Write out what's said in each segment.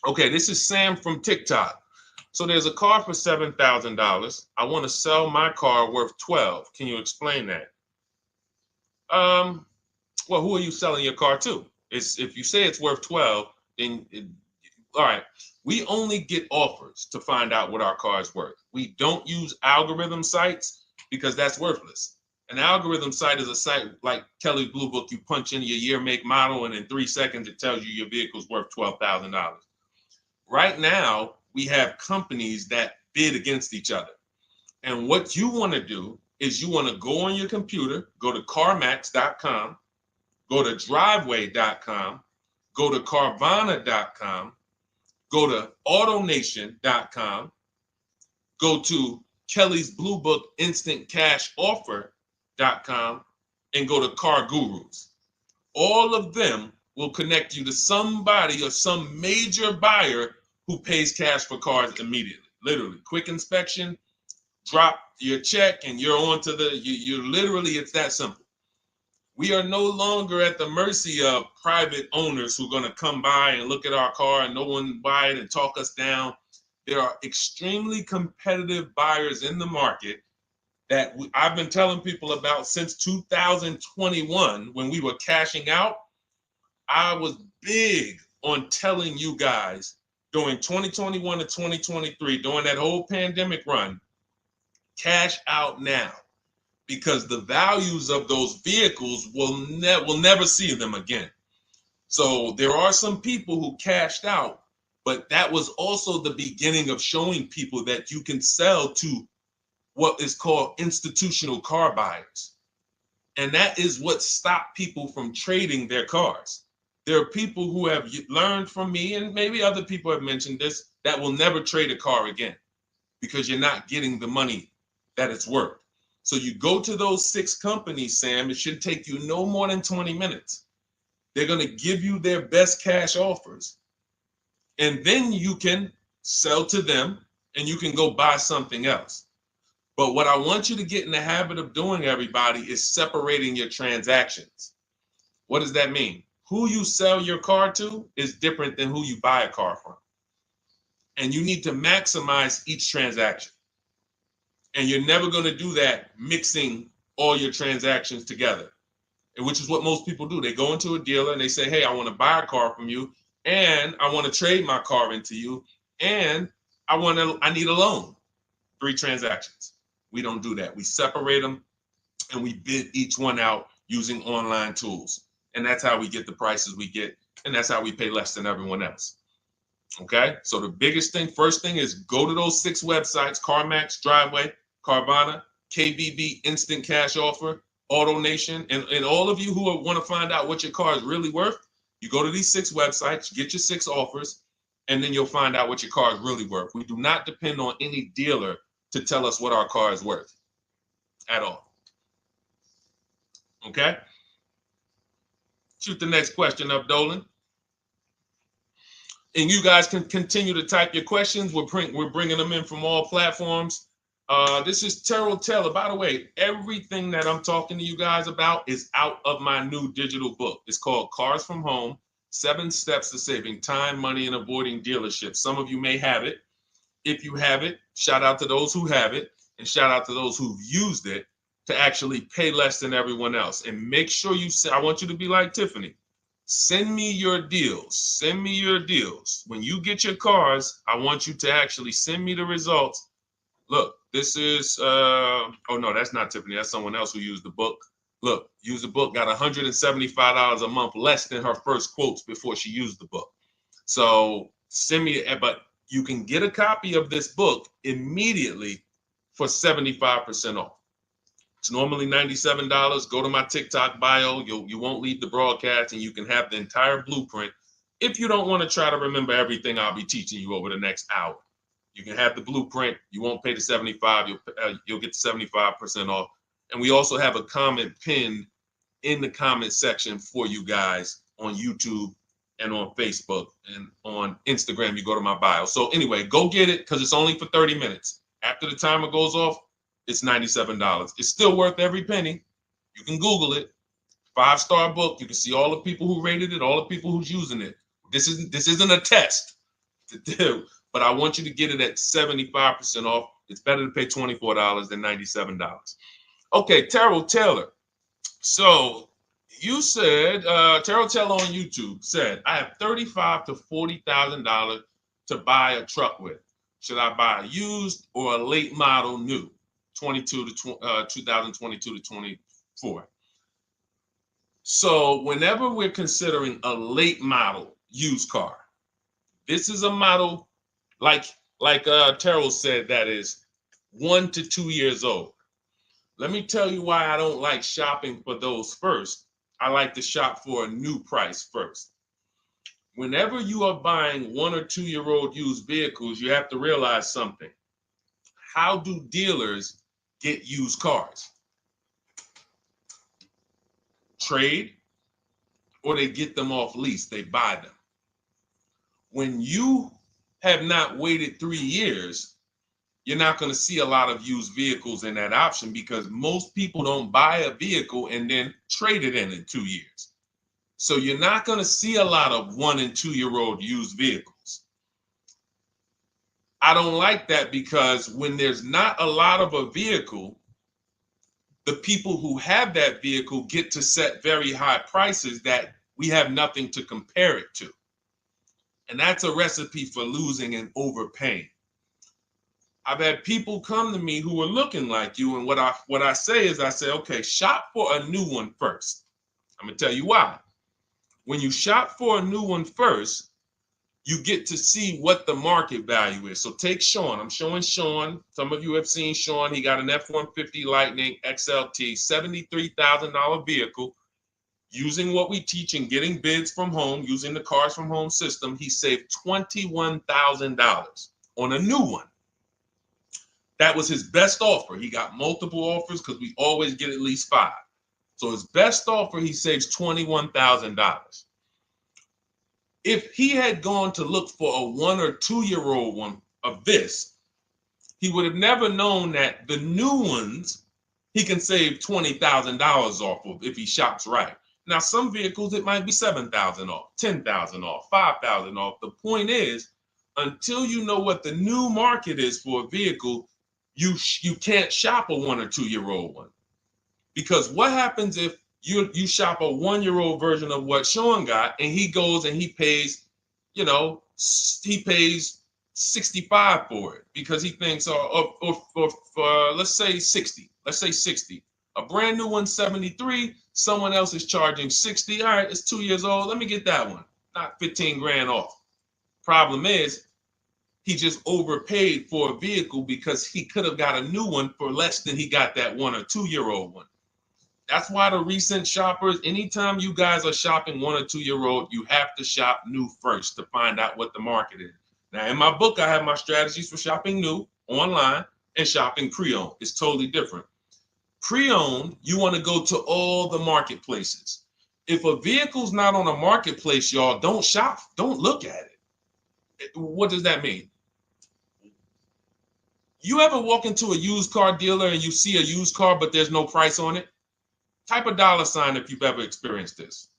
Okay, this is Sam from TikTok. So there's a car for $7,000. I want to sell my car worth 12. Can you explain that? Um, well, who are you selling your car to? It's if you say it's worth 12, then all right. We only get offers to find out what our car is worth. We don't use algorithm sites because that's worthless. An algorithm site is a site like Kelly's Blue Book. You punch in your year, make, model, and in 3 seconds it tells you your vehicle's worth $12,000. Right now, we have companies that bid against each other. And what you want to do is you want to go on your computer, go to CarMax.com, go to Driveway.com, go to Carvana.com, go to AutoNation.com, go to Kelly's Blue Book Instant Cash Offer.com, and go to Car Gurus. All of them will connect you to somebody or some major buyer who pays cash for cars immediately. Literally, quick inspection, drop your check, and you're on to you literally, it's that simple. We are no longer at the mercy of private owners who are going to come by and look at our car and no one buy it and talk us down. There are extremely competitive buyers in the market that I've been telling people about since 2021 when we were cashing out. I was big on telling you guys during 2021 to 2023, during that whole pandemic run, cash out now, because the values of those vehicles will never see them again. So there are some people who cashed out, but that was also the beginning of showing people that you can sell to what is called institutional car buyers. And that is what stopped people from trading their cars. There are people who have learned from me, and maybe other people have mentioned this, that will never trade a car again because you're not getting the money that it's worth. So you go to those 6 companies, Sam, it should take you no more than 20 minutes. They're going to give you their best cash offers. And then you can sell to them and you can go buy something else. But what I want you to get in the habit of doing, everybody, is separating your transactions. What does that mean? Who you sell your car to is different than who you buy a car from. And you need to maximize each transaction. And you're never going to do that mixing all your transactions together, which is what most people do. They go into a dealer and they say, hey, I want to buy a car from you, and I want to trade my car into you, and I need a loan. 3 transactions. We don't do that. We separate them and we bid each one out using online tools. And that's how we get the prices we get. And that's how we pay less than everyone else. Okay. So the biggest thing, first thing, is go to those 6 websites: CarMax, Driveway, Carvana, KBB, Instant Cash Offer, AutoNation. And all of you who want to find out what your car is really worth, you go to these 6 websites, get your 6 offers, and then you'll find out what your car is really worth. We do not depend on any dealer to tell us what our car is worth at all. Okay? Shoot the next question up, Dolan. And you guys can continue to type your questions. We're bringing them in from all platforms. This is Terrell Taylor. By the way, everything that I'm talking to you guys about is out of my new digital book. It's called Cars from Home, 7 Steps to Saving Time, Money, and Avoiding Dealerships. Some of you may have it. If you have it, shout out to those who have it, and shout out to those who've used it to actually pay less than everyone else. And make sure I want you to be like Tiffany. Send me your deals. Send me your deals. When you get your cars, I want you to actually send me the results. Look, this is, oh no, that's not Tiffany. That's someone else who used the book. Look, used the book, got $175 a month less than her first quotes before she used the book. So send me, but you can get a copy of this book immediately for 75% off. It's normally $97. Go to my TikTok bio. You won't leave the broadcast, and you can have the entire blueprint. If you don't want to try to remember everything I'll be teaching you over the next hour, you can have the blueprint. You won't pay the $75. You'll get the 75% off. And we also have a comment pinned in the comment section for you guys on YouTube and on Facebook, and on Instagram. You go to my bio. So anyway, go get it, because it's only for 30 minutes. After the timer goes off, it's $97. It's still worth every penny. You can Google it. 5-star book. You can see all the people who rated it, all the people who's using it. This isn't a test. to do, but I want you to get it at 75% off. It's better to pay $24 than $97. Okay, Terrell Taylor. So you said, Terrell Taylor on YouTube said, I have $35,000 to $40,000 to buy a truck with. Should I buy a used or a late model new, 2022 to 24? So whenever we're considering a late model used car, this is a model like Terrell said that is 1 to 2 years old. Let me tell you why I don't like shopping for those first. I like to shop for a new price first. Whenever you are buying 1 or 2 year old used vehicles, you have to realize something. How do dealers get used cars? Trade, or they get them off lease, they buy them. When you have not waited 3 years, you're not going to see a lot of used vehicles in that option because most people don't buy a vehicle and then trade it in 2 years. So you're not going to see a lot of 1 and 2 year old used vehicles. I don't like that because when there's not a lot of a vehicle, the people who have that vehicle get to set very high prices that we have nothing to compare it to. And that's a recipe for losing and overpaying. I've had people come to me who are looking like you, and what I say is, I say, okay, shop for a new one first. I'm gonna tell you why. When you shop for a new one first, you get to see what the market value is. So take Sean. I'm showing Sean. Some of you have seen Sean. He got an F-150 Lightning XLT, $73,000 vehicle. Using what we teach and getting bids from home, using the Cars from Home system, he saved $21,000 on a new one. That was his best offer. He got multiple offers because we always get at least 5. So his best offer, he saves $21,000. If he had gone to look for a 1 or 2 year old one of this, he would have never known that the new ones he can save $20,000 off of if he shops right. Now, some vehicles, it might be $7,000 off, $10,000 off, $5,000 off. The point is, until you know what the new market is for a vehicle, you can't shop a 1 or 2 year old one. Because what happens if you shop a 1 year old version of what Sean got and he goes and he pays, he pays 65 for it because he thinks, or let's say 60. Let's say 60. A brand new one, 73. Someone else is charging 60. All right, it's 2 years old. Let me get that one. Not 15 grand off. Problem is, he just overpaid for a vehicle because he could have got a new one for less than he got that 1 or 2 year old one. That's why the recent shoppers, anytime you guys are shopping 1 or 2 year old, you have to shop new first to find out what the market is. Now, in my book, I have my strategies for shopping new online and shopping pre-owned. It's totally different. Pre-owned, you want to go to all the marketplaces. If a vehicle's not on a marketplace, y'all, don't shop. Don't look at it. What does that mean? You ever walk into a used car dealer and you see a used car, but there's no price on it? Type a $ if you've ever experienced this.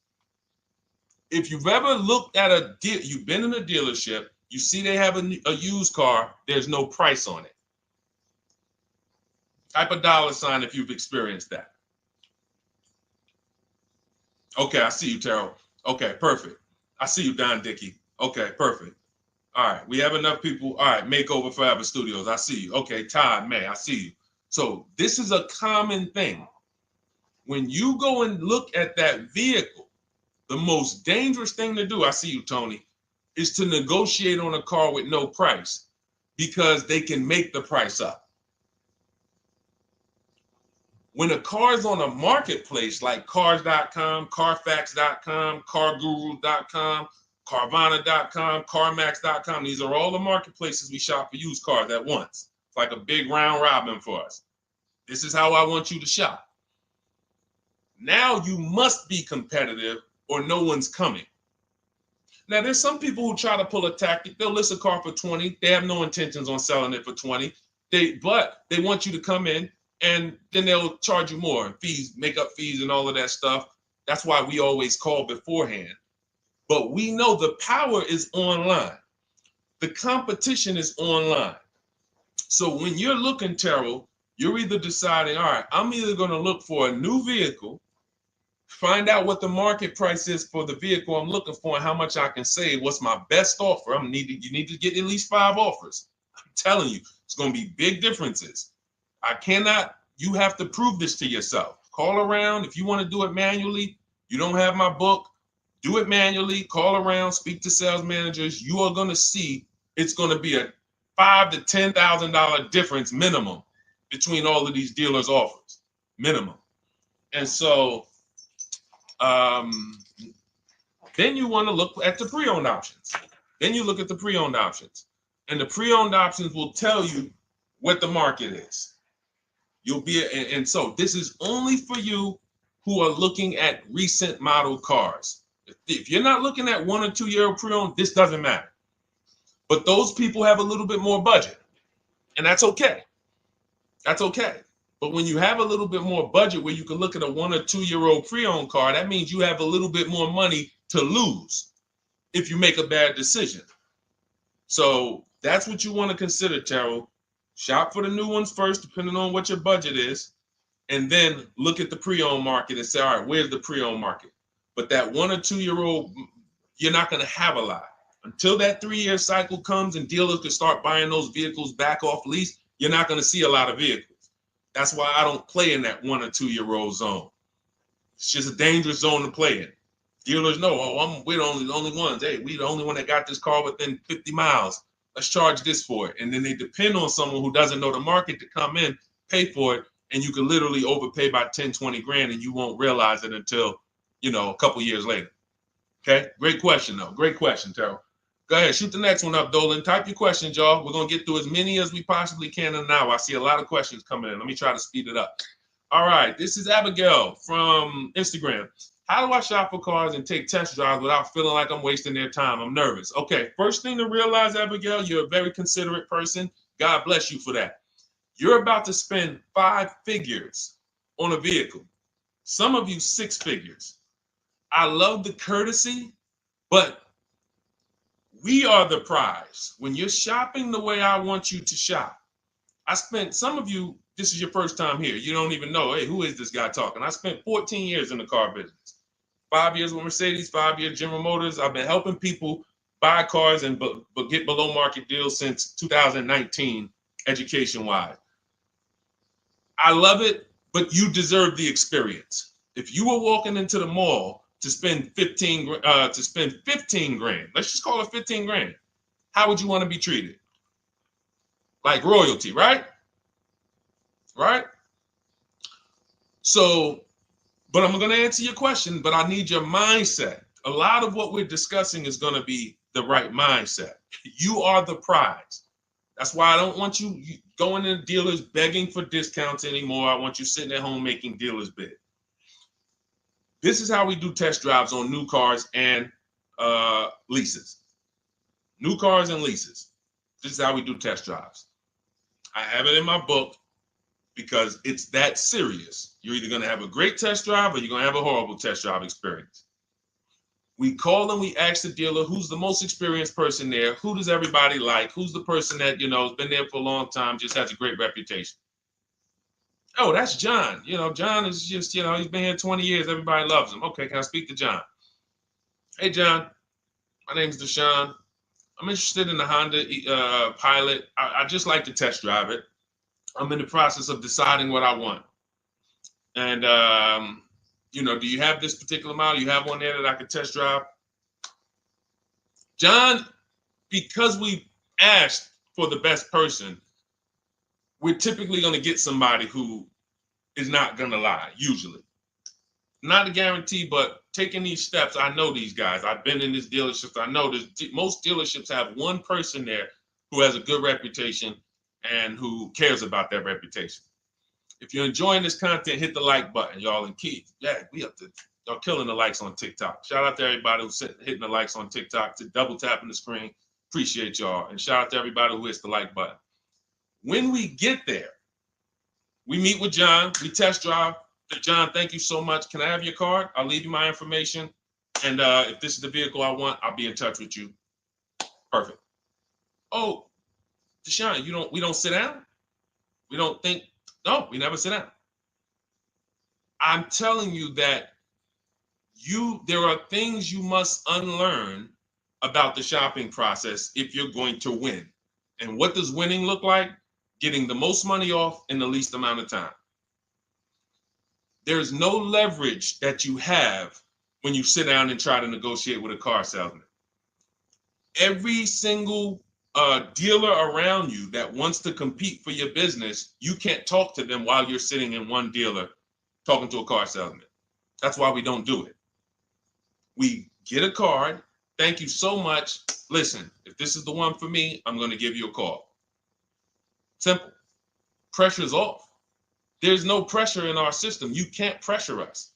If you've ever looked at a deal, you've been in a dealership, you see they have a used car, there's no price on it. Type a $ if you've experienced that. Okay, I see you, Terrell. Okay, perfect. I see you, Don Dickey. Okay, perfect. All right, we have enough people. All right, Makeover Forever Studios. I see you. Okay, Todd May, I see you. So this is a common thing. When you go and look at that vehicle, the most dangerous thing to do, I see you, Tony, is to negotiate on a car with no price because they can make the price up. When a car is on a marketplace like cars.com, carfax.com, carguru.com, carvana.com, carmax.com, these are all the marketplaces we shop for used cars at once. It's like a big round robin for us. This is how I want you to shop. Now you must be competitive or no one's coming. Now there's some people who try to pull a tactic. They'll list a car for 20. They have no intentions on selling it for 20. But they want you to come in and then they'll charge you more, fees, makeup fees and all of that stuff. That's why we always call beforehand. But we know the power is online. The competition is online. So when you're looking, Terrell, you're either deciding, all right, I'm either going to look for a new vehicle, find out what the market price is for the vehicle I'm looking for and how much I can save. What's my best offer? You need to get at least 5 offers. I'm telling you, it's going to be big differences. You have to prove this to yourself. Call around. If you want to do it manually, you don't have my book, do it manually, call around, speak to sales managers. You are going to see it's going to be a $5,000 to $10,000 difference minimum between all of these dealers' offers, minimum. And so then you want to look at the pre-owned options. Then you look at the pre-owned options. And the pre-owned options will tell you what the market is. And so this is only for you who are looking at recent model cars. If you're not looking at 1 or 2 year old pre-owned, this doesn't matter. But those people have a little bit more budget, and that's okay. That's okay. But when you have a little bit more budget where you can look at a 1 or 2 year old pre-owned car, that means you have a little bit more money to lose if you make a bad decision. So that's what you want to consider, Terrell. Shop for the new ones first, depending on what your budget is, and then look at the pre-owned market and say, all right, where's the pre-owned market? But that 1 or 2 year old, you're not going to have a lot. Until that 3 year cycle comes and dealers can start buying those vehicles back off lease, you're not going to see a lot of vehicles. That's why I don't play in that 1 or 2 year old zone. It's just a dangerous zone to play in. Dealers know, we're the only ones. Hey, we the only one that got this car within 50 miles. Let's charge this for it. And then they depend on someone who doesn't know the market to come in, pay for it, and you can literally overpay by 10, 20 grand and you won't realize it until, a couple years later. Okay, great question though. Great question, Terrell. Go ahead, shoot the next one up, Dolan. Type your questions, y'all. We're going to get through as many as we possibly can in an hour. I see a lot of questions coming in. Let me try to speed it up. All right, this is Abigail from Instagram. How do I shop for cars and take test drives without feeling like I'm wasting their time? I'm nervous. Okay, first thing to realize, Abigail, you're a very considerate person. God bless you for that. You're about to spend 5 figures on a vehicle. Some of you 6 figures. I love the courtesy, but we are the prize. When you're shopping the way I want you to shop, some of you, this is your first time here. You don't even know, hey, who is this guy talking? I spent 14 years in the car business. 5 years with Mercedes, 5 years General Motors. I've been helping people buy cars and get below market deals since 2019, education-wise. I love it, but you deserve the experience. If you were walking into the mall to spend 15 grand, let's just call it 15 grand. How would you want to be treated? Like royalty, right? Right? So, but I'm going to answer your question, but I need your mindset. A lot of what we're discussing is going to be the right mindset. You are the prize. That's why I don't want you going to dealers begging for discounts anymore. I want you sitting at home making dealers bid. This is how we do test drives on new cars and leases. New cars and leases. This is how we do test drives. I have it in my book because it's that serious. You're either going to have a great test drive or you're going to have a horrible test drive experience. We call and we ask the dealer, who's the most experienced person there? Who does everybody like? Who's the person that, has been there for a long time, just has a great reputation? Oh, that's John. John is just, he's been here 20 years. Everybody loves him. Okay, can I speak to John? Hey, John, my name's Deshone. I'm interested in the Honda Pilot. I just like to test drive it. I'm in the process of deciding what I want. And, do you have this particular model? You have one there that I could test drive? John, because we asked for the best person, we're typically going to get somebody who is not going to lie, usually. Not a guarantee, but taking these steps, I know these guys. I've been in this dealership. I know most dealerships have one person there who has a good reputation and who cares about that reputation. If you're enjoying this content, hit the like button, y'all. And Keith, y'all killing the likes on TikTok. Shout out to everybody who's hitting the likes on TikTok, to double tapping the screen. Appreciate y'all. And shout out to everybody who hits the like button. When we get there, we meet with John. We test drive. John, thank you so much. Can I have your card? I'll leave you my information. And if this is the vehicle I want, I'll be in touch with you. Perfect. Oh, Deshone, we don't sit down? We don't think, no, we never sit down. I'm telling you that there are things you must unlearn about the shopping process if you're going to win. And what does winning look like? Getting the most money off in the least amount of time. There's no leverage that you have when you sit down and try to negotiate with a car salesman. Every single dealer around you that wants to compete for your business, you can't talk to them while you're sitting in one dealer talking to a car salesman. That's why we don't do it. We get a card. Thank you so much. Listen, if this is the one for me, I'm going to give you a call. Simple. Pressure's off. There's no pressure in our system. You can't pressure us.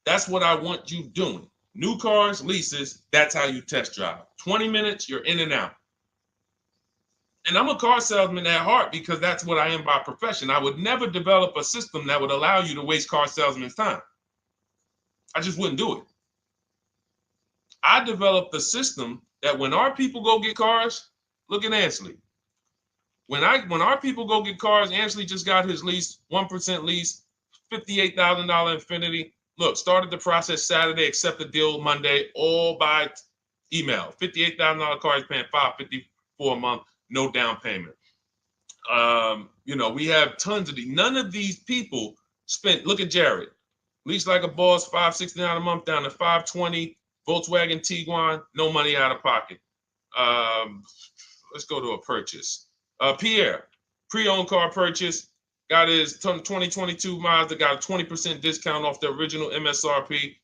That's what I want you doing. New cars, leases, that's how you test drive. 20 minutes, you're in and out. And I'm a car salesman at heart because that's what I am by profession. I would never develop a system that would allow you to waste car salesmen's time. I just wouldn't do it. I developed a system that when our people go get cars, look at Ansley. When our people go get cars, Ansley just got his lease, 1% lease, $58,000 Infiniti. Look, started the process Saturday, accept the deal Monday, all by email. $58,000 car, he's paying $554 a month, no down payment. We have tons of these. None of these people spent, look at Jared, lease like a boss, $569 a month down to $520, Volkswagen Tiguan, no money out of pocket. Let's go to a purchase. Pierre, pre-owned car purchase, got his 2022 Mazda, got a 20% discount off the original MSRP.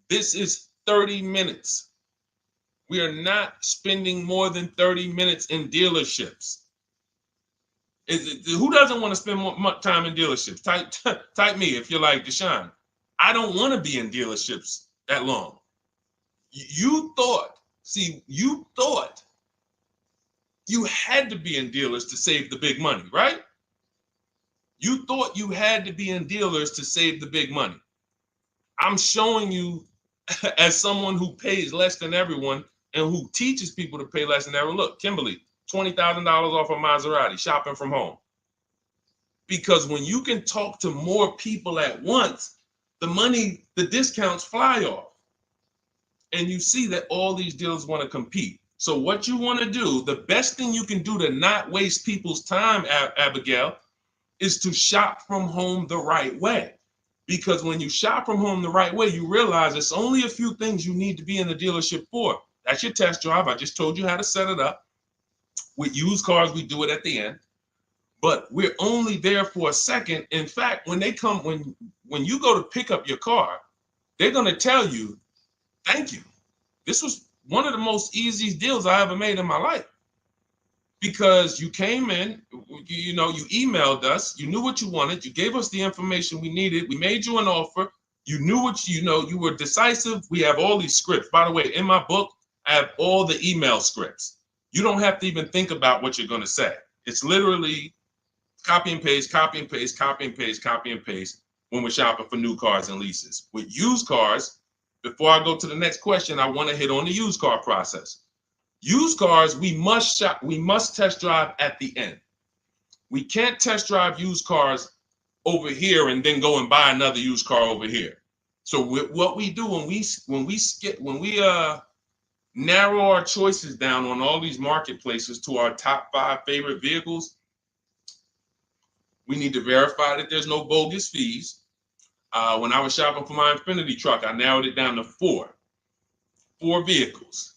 This is 30 minutes. We are not spending more than 30 minutes in dealerships. Who doesn't want to spend more time in dealerships? Type me if you're like Deshone. I don't want to be in dealerships that long. You thought you had to be in dealers to save the big money, right? You thought you had to be in dealers to save the big money. I'm showing you as someone who pays less than everyone and who teaches people to pay less than everyone. Look, Kimberly, $20,000 off a Maserati, shopping from home. Because when you can talk to more people at once, the discounts fly off. And you see that all these dealers want to compete. So what you want to do, the best thing you can do to not waste people's time, Abigail, is to shop from home the right way. Because when you shop from home the right way, you realize it's only a few things you need to be in the dealership for. That's your test drive. I just told you how to set it up. With used cars, we do it at the end. But we're only there for a second. In fact, when you go to pick up your car, they're going to tell you, thank you. This was one of the most easiest deals I ever made in my life. Because you came in, you emailed us, you knew what you wanted, you gave us the information we needed, we made you an offer, you knew what you were decisive. We have all these scripts. By the way, in my book, I have all the email scripts. You don't have to even think about what you're going to say. It's literally copy and paste, copy and paste, copy and paste, copy and paste when we're shopping for new cars and leases. With used cars, before I go to the next question, I want to hit on the used car process. Used cars, we must test drive at the end. We can't test drive used cars over here and then go and buy another used car over here. So what we do when we narrow our choices down on all these marketplaces to our top 5 favorite vehicles, we need to verify that there's no bogus fees. When I was shopping for my Infiniti truck, I narrowed it down to 4 vehicles.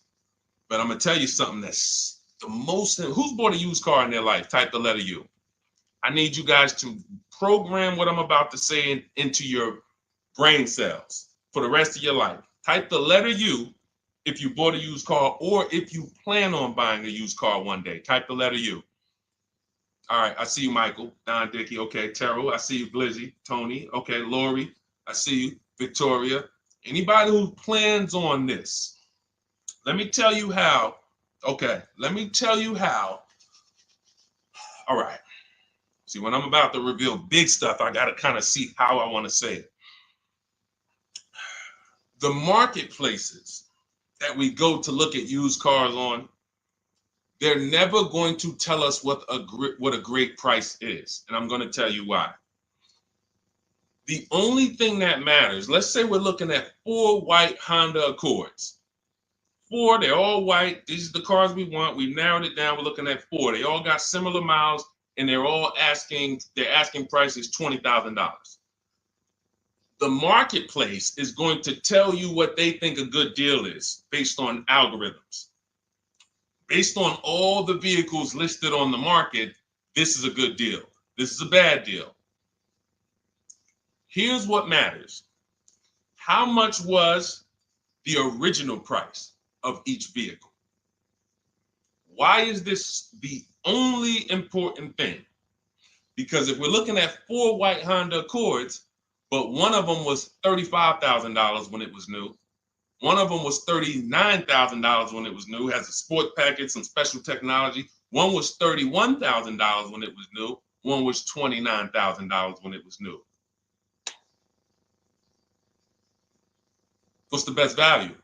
But I'm going to tell you something that's the most, who's bought a used car in their life? Type the letter U. I need you guys to program what I'm about to say into your brain cells for the rest of your life. Type the letter U if you bought a used car or if you plan on buying a used car one day. Type the letter U. All right, I see you, Michael. Don Dickey, okay. Terrell, I see you. Glizzy, Tony, okay. Lori, I see you. Victoria. Anybody who plans on this, let me tell you how. Okay, let me tell you how. All right. See, when I'm about to reveal big stuff, I got to kind of see how I want to say it. The marketplaces that we go to look at used cars on, They're never going to tell us what a great price is. And I'm going to tell you why. The only thing that matters, let's say we're looking at 4 white Honda Accords. 4, they're all white. These are the cars we want. We've narrowed it down. We're looking at 4. They all got similar miles, and they're asking price is $20,000. The marketplace is going to tell you what they think a good deal is based on algorithms. Based on all the vehicles listed on the market, this is a good deal. This is a bad deal. Here's what matters. How much was the original price of each vehicle? Why is this the only important thing? Because if we're looking at 4 white Honda Accords, but one of them was $35,000 when it was new, one of them was $39,000 when it was new, has a sport package, some special technology. One was $31,000 when it was new. One was $29,000 when it was new. What's the best value?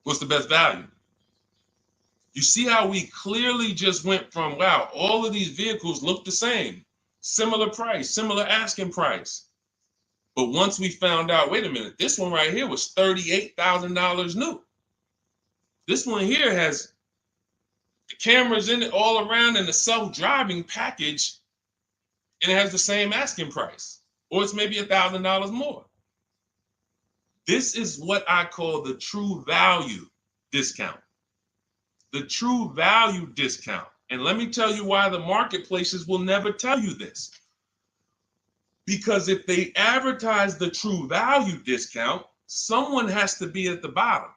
What's the best value? You see how we clearly just went from, wow, all of these vehicles look the same, similar price, similar asking price. But once we found out, wait a minute, this one right here was $38,000 new. This one here has the cameras in it all around and the self-driving package, and it has the same asking price, or it's maybe $1,000 more. This is what I call the true value discount. The true value discount. And let me tell you why the marketplaces will never tell you this. Because if they advertise the true value discount, someone has to be at the bottom.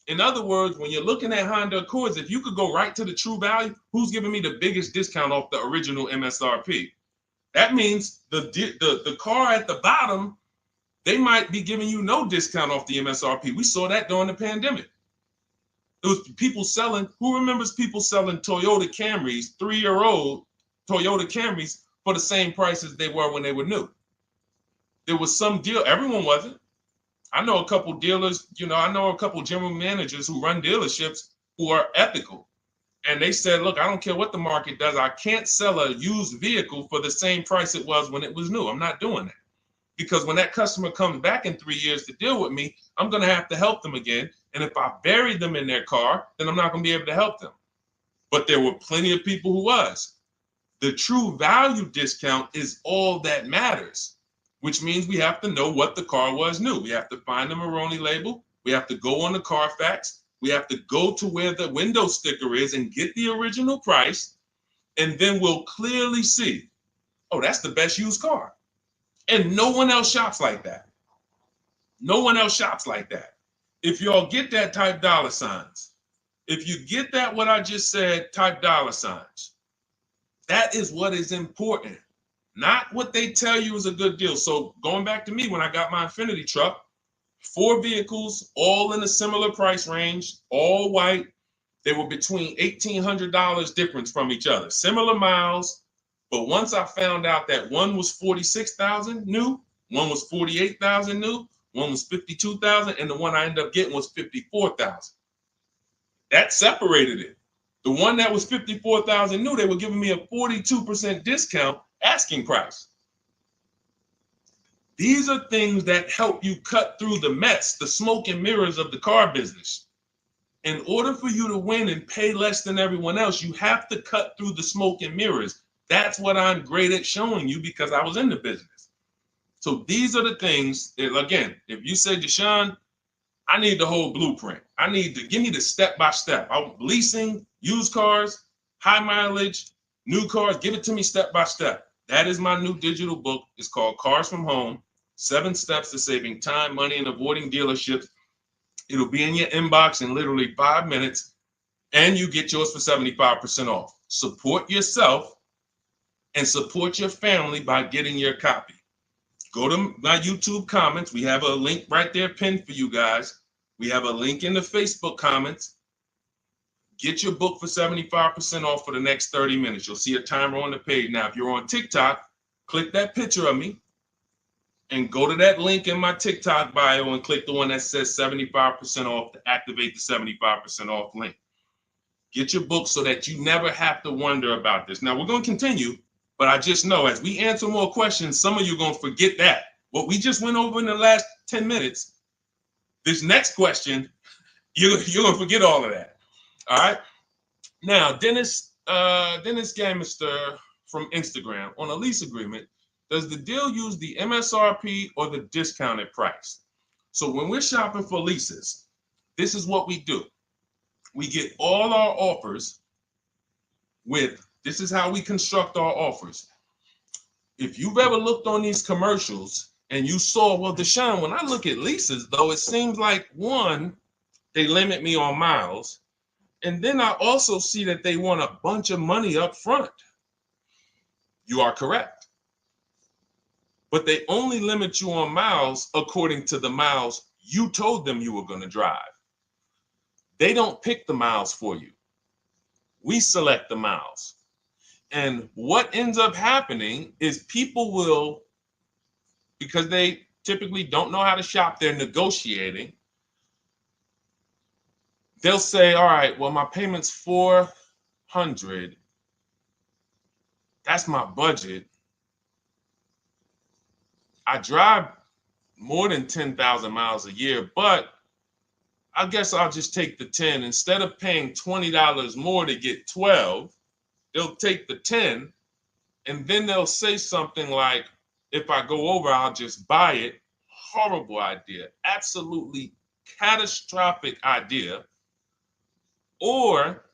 In other words, when you're looking at Honda Accords, if you could go right to the true value, who's giving me the biggest discount off the original MSRP? That means the car at the bottom, they might be giving you no discount off the MSRP. We saw that during the pandemic. It was people selling, who remembers people selling Toyota Camrys, 3-year-old Toyota Camrys for the same price as they were when they were new? There was some deal, everyone wasn't. I know a couple dealers, I know a couple general managers who run dealerships who are ethical. And they said, look, I don't care what the market does. I can't sell a used vehicle for the same price it was when it was new. I'm not doing that. Because when that customer comes back in 3 years to deal with me, I'm going to have to help them again. And if I bury them in their car, then I'm not going to be able to help them. But there were plenty of people who was. The true value discount is all that matters, which means we have to know what the car was new. We have to find the Maroni label. We have to go on the Carfax. We have to go to where the window sticker is and get the original price. And then we'll clearly see, oh, that's the best used car. And no one else shops like that. No one else shops like that. If y'all get that, type dollar signs. If you get that, what I just said, type dollar signs. That is what is important, not what they tell you is a good deal. So going back to me, when I got my Infiniti truck, 4 vehicles, all in a similar price range, all white. They were between $1,800 difference from each other, similar miles. But once I found out that one was 46,000 new, one was 48,000 new, one was 52,000, and the one I ended up getting was 54,000. That separated it. The one that was 54,000 new, they were giving me a 42% discount asking price. These are things that help you cut through the mess, the smoke and mirrors of the car business. In order for you to win and pay less than everyone else, you have to cut through the smoke and mirrors. That's what I'm great at showing you because I was in the business. So these are the things that, again, if you say, Deshone, I need the whole blueprint. I need to give me the step-by-step. I'm leasing, used cars, high mileage, new cars. Give it to me step-by-step. That is my new digital book. It's called Cars from Home, 7 Steps to Saving Time, Money, and Avoiding Dealerships. It'll be in your inbox in literally 5 minutes, and you get yours for 75% off. Support yourself and support your family by getting your copy. Go to my YouTube comments. We have a link right there pinned for you guys. We have a link in the Facebook comments. Get your book for 75% off for the next 30 minutes. You'll see a timer on the page. Now, if you're on TikTok, click that picture of me and go to that link in my TikTok bio and click the one that says 75% off to activate the 75% off link. Get your book so that you never have to wonder about this. Now, we're going to continue, but I just know as we answer more questions, some of you are going to forget that. What we just went over in the last 10 minutes, this next question, you're going to forget all of that. All right? Now, Dennis Gamister from Instagram, on a lease agreement, does the deal use the MSRP or the discounted price? So when we're shopping for leases, this is what we do. We get all our offers this is how we construct our offers. If you've ever looked on these commercials and you saw, well, Deshone, when I look at leases, though, it seems like, one, they limit me on miles. And then I also see that they want a bunch of money up front. You are correct. But they only limit you on miles according to the miles you told them you were going to drive. They don't pick the miles for you. We select the miles. And what ends up happening is people will, because they typically don't know how to shop, they're negotiating. They'll say, all right, well, my payment's $400. That's my budget. I drive more than 10,000 miles a year, but I guess I'll just take the 10. Instead of paying $20 more to get 12, they'll take the 10, and then they'll say something like, if I go over, I'll just buy it. Horrible idea. Absolutely catastrophic idea. Or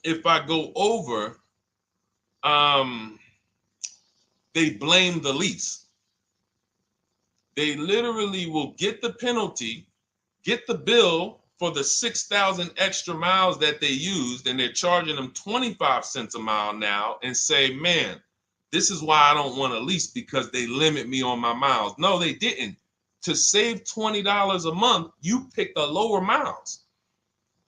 if I go over, they blame the lease. They literally will get the penalty, get the bill for the 6,000 extra miles that they used, and they're charging them 25 cents a mile now, and say, man, this is why I don't want to lease, because they limit me on my miles. No, they didn't. To save $20 a month, you pick the lower miles.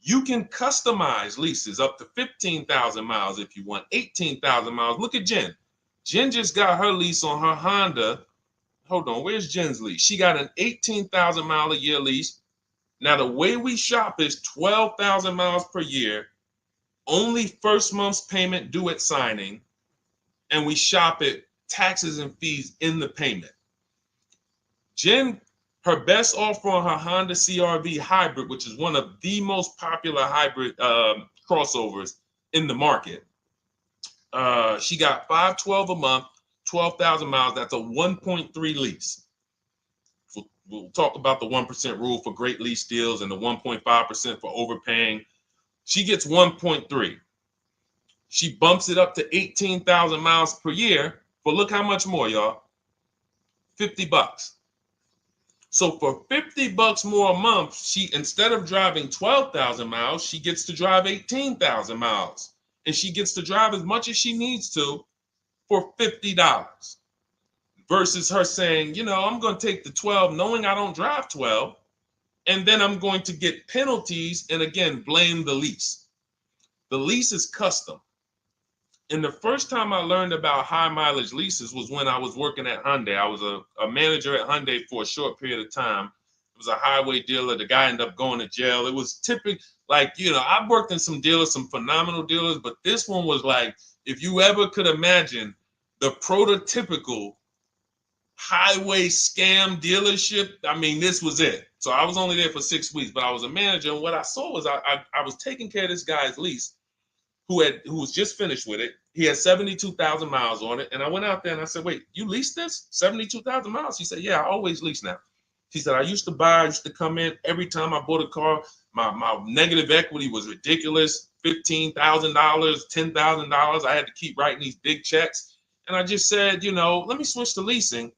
You can customize leases up to 15,000 miles if you want, 18,000 miles. Look at Jen. Jen just got her lease on her Honda. Hold on, where's Jen's lease? She got an 18,000 mile a year lease. Now, the way we shop is 12,000 miles per year, only first month's payment due at signing, and we shop it taxes and fees in the payment. Jen, her best offer on her Honda CR-V hybrid, which is one of the most popular hybrid crossovers in the market, she got $512 a month, 12,000 miles. That's a 1.3 lease. We'll talk about the 1% rule for great lease deals and the 1.5% for overpaying. She gets 1.3. She bumps it up to 18,000 miles per year. But look how much more, y'all. $50. So for $50 more a month, she, instead of driving 12,000 miles, she gets to drive 18,000 miles. And she gets to drive as much as she needs to for $50. Versus her saying, you know, I'm going to take the 12 knowing I don't drive 12, and then I'm going to get penalties and, again, blame the lease. The lease is custom. And the first time I learned about high mileage leases was when I was working at Hyundai. I was a manager at Hyundai for a short period of time. It was a highway dealer. The guy ended up going to jail. It was typical, like, you know, I've worked in some dealers, some phenomenal dealers, but this one was like, if you ever could imagine the prototypical highway scam dealership, I mean, this was it. So I was only there for 6 weeks, but I was a manager, and what I saw was I was taking care of this guy's lease who was just finished with it. He had 72,000 miles on it, and I went out there and I said, wait, you leased this? 72,000 miles? He said, yeah, I always lease now. He said, I used to come in every time I bought a car, my negative equity was ridiculous, $15,000, $10,000. I had to keep writing these big checks. And I just said, you know, let me switch to leasing.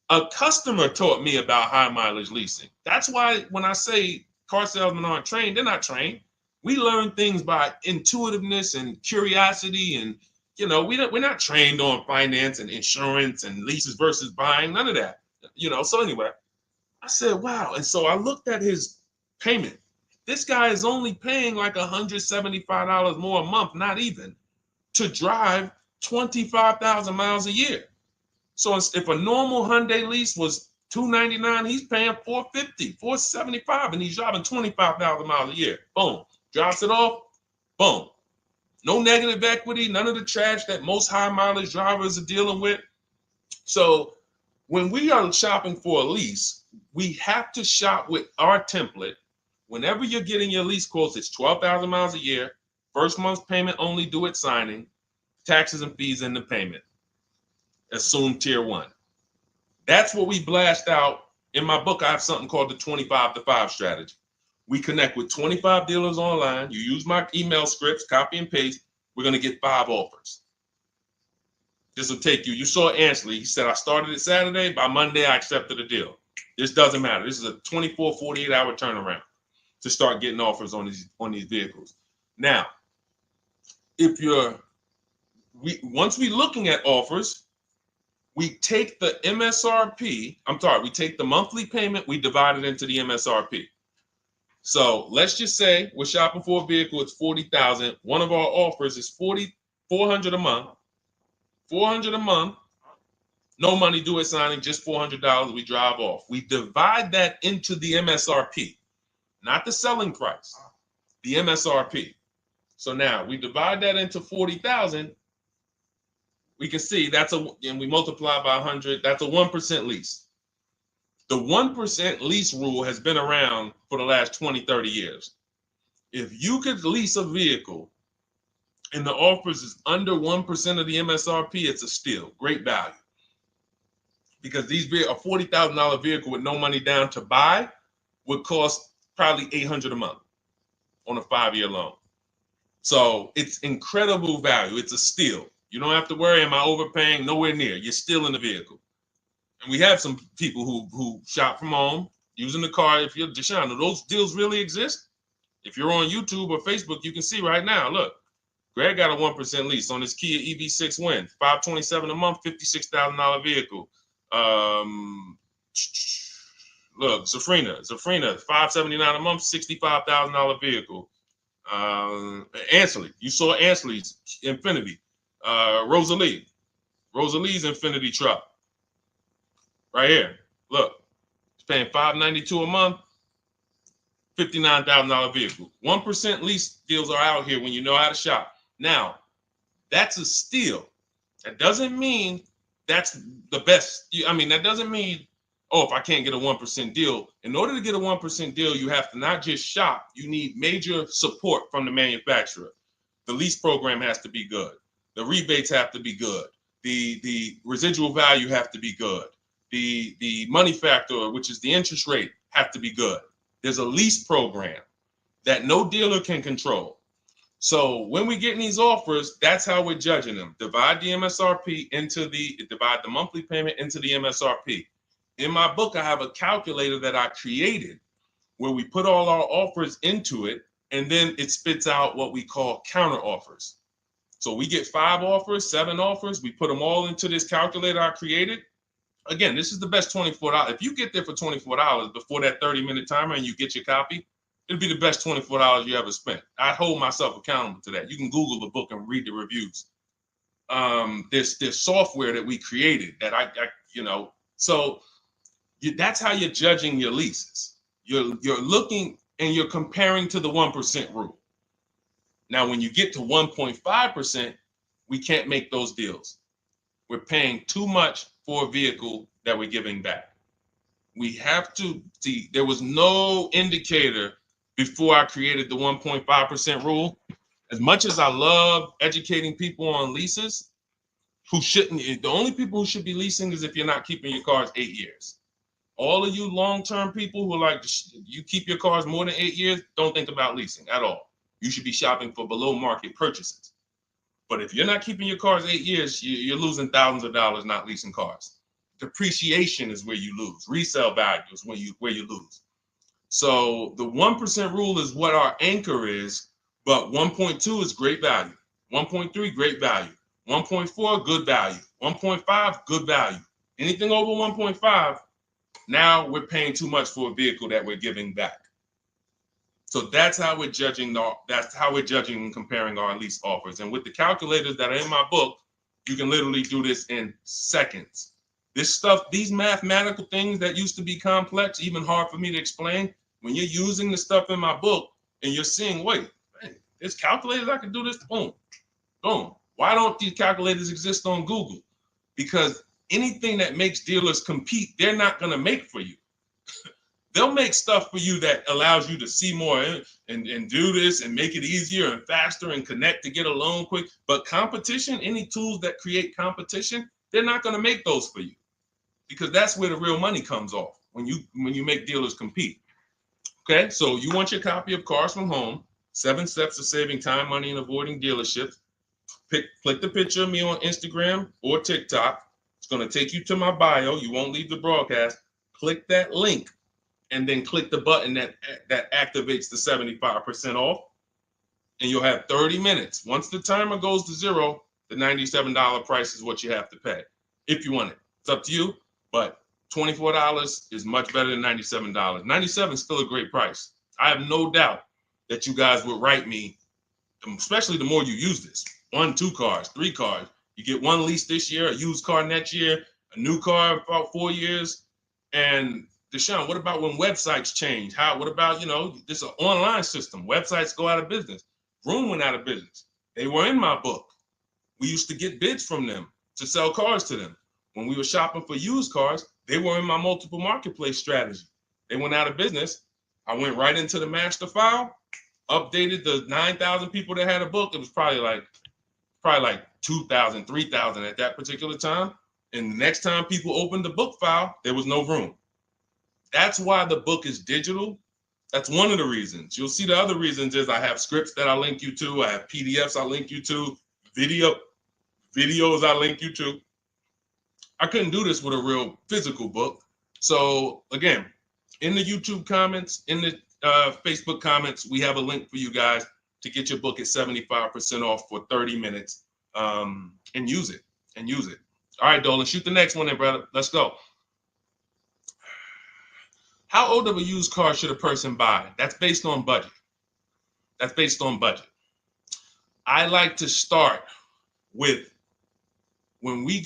A customer taught me about high mileage leasing. That's why when I say car salesmen aren't trained, they're not trained. We learn things by intuitiveness and curiosity, and you know, we're not trained on finance and insurance and leases versus buying, none of that. You know, so anyway, I said, wow. And so I looked at his payment. This guy is only paying like $175 more a month, not even, to drive 25,000 miles a year. So if a normal Hyundai lease was $299, he's paying $450, $475, and he's driving 25,000 miles a year. Boom, drops it off, Boom. No negative equity, none of the trash that most high mileage drivers are dealing with. So when we are shopping for a lease, we have to shop with our template. Whenever you're getting your lease quotes, it's 12,000 miles a year, first month's payment only due at signing, taxes and fees in the payment. Assume tier 1. That's what we blast out. In my book, I have something called the 25 to 5 strategy. We connect with 25 dealers online. You use my email scripts, copy and paste. We're going to get 5 offers. This will take you. You saw Ansley. He said, I started it Saturday. By Monday, I accepted a deal. This doesn't matter. This is a 24, 48-hour turnaround to start getting offers on these vehicles. Now, once we're looking at offers, we take the MSRP. We take the monthly payment. We divide it into the MSRP. So let's just say we're shopping for a vehicle. It's $40,000. One of our offers is $400 a month. $400 a month. No money due at signing, just $400. We drive off. We divide that into the MSRP, not the selling price, the MSRP. So now we divide that into 40,000. We can see and we multiply by 100. That's a 1% lease. The 1% lease rule has been around for the last 20, 30 years. If you could lease a vehicle and the offers is under 1% of the MSRP, it's a steal. Great value. Because a $40,000 vehicle with no money down to buy would cost probably $800 a month on a 5-year loan. So it's incredible value. It's a steal. You don't have to worry, am I overpaying? Nowhere near. You're still in the vehicle. And we have some people who shop from home using the car. If you're Deshone, do those deals really exist? If you're on YouTube or Facebook, you can see right now. Look, Greg got a 1% lease on his Kia EV6 Win, $527 a month, $56,000 vehicle. Look, Zafrina, $579 a month, $65,000 vehicle. Ansley, you saw Ansley's Infinity. Rosalie's Infinity truck. Right here. Look, it's paying $592 a month, $59,000 vehicle. 1% lease deals are out here when you know how to shop. Now, that's a steal. That doesn't mean that's the best. That doesn't mean, if I can't get a 1% deal. In order to get a 1% deal, you have to not just shop. You need major support from the manufacturer. The lease program has to be good. The rebates have to be good. The residual value have to be good. The money factor, which is the interest rate, have to be good. There's a lease program that no dealer can control. So when we get these offers, that's how we're judging them. Divide the monthly payment into the MSRP. In my book, I have a calculator that I created where we put all our offers into it, and then it spits out what we call counter offers. So we get 5 offers, 7 offers. We put them all into this calculator I created. Again, this is the best $24. If you get there for $24 before that 30-minute timer and you get your copy, it'll be the best $24 you ever spent. I hold myself accountable to that. You can Google the book and read the reviews. There's software that we created that that's how you're judging your leases. You're looking and you're comparing to the 1% rule. Now, when you get to 1.5%, we can't make those deals. We're paying too much for a vehicle that we're giving back. We have to see, there was no indicator before I created the 1.5% rule. As much as I love educating people on leases, the only people who should be leasing is if you're not keeping your cars 8 years. All of you long-term people who you keep your cars more than 8 years, don't think about leasing at all. You should be shopping for below market purchases. But if you're not keeping your cars 8 years, you're losing thousands of dollars not leasing cars. Depreciation is where you lose. Resale value is where you lose. So the 1% rule is what our anchor is, but 1.2 is great value. 1.3, great value. 1.4, good value. 1.5, good value. Anything over 1.5, now we're paying too much for a vehicle that we're giving back. So that's how we're judging. That's how we're judging and comparing our lease offers. And with the calculators that are in my book, you can literally do this in seconds. This stuff, these mathematical things that used to be complex, even hard for me to explain, when you're using the stuff in my book and you're seeing, wait, There's calculators I can do this. Boom, boom. Why don't these calculators exist on Google? Because anything that makes dealers compete, they're not going to make for you. They'll make stuff for you that allows you to see more and do this and make it easier and faster and connect to get a loan quick. But competition, any tools that create competition, they're not going to make those for you, because that's where the real money comes off when you make dealers compete. Okay, so you want your copy of Cars from Home, 7 Steps to Saving Time, Money, and Avoiding Dealerships. Click the picture of me on Instagram or TikTok. It's going to take you to my bio. You won't leave the broadcast. Click that link and then click the button that activates the 75% off, and you'll have 30 minutes. Once the timer goes to 0, the $97 price is what you have to pay if you want it. It's up to you, but $24 is much better than $97. $97 is still a great price. I have no doubt that you guys would write me, especially the more you use this. 1, 2 cars, 3 cars. You get 1 lease this year, a used car next year, a new car in about 4 years. And Deshone, what about when websites change? What about, this is an online system. Websites go out of business. Vroom went out of business. They were in my book. We used to get bids from them to sell cars to them. When we were shopping for used cars, they were in my multiple marketplace strategy. They went out of business. I went right into the master file, updated the 9,000 people that had a book. It was probably like 2,000, 3,000 at that particular time. And the next time people opened the book file, there was no room. That's why the book is digital. That's one of the reasons. You'll see the other reasons is I have scripts that I link you to. I have PDFs I link you to. Videos I link you to. I couldn't do this with a real physical book. So again, in the YouTube comments, in the Facebook comments, we have a link for you guys to get your book at 75% off for 30 minutes and use it. All right, Dolan, shoot the next one then, brother. Let's go. How old of a used car should a person buy? That's based on budget. I like to start with, when we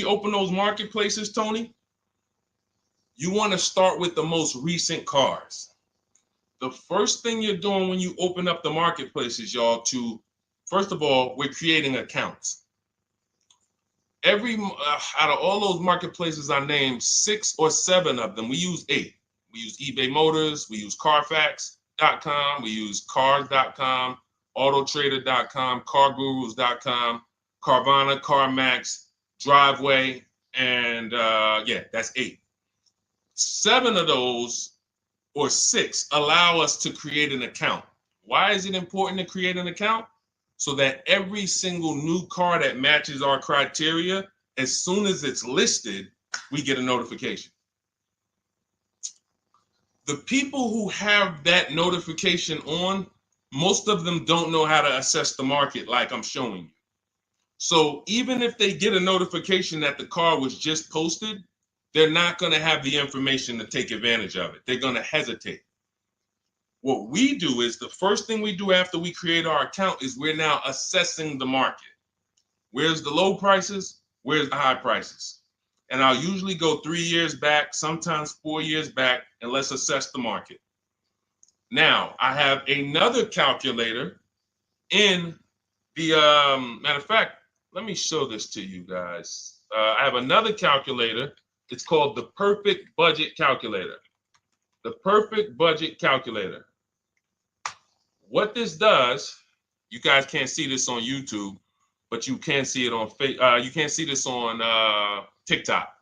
open those marketplaces, Tony, you want to start with the most recent cars. The first thing you're doing when you open up the marketplaces, y'all, first of all, we're creating accounts. Out of all those marketplaces I named, 6 or 7 of them, we use 8. We use eBay Motors, we use Carfax.com, we use Cars.com, Autotrader.com, CarGurus.com, Carvana, CarMax, Driveway, and that's 8. 7 of those, or 6, allow us to create an account. Why is it important to create an account? So that every single new car that matches our criteria, as soon as it's listed, we get a notification. The people who have that notification on, most of them don't know how to assess the market like I'm showing you. So even if they get a notification that the car was just posted, they're not going to have the information to take advantage of it. They're going to hesitate. What we do is, the first thing we do after we create our account is we're now assessing the market. Where's the low prices? Where's the high prices? And I'll usually go 3 years back, sometimes 4 years back, and let's assess the market. Now, I have another calculator in the, matter of fact, let me show this to you guys. I have another calculator. It's called the Perfect Budget Calculator. The Perfect Budget Calculator. What this does, you guys can't see this on YouTube, but you can see it on you can't see this on TikTok.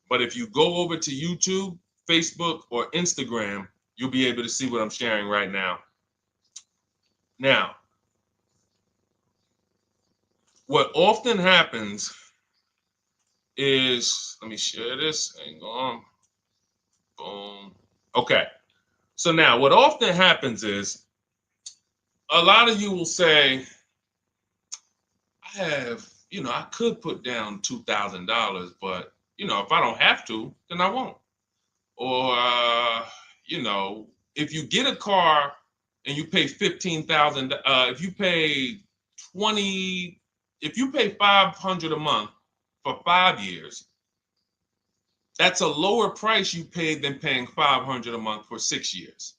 But if you go over to YouTube, Facebook, or Instagram, you'll be able to see what I'm sharing right now. Now, what often happens is, let me share this. Hang on. Boom. Okay. So now what often happens is, a lot of you will say, I could put down $2,000, but, if I don't have to, then I won't. Or, if you get a car and you pay $15,000, if you pay $500 a month for 5 years, that's a lower price you paid than paying $500 a month for 6 years.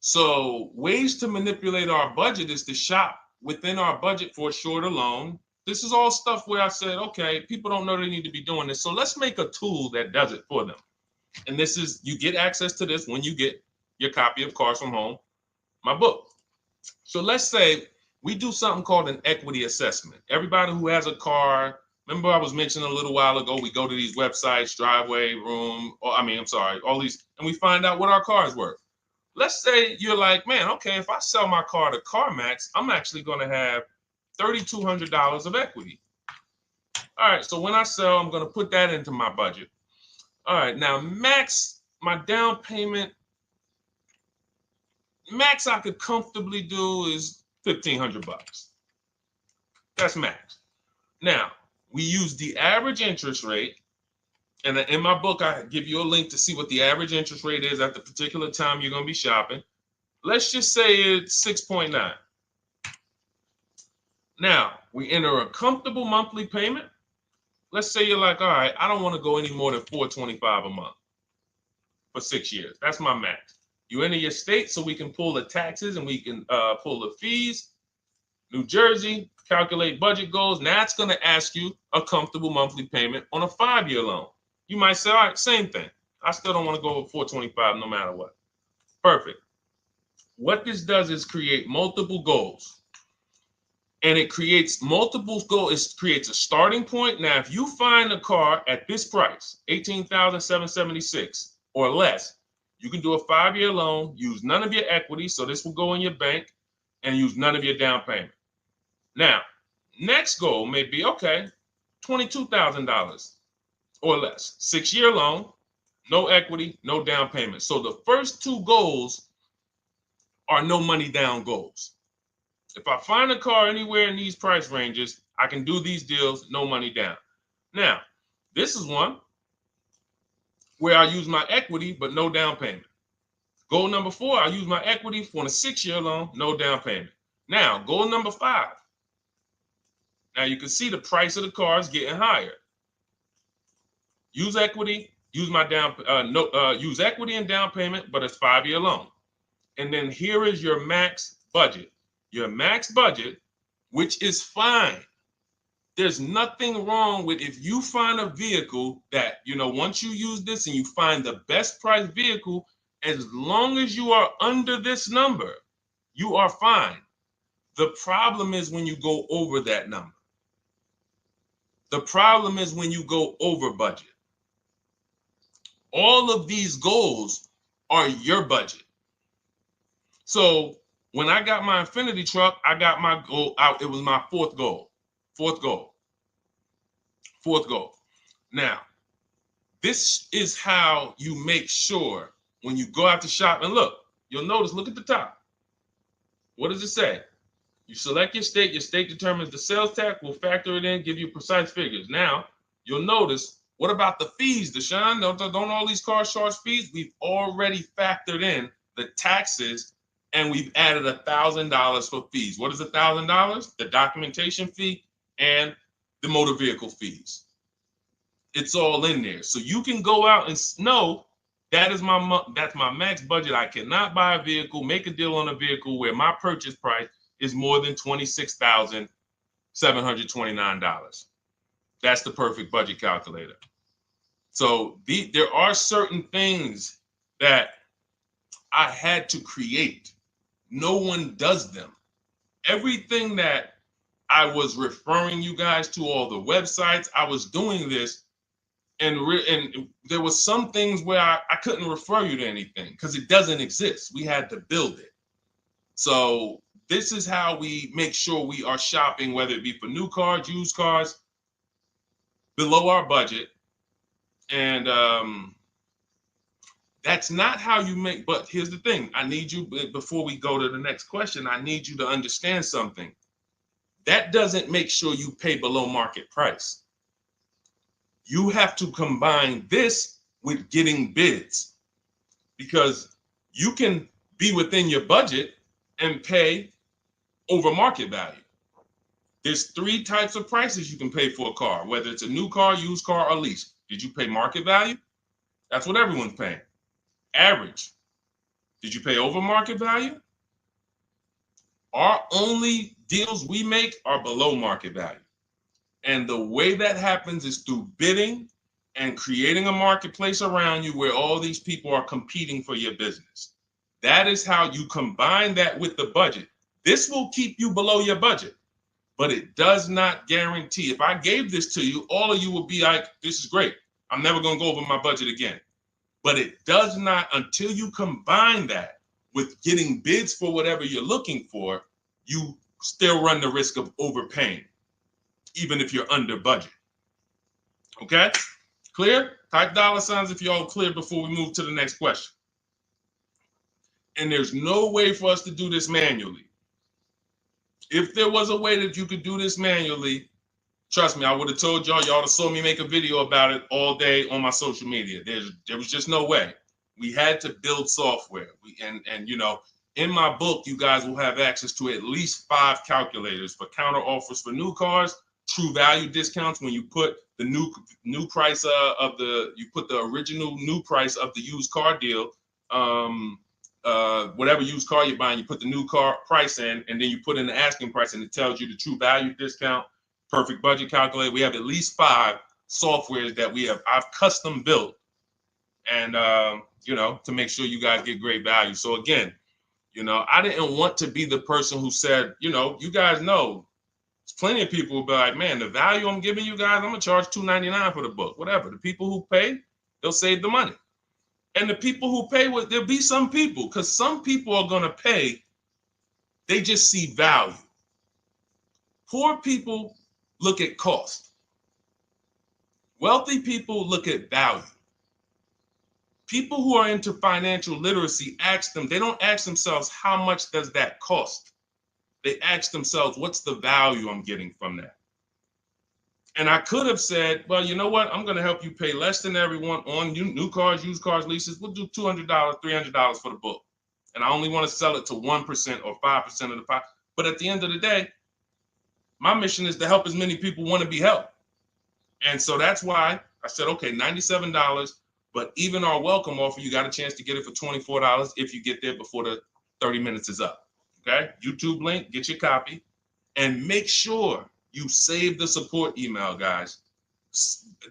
So ways to manipulate our budget is to shop within our budget for a shorter loan. This is all stuff where I said, okay, people don't know they need to be doing this. So let's make a tool that does it for them. And this is, you get access to this when you get your copy of Cars from Home, my book. So let's say we do something called an equity assessment. Everybody who has a car, remember I was mentioning a little while ago, we go to these websites, Driveway, Room, or all these, and we find out what our car is worth. Let's say you're like, man, okay, if I sell my car to CarMax, I'm actually going to have $3,200 of equity. All right, so when I sell, I'm going to put that into my budget. All right, now max, my down payment, max I could comfortably do is $1,500. That's max. Now, we use the average interest rate, and in my book, I give you a link to see what the average interest rate is at the particular time you're going to be shopping. Let's just say it's 6.9. Now, we enter a comfortable monthly payment. Let's say you're like, all right, I don't want to go any more than $425 a month for 6 years. That's my max. You enter your state so we can pull the taxes and we can pull the fees. New Jersey, calculate budget goals. Now it's going to ask you a comfortable monthly payment on a 5-year loan. You might say, all right, same thing. I still don't want to go over 425 no matter what. Perfect. What this does is create multiple goals. And it creates multiple goals. It creates a starting point. Now, if you find a car at this price, $18,776 or less, you can do a 5-year loan, use none of your equity, so this will go in your bank, and use none of your down payment. Now, next goal may be, okay, $22,000 or less. 6-year loan, no equity, no down payment. So the first two goals are no money down goals. If I find a car anywhere in these price ranges, I can do these deals, no money down. Now, this is one where I use my equity, but no down payment. Goal number 4, I use my equity for a 6-year loan, no down payment. Now, goal number 5. Now you can see the price of the car is getting higher. Use equity, use my use equity and down payment, but it's 5-year loan. And then here is your max budget. Your max budget, which is fine. There's nothing wrong with if you find a vehicle that, once you use this and you find the best price vehicle, as long as you are under this number, you are fine. The problem is when you go over that number. The problem is when you go over budget. All of these goals are your budget. So when I got my Infiniti truck, I got my goal out. It was my fourth goal. Now, this is how you make sure when you go out to shop, and look at the top. What does it say? You select your state determines the sales tax, will factor it in, give you precise figures. Now, you'll notice, what about the fees, Deshone? Don't all these cars charge fees? We've already factored in the taxes, and we've added $1,000 for fees. What is $1,000? The documentation fee and the motor vehicle fees. It's all in there. So you can go out and know that's my max budget. I cannot buy a vehicle, make a deal on a vehicle where my purchase price is more than $26,729. That's the perfect budget calculator. So there are certain things that I had to create. No one does them. Everything that I was referring you guys to, all the websites, I was doing this, and there was some things where I couldn't refer you to anything because it doesn't exist. We had to build it. So this is how we make sure we are shopping, whether it be for new cars, used cars, below our budget. And that's not how you make, but here's the thing. I need you, before we go to the next question, I need you to understand something. That doesn't make sure you pay below market price. You have to combine this with getting bids, because you can be within your budget and pay over market value. There's 3 types of prices you can pay for a car, whether it's a new car, used car, or lease. Did you pay market value? That's what everyone's paying. Average. Did you pay over market value? Our only deals we make are below market value. And the way that happens is through bidding and creating a marketplace around you where all these people are competing for your business. That is how you combine that with the budget. This will keep you below your budget, but it does not guarantee. If I gave this to you, all of you would be like, this is great. I'm never going to go over my budget again. But it does not, until you combine that with getting bids for whatever you're looking for, you still run the risk of overpaying, even if you're under budget. Okay? Clear? Type $ if you're all clear before we move to the next question. And there's no way for us to do this manually. If there was a way that you could do this manually, trust me, I would have told y'all to saw me make a video about it all day on my social media. There was just no way. We had to build software. And you know, in my book, you guys will have access to at least 5 calculators for counter offers for new cars, true value discounts when you put the new price you put the original new price of the used car deal, whatever used car you're buying, you put the new car price in, and then you put in the asking price, and it tells you the true value discount, perfect budget calculator. We have at least 5 softwares that I've custom built, and you know, to make sure you guys get great value. So again, you know, I didn't want to be the person who said, you know, you guys know, there's plenty of people who be like, man, the value I'm giving you guys, I'm gonna charge $2.99 for the book, whatever. The people who pay, they'll save the money. And the people who pay, there'll be some people, because some people are gonna pay, they just see value. Poor people look at cost. Wealthy people look at value. People who are into financial literacy they don't ask themselves, how much does that cost? They ask themselves, what's the value I'm getting from that? And I could have said, well, you know what? I'm going to help you pay less than everyone on new cars, used cars, leases. We'll do $200, $300 for the book. And I only want to sell it to 1% or 5% of the pie. But at the end of the day, my mission is to help as many people want to be helped. And so that's why I said, okay, $97. But even our welcome offer, you got a chance to get it for $24 if you get there before the 30 minutes is up. Okay? YouTube link, get your copy. And make sure you save the support email, guys.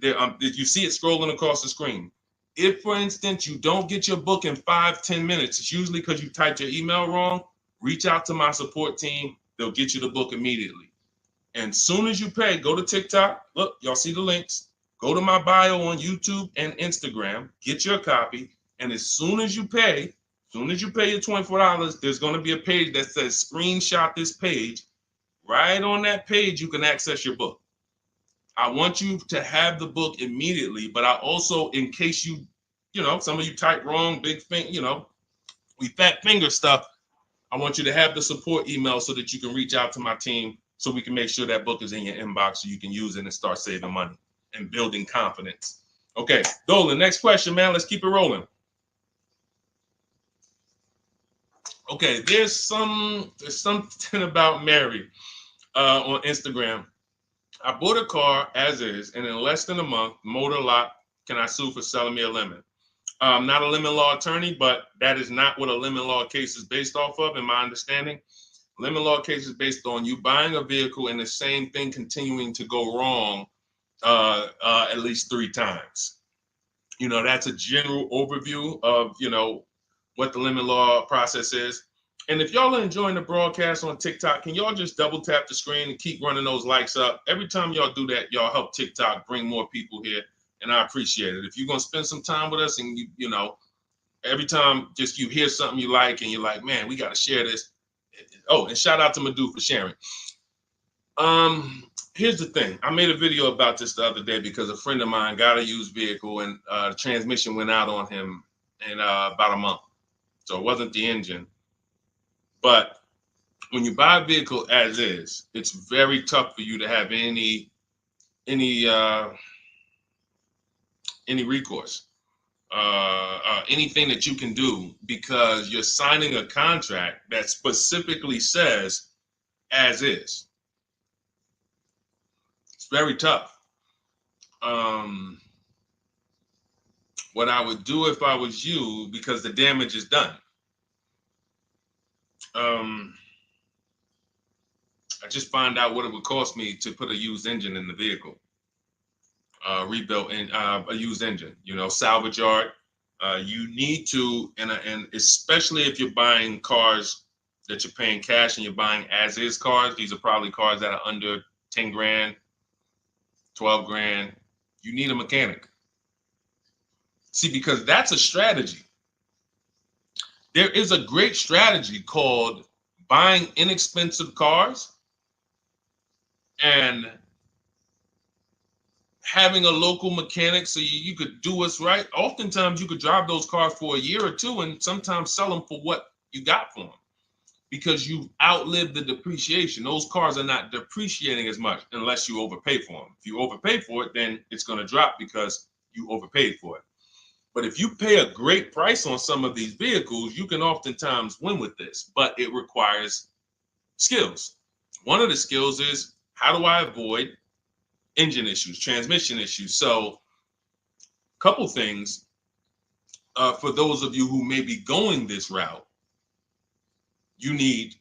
You see it scrolling across the screen. If, for instance, you don't get your book in 5-10 minutes, it's usually because you typed your email wrong. Reach out to my support team. They'll get you the book immediately. And soon as you pay, go to TikTok. Look, y'all see the links. Go to my bio on YouTube and Instagram. Get your copy. And as soon as you pay your $24, there's going to be a page that says screenshot this page. Right on that page, you can access your book. I want you to have the book immediately, but I also, in case you know, some of you type wrong, big thing, you know, we fat finger stuff. I want you to have the support email so that you can reach out to my team so we can make sure that book is in your inbox so you can use it and start saving money and building confidence. Okay, Dolan, next question, man. Let's keep it rolling. Okay, there's something about Mary on Instagram. I bought a car as is, and in less than a month, motor lock, can I sue for selling me a lemon? I'm not a lemon law attorney, but that is not what a lemon law case is based off of, in my understanding. Lemon law case is based on you buying a vehicle and the same thing continuing to go wrong at least 3 times. You know, that's a general overview of, you know, what the lemon law process is. And if y'all are enjoying the broadcast on TikTok, can y'all just double tap the screen and keep running those likes up? Every time y'all do that, y'all help TikTok bring more people here, and I appreciate it. If you're going to spend some time with us and, you know, every time just you hear something you like and you're like, man, we got to share this. Oh, and shout out to Madhu for sharing. Here's the thing. I made a video about this the other day because a friend of mine got a used vehicle and the transmission went out on him in about a month. So it wasn't the engine. But when you buy a vehicle as is, it's very tough for you to have any recourse, anything that you can do, because you're signing a contract that specifically says as is. It's very tough. What I would do if I was you, because the damage is done. I just find out what it would cost me to put a used engine in the vehicle, rebuilt in a used engine. You know, salvage yard. You need to, and especially if you're buying cars that you're paying cash and you're buying as is cars. These are probably cars that are under 10 grand, 12 grand. You need a mechanic. See, because that's a strategy. There is a great strategy called buying inexpensive cars and having a local mechanic so you could do what's right. Oftentimes you could drive those cars for a year or two and sometimes sell them for what you got for them because you've outlived the depreciation. Those cars are not depreciating as much unless you overpay for them. If you overpay for it, then it's going to drop because you overpaid for it. But if you pay a great price on some of these vehicles, you can oftentimes win with this, but it requires skills. One of the skills is, how do I avoid engine issues, transmission issues? So a couple things for those of you who may be going this route, you need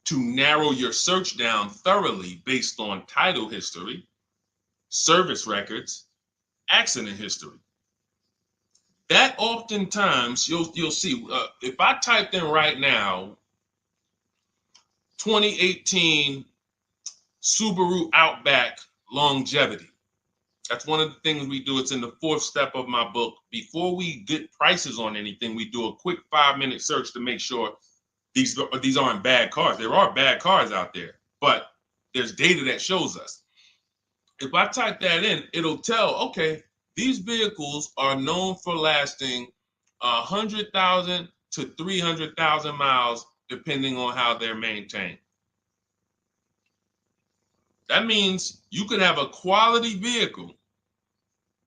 to narrow your search down thoroughly based on title history, service records, accident history. That oftentimes you'll see, if I typed in right now 2018 Subaru Outback longevity. That's one of the things we do. It's in the 4th step of my book. Before we get prices on anything, we do a quick 5-minute search to make sure these aren't bad cars. There are bad cars out there, but there's data that shows us. If I type that in, it'll tell, okay, these vehicles are known for lasting 100,000 to 300,000 miles, depending on how they're maintained. That means you could have a quality vehicle,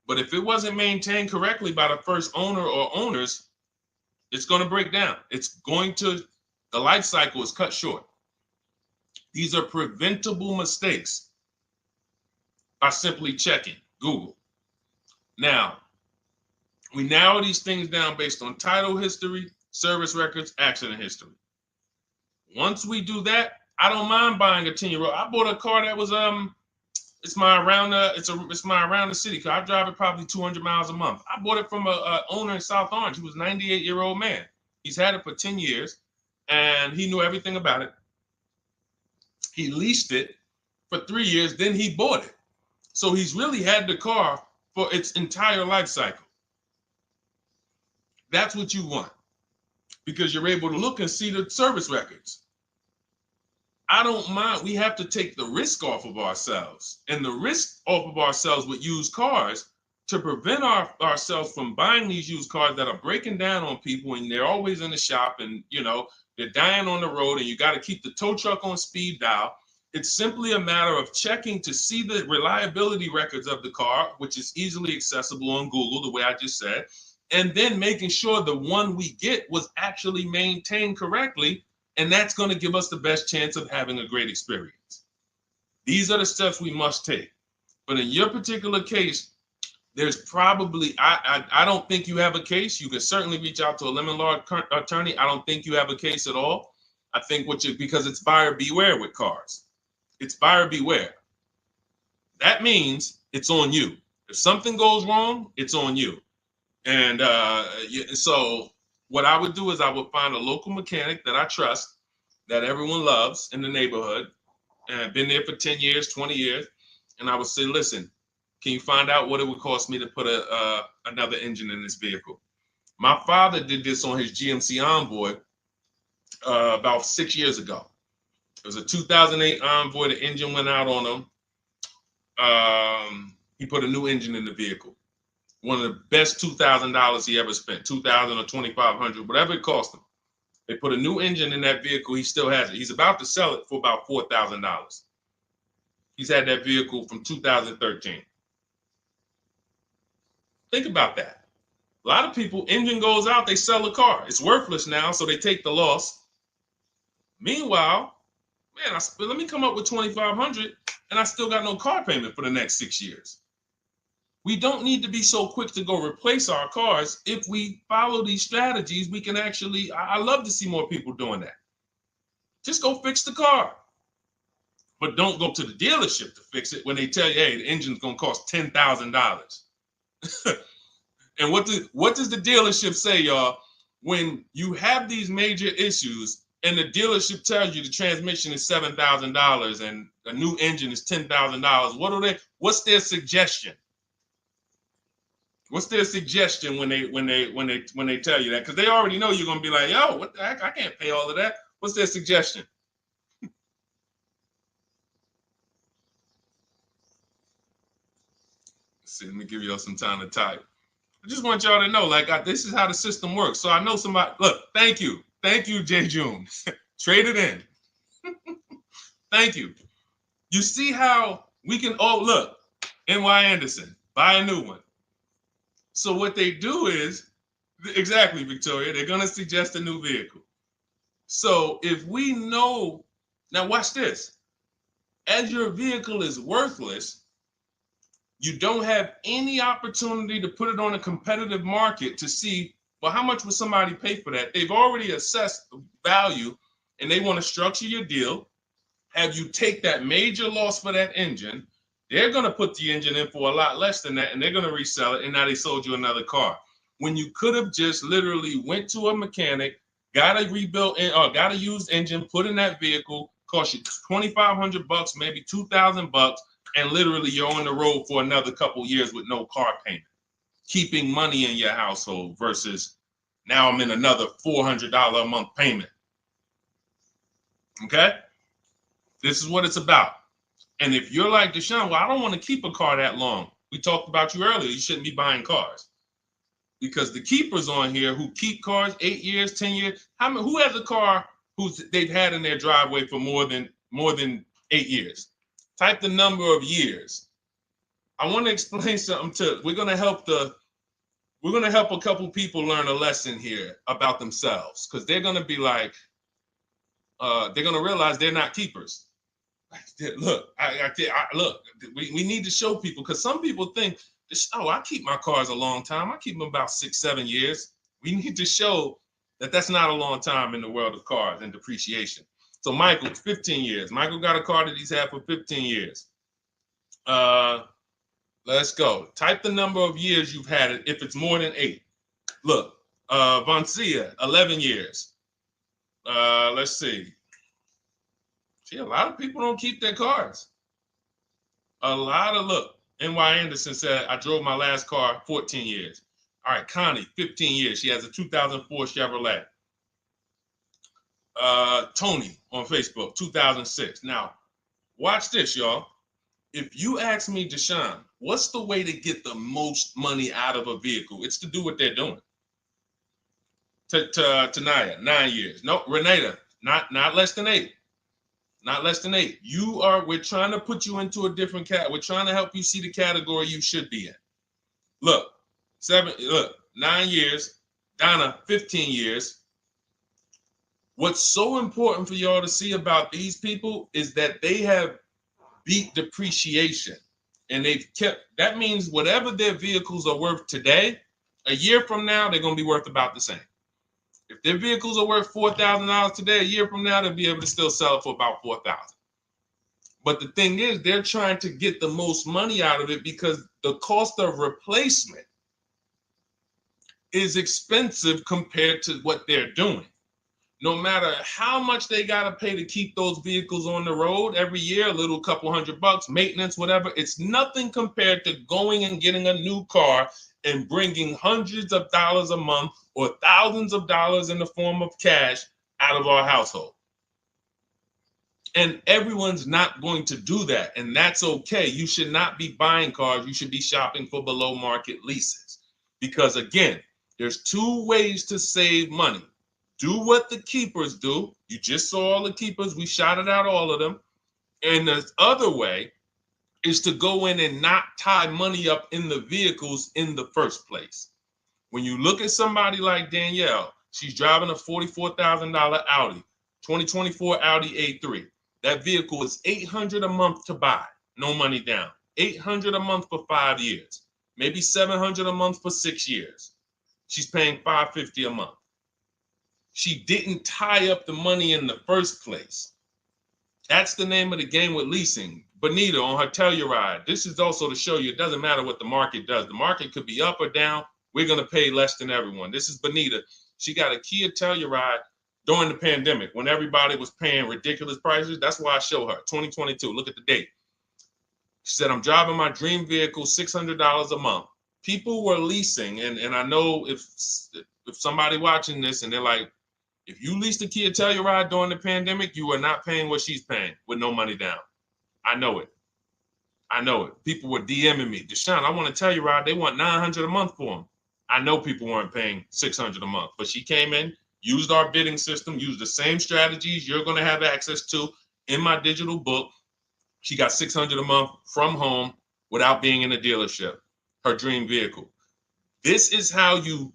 but if it wasn't maintained correctly by the first owner or owners, it's going to break down. The life cycle is cut short. These are preventable mistakes by simply checking Google. Now, we narrow these things down based on title history, service records, accident history. Once we do that, I don't mind buying a 10-year-old. I bought a car that was it's my around the city car. I drive it probably 200 miles a month. I bought it from a owner in South Orange. He was a 98-year-old man. He's had it for 10 years and he knew everything about it. He leased it for 3 years, then he bought it. So he's really had the car for its entire life cycle. That's what you want because you're able to look and see the service records. I don't mind. We have to take the risk off of ourselves, and the risk off of ourselves with used cars to prevent ourselves from buying these used cars that are breaking down on people and they're always in the shop and, they're dying on the road and you got to keep the tow truck on speed dial. It's simply a matter of checking to see the reliability records of the car, which is easily accessible on Google, the way I just said, and then making sure the one we get was actually maintained correctly. And that's going to give us the best chance of having a great experience. These are the steps we must take. But in your particular case, there's probably, I don't think you have a case. You can certainly reach out to a lemon law attorney. I don't think you have a case at all. I think because it's buyer beware with cars. It's buyer beware. That means it's on you. If something goes wrong, it's on you. And so what I would do is I would find a local mechanic that I trust, that everyone loves in the neighborhood, and I've been there for 10 years, 20 years. And I would say, listen, can you find out what it would cost me to put another engine in this vehicle? My father did this on his GMC Envoy about 6 years ago. It was a 2008 Envoy. The engine went out on him. He put a new engine in the vehicle. One of the best $2,000 he ever spent, $2,000 or $2,500, whatever it cost him. They put a new engine in that vehicle. He still has it. He's about to sell it for about $4,000. He's had that vehicle from 2013. Think about that. A lot of people, engine goes out, they sell the car. It's worthless now, so they take the loss. Meanwhile, man, let me come up with $2,500 and I still got no car payment for the next 6 years. We don't need to be so quick to go replace our cars. If we follow these strategies, we can actually, I love to see more people doing that. Just go fix the car. But don't go to the dealership to fix it when they tell you, hey, the engine's gonna cost $10,000. And what does the dealership say, y'all? When you have these major issues and the dealership tells you the transmission is $7,000 and a new engine is $10,000, what's their suggestion? What's their suggestion when they tell you that? Because they already know you're gonna be like, yo, what the heck? I can't pay all of that. What's their suggestion? Let's see, let me give y'all some time to type. I just want y'all to know, like, this is how the system works. So I know somebody, look, thank you, Jay June. Trade it in. Thank you. You see how we can, oh, look, NY Anderson, buy a new one. So what they do is, exactly, Victoria, they're going to suggest a new vehicle. So if we know, now watch this, as your vehicle is worthless, you don't have any opportunity to put it on a competitive market to see, well, how much would somebody pay for that? They've already assessed the value and they want to structure your deal, have you take that major loss for that engine. They're going to put the engine in for a lot less than that and they're going to resell it, and now they sold you another car. When you could have just literally went to a mechanic, got a rebuilt or got a used engine, put in that vehicle, cost you $2,500, maybe $2,000, and literally you're on the road for another couple years with no car payment, keeping money in your household versus now I'm in another $400 a month payment. Okay? This is what it's about. And if you're like Deshone, well, I don't want to keep a car that long. We talked about you earlier. You shouldn't be buying cars. Because the keepers on here who keep cars 8 years, 10 years, who has a car they've had in their driveway for more than 8 years? Type the number of years. I want to explain something we're going to help a couple people learn a lesson here about themselves, because they're going to be like, they're going to realize they're not keepers. Look, look, we need to show people, because some people think, oh, I keep my cars a long time. I keep them about 6-7 years. We need to show that that's not a long time in the world of cars and depreciation. So Michael, 15 years. Michael got a car that he's had for 15 years. Let's go. Type the number of years you've had it if it's more than 8. Look, Vancia, 11 years. Let's see. See, a lot of people don't keep their cars. Look, NY Anderson said, I drove my last car 14 years. All right, Connie, 15 years. She has a 2004 Chevrolet. Tony on Facebook, 2006. Now, watch this, y'all. If you ask me, Deshone, what's the way to get the most money out of a vehicle? It's to do what they're doing. Tanaya, 9 years. No, Renata, not less than 8. Not less than 8. We're trying to put you into a different we're trying to help you see the category you should be in. Look, 9 years. Donna, 15 years. What's so important for y'all to see about these people is that they have beat depreciation. And that means whatever their vehicles are worth today, a year from now, they're going to be worth about the same. If their vehicles are worth $4,000 today, a year from now, they'll be able to still sell it for about $4,000. But the thing is, they're trying to get the most money out of it because the cost of replacement is expensive compared to what they're doing. No matter how much they got to pay to keep those vehicles on the road every year, a little couple $100, maintenance, whatever, it's nothing compared to going and getting a new car and bringing hundreds of dollars a month or thousands of dollars in the form of cash out of our household. And everyone's not going to do that. And that's okay. You should not be buying cars. You should be shopping for below market leases. Because again, there's 2 ways to save money. Do what the keepers do. You just saw all the keepers. We shouted out all of them. And the other way is to go in and not tie money up in the vehicles in the first place. When you look at somebody like Danielle, she's driving a $44,000 Audi, 2024 Audi A3. That vehicle is $800 a month to buy, no money down. $800 a month for 5 years, maybe $700 a month for 6 years. She's paying $550 a month. She didn't tie up the money in the first place. That's the name of the game with leasing. Bonita on her Telluride. This is also to show you it doesn't matter what the market does. The market could be up or down. We're going to pay less than everyone. This is Bonita. She got a Kia Telluride during the pandemic when everybody was paying ridiculous prices. That's why I show her 2022. Look at the date. She said, I'm driving my dream vehicle, $600 a month. People were leasing. And I know if somebody watching this and they're like, if you leased a Kia Telluride during the pandemic, you are not paying what she's paying with no money down. I know it. I know it. People were DMing me, Deshone, I want a Telluride. They want $900 a month for them. I know people weren't paying $600 a month, but she came in, used our bidding system, used the same strategies you're going to have access to in my digital book. She got $600 a month from home without being in a dealership. Her dream vehicle. This is how you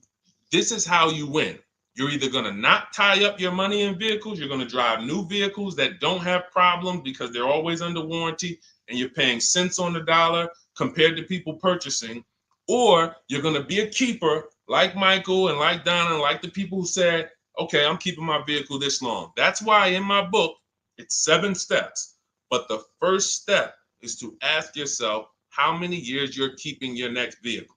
win. You're either going to not tie up your money in vehicles, you're going to drive new vehicles that don't have problems because they're always under warranty and you're paying cents on the dollar compared to people purchasing, or you're going to be a keeper like Michael and like Donna and like the people who said, okay, I'm keeping my vehicle this long. That's why in my book, it's 7 steps. But the first step is to ask yourself how many years you're keeping your next vehicle.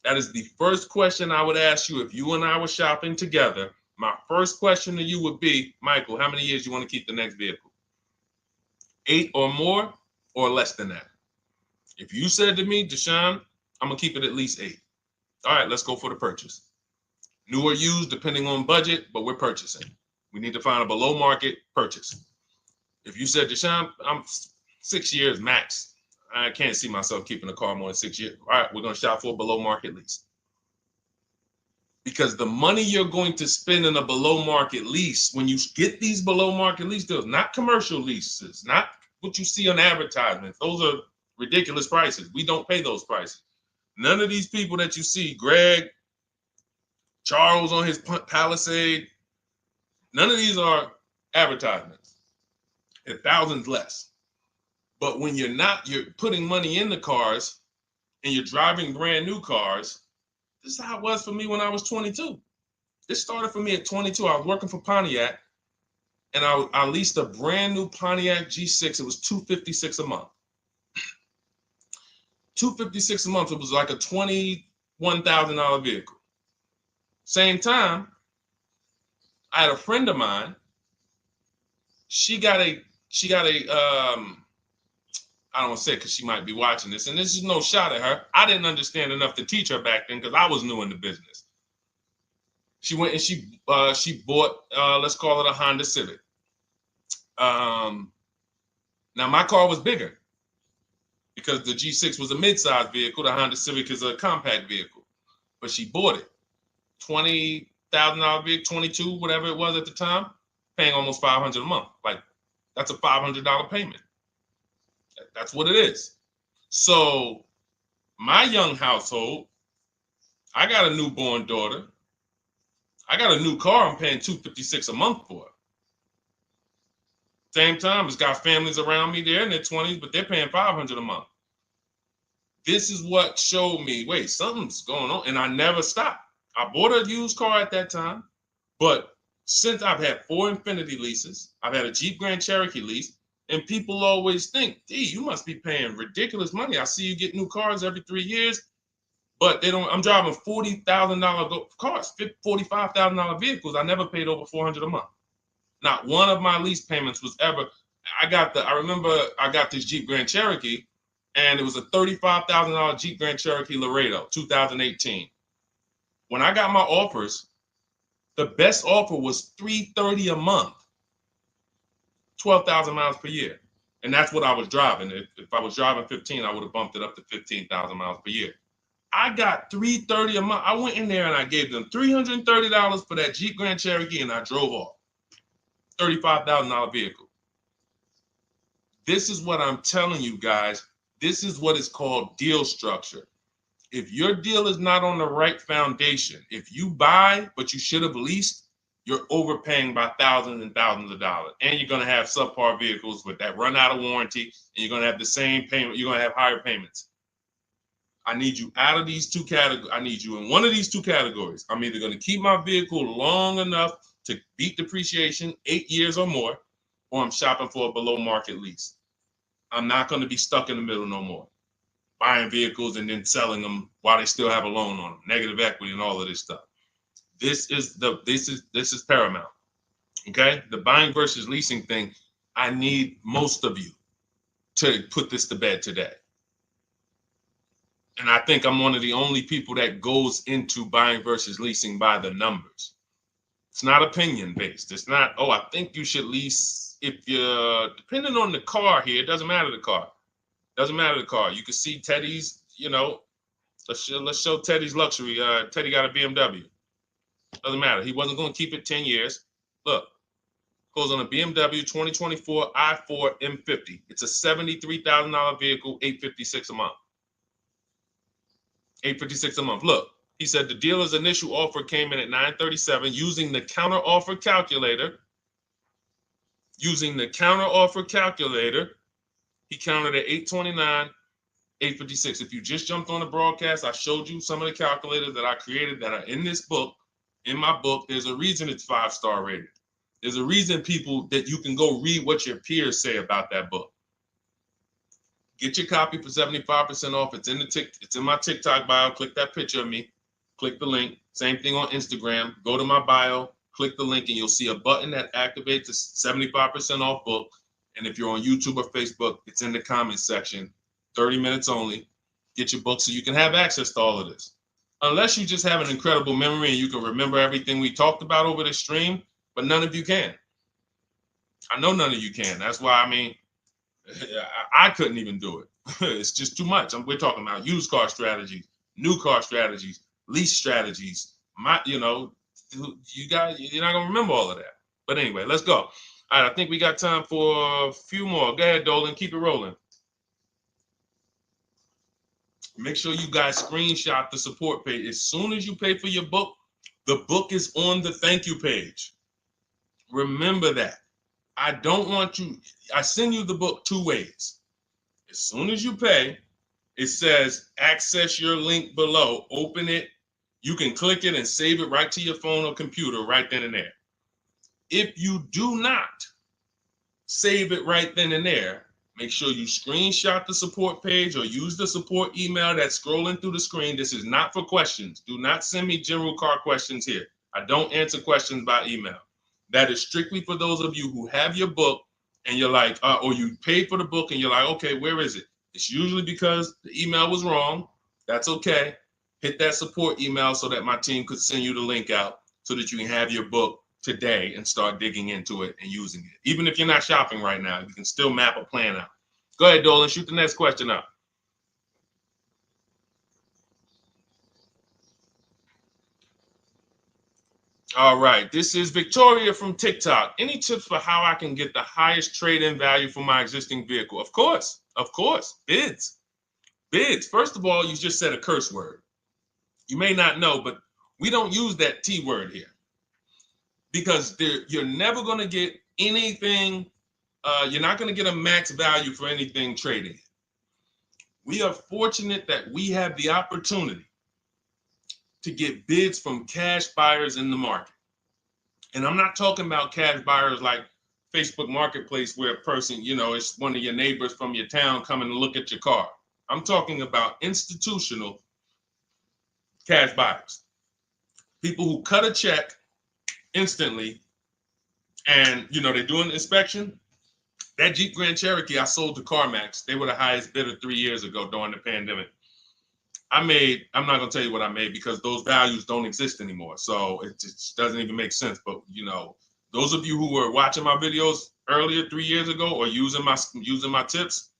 That is the first question I would ask you if you and I were shopping together. My first question to you would be, Michael, how many years you want to keep the next vehicle? 8 or more or less than that? If you said to me, Deshone, I'm going to keep it at least 8. All right, let's go for the purchase. New or used, depending on budget, but we're purchasing. We need to find a below market purchase. If you said, Deshone, I'm 6 years max. I can't see myself keeping a car more than 6 years. All right, we're going to shop for a below market lease. Because the money you're going to spend in a below market lease, when you get these below market lease deals, not commercial leases, not what you see on advertisements. Those are ridiculous prices. We don't pay those prices. None of these people that you see, Greg, Charles on his Palisade, none of these are advertisements. They're thousands less. But when you're putting money in the cars and you're driving brand new cars, this is how it was for me when I was 22. This started for me at 22. I was working for Pontiac and I leased a brand new Pontiac G6. It was $256 a month. $256 a month. It was like a $21,000 vehicle. Same time, I had a friend of mine. She got a I don't want to say it because she might be watching this, and this is no shot at her. I didn't understand enough to teach her back then because I was new in the business. She went and she bought, let's call it a Honda Civic. Now my car was bigger because the G6 was a mid-size vehicle. The Honda Civic is a compact vehicle, but she bought it. $20,000 vehicle, 22, whatever it was at the time, paying almost $500 a month. Like that's a $500 payment. That's what it is. So my young household, I got a newborn daughter. I got a new car I'm paying $256 a month for. Same time, it's got families around me. They're in their 20s, but they're paying $500 a month. This is what showed me, wait, something's going on. And I never stopped. I bought a used car at that time, but since I've had 4 Infiniti leases, I've had a Jeep Grand Cherokee lease, and people always think, gee, you must be paying ridiculous money. I see you get new cars every 3 years, but they don't. I'm driving $40,000 cars, $45,000 vehicles. I never paid over $400 a month. Not one of my lease payments was ever. I remember I got this Jeep Grand Cherokee, and it was a $35,000 Jeep Grand Cherokee Laredo, 2018. When I got my offers, the best offer was $330 a month. 12,000 miles per year. And that's what I was driving. If I was driving 15, I would have bumped it up to 15,000 miles per year. I got $330 a month. I went in there and I gave them $330 for that Jeep Grand Cherokee and I drove off. $35,000 vehicle. This is what I'm telling you guys. This is what is called deal structure. If your deal is not on the right foundation, if you buy, but you should have leased, you're overpaying by thousands and thousands of dollars. And you're going to have subpar vehicles with that run out of warranty, and you're going to have the same payment. You're going to have higher payments. I need you out of these two categories. I need you in one of these two categories. I'm either going to keep my vehicle long enough to beat depreciation, 8 years or more, or I'm shopping for a below market lease. I'm not going to be stuck in the middle no more, buying vehicles and then selling them while they still have a loan on them, negative equity and all of this stuff. This is paramount. Okay, the buying versus leasing thing. I need most of you to put this to bed today. And I think I'm one of the only people that goes into buying versus leasing by the numbers. It's not opinion based. It's not, oh, I think you should lease if you're, depending on the car here, it doesn't matter the car. Doesn't matter the car. You can see Teddy's, let's show Teddy's luxury. Teddy got a BMW. Doesn't matter. He wasn't going to keep it 10 years. Look, goes on a BMW 2024 i4 M50. It's a $73,000 vehicle, $856 a month. $856 a month. Look, he said the dealer's initial offer came in at $937 using the counter offer calculator. Using the counter offer calculator, he counted at $829, $856. If you just jumped on the broadcast, I showed you some of the calculators that I created that are in this book. In my book, there's a reason it's 5-star rated. There's a reason people that you can go read what your peers say about that book. Get your copy for 75% off. It's in my TikTok bio. Click that picture of me. Click the link. Same thing on Instagram. Go to my bio. Click the link, and you'll see a button that activates the 75% off book. And if you're on YouTube or Facebook, it's in the comments section. 30 minutes only. Get your book so you can have access to all of this. Unless you just have an incredible memory and you can remember everything we talked about over the stream, but none of you can. I know none of you can. That's why, I couldn't even do it. It's just too much. We're talking about used car strategies, new car strategies, lease strategies. You guys, you're not gonna remember all of that. But anyway, let's go. All right, I think we got time for a few more. Go ahead, Dolan, keep it rolling. Make sure you guys screenshot the support page. As soon as you pay for your book, the book is on the thank you page. Remember that. I don't want you, I send you the book 2 ways. As soon as you pay, it says access your link below, open it. You can click it and save it right to your phone or computer right then and there. If you do not save it right then and there, make sure you screenshot the support page or use the support email that's scrolling through the screen. This is not for questions. Do not send me general car questions here. I don't answer questions by email. That is strictly for those of you who have your book and you're like, or you paid for the book and you're like, okay, where is it? It's usually because the email was wrong. That's okay. Hit that support email so that my team could send you the link out so that you can have your book today and start digging into it and using it. Even if you're not shopping right now, you can still map a plan out. Go ahead, Dolan, shoot the next question up. All right, this is Victoria from TikTok. Any tips for how I can get the highest trade-in value for my existing vehicle? Of course, bids. Bids. First of all, you just said a curse word. You may not know, but we don't use that T word here because you're never going to get anything. You're not going to get a max value for anything trading. We are fortunate that we have the opportunity to get bids from cash buyers in the market. And I'm not talking about cash buyers like Facebook Marketplace where a person, it's one of your neighbors from your town coming to look at your car. I'm talking about institutional cash buyers. People who cut a check instantly and, they do an inspection. That Jeep Grand Cherokee I sold to CarMax, they were the highest bidder 3 years ago during the pandemic. I'm not going to tell you what I made because those values don't exist anymore. So it just doesn't even make sense. But, those of you who were watching my videos earlier 3 years ago or using my tips,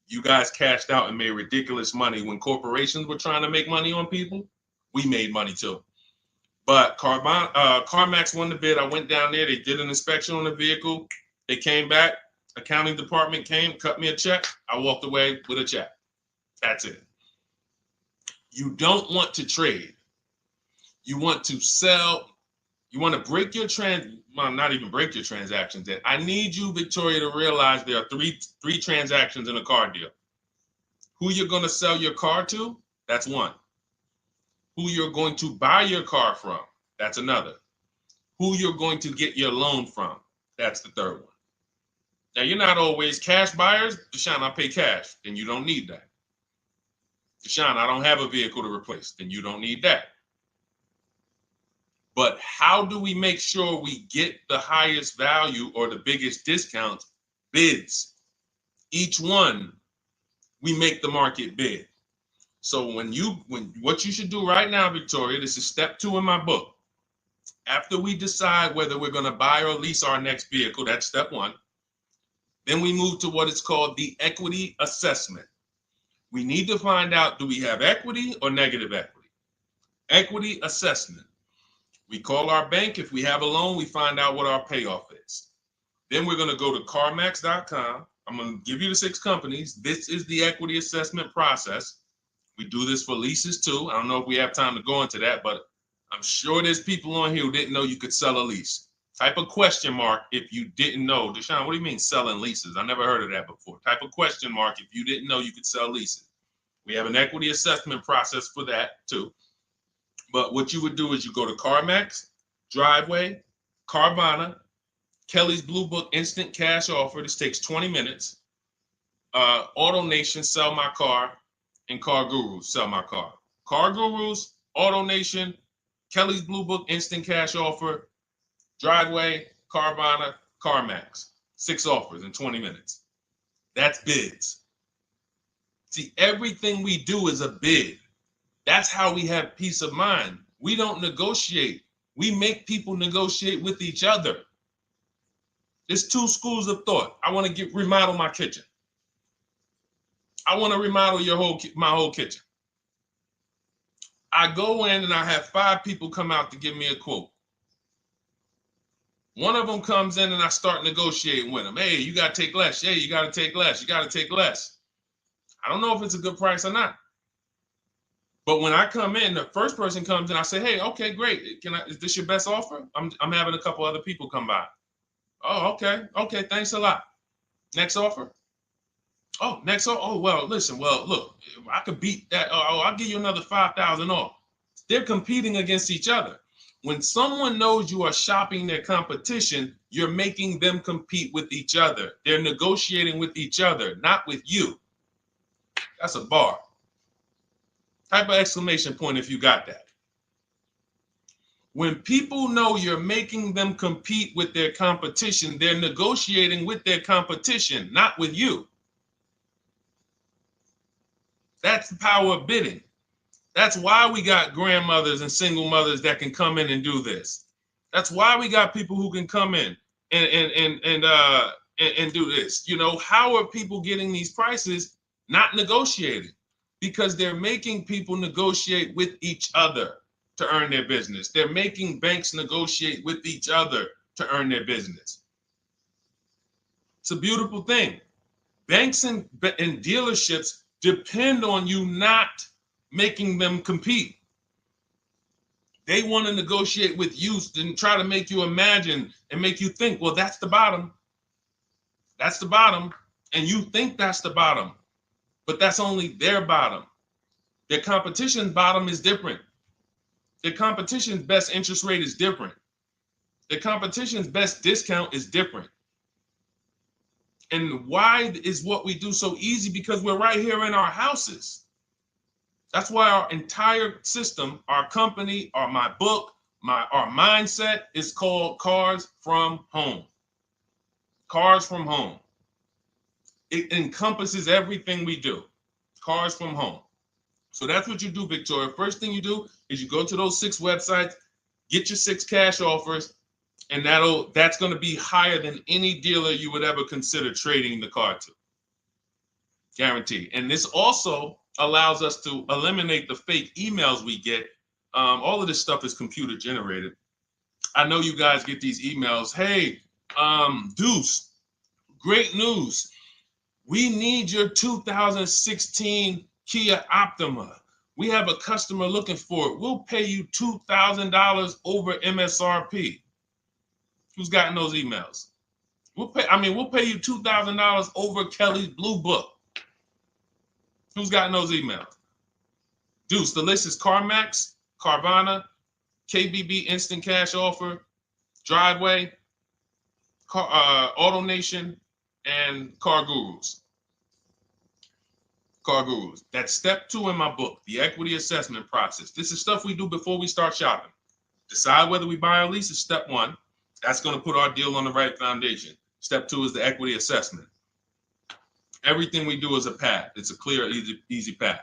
you guys cashed out and made ridiculous money. When corporations were trying to make money on people, we made money too. But CarMax won the bid. I went down there. They did an inspection on the vehicle. They came back. Accounting department came, cut me a check. I walked away with a check. That's it. You don't want to trade. You want to sell. You want to break your not even break your transactions. I need you, Victoria, to realize there are three transactions in a car deal. Who you're going to sell your car to, That's one. Who you're going to buy your car from, that's another. Who you're going to get your loan from, that's the third one. Now, you're not always cash buyers. Deshone, I pay cash. Then you don't need that. Deshone, I don't have a vehicle to replace. Then you don't need that. But how do we make sure we get the highest value or the biggest discount? Bids. Each one, we make the market bid. So when what you should do right now, Victoria, this is step 2 in my book. After we decide whether we're going to buy or lease our next vehicle, that's step 1. Then we move to what is called the equity assessment. We need to find out, do we have equity or negative equity? Equity assessment. We call our bank. If we have a loan, we find out what our payoff is. Then we're going to go to carmax.com. I'm going to give you the 6 companies. This is the equity assessment process. We do this for leases too. I don't know if we have time to go into that, but I'm sure there's people on here who didn't know you could sell a lease. Type a question mark if you didn't know. Deshone, what do you mean selling leases? I never heard of that before. Type a question mark if you didn't know you could sell leases. We have an equity assessment process for that too. But what you would do is you go to CarMax, Driveway, Carvana, Kelly's Blue Book Instant Cash Offer. This takes 20 minutes. Auto Nation, Sell My Car, and Car Gurus, Sell My Car. Car Gurus, Auto Nation, Kelly's Blue Book Instant Cash Offer, Driveway, Carvana, CarMax. 6 offers in 20 minutes. That's bids. See, everything we do is a bid. That's how we have peace of mind. We don't negotiate. We make people negotiate with each other. There's 2 schools of thought. I want to remodel my kitchen. I want to remodel my whole kitchen. I go in and I have 5 people come out to give me a quote. One of them comes in and I start negotiating with them. Hey, you got to take less. Hey, you got to take less. You got to take less. I don't know if it's a good price or not. But when I come in, the first person comes in, I say, hey, okay, great. Is this your best offer? I'm having a couple other people come by. Oh, okay. Okay, thanks a lot. Next offer. Oh, next offer. Oh, well, listen, look, I could beat that. Oh, I'll give you another 5,000 off. They're competing against each other. When someone knows you are shopping their competition, you're making them compete with each other. They're negotiating with each other, not with you. That's a bar. Type of exclamation point if you got that. When people know you're making them compete with their competition, they're negotiating with their competition, not with you. That's the power of bidding. That's why we got grandmothers and single mothers that can come in and do this. That's why we got people who can come in and do this. You know, how are people getting these prices? Not negotiating, because they're making people negotiate with each other to earn their business. They're making banks negotiate with each other to earn their business. It's a beautiful thing. Banks and dealerships depend on you not making them compete. They want to negotiate with you and try to make you imagine and make you think, well, that's the bottom. That's the bottom. And you think that's the bottom, but that's only their bottom. Their competition's bottom is different. Their competition's best interest rate is different. Their competition's best discount is different. And why is what we do so easy? Because we're right here in our houses. That's why our entire system, our company, my book, our mindset is called Cars from Home. Cars from Home. It encompasses everything we do. Cars from Home. So that's what you do, Victoria. First thing you do is you go to those 6 websites, get your 6 cash offers, and that's going to be higher than any dealer you would ever consider trading the car to. Guaranteed. And this also allows us to eliminate the fake emails we get. All of this stuff is computer generated. I know you guys get these emails. Hey, Deuce, great news. We need your 2016 Kia Optima. We have a customer looking for it. We'll pay you $2,000 over MSRP. Who's gotten those emails? We'll pay you $2,000 over Kelly's Blue Book. Who's gotten those emails? Deuce, the list is CarMax, Carvana, KBB Instant Cash Offer, Driveway, Auto Nation, and Car Gurus. Car Gurus. That's step 2 in my book, the equity assessment process. This is stuff we do before we start shopping. Decide whether we buy or lease is step 1. That's going to put our deal on the right foundation. Step 2 is the equity assessment. Everything we do is a path. It's a clear, easy path.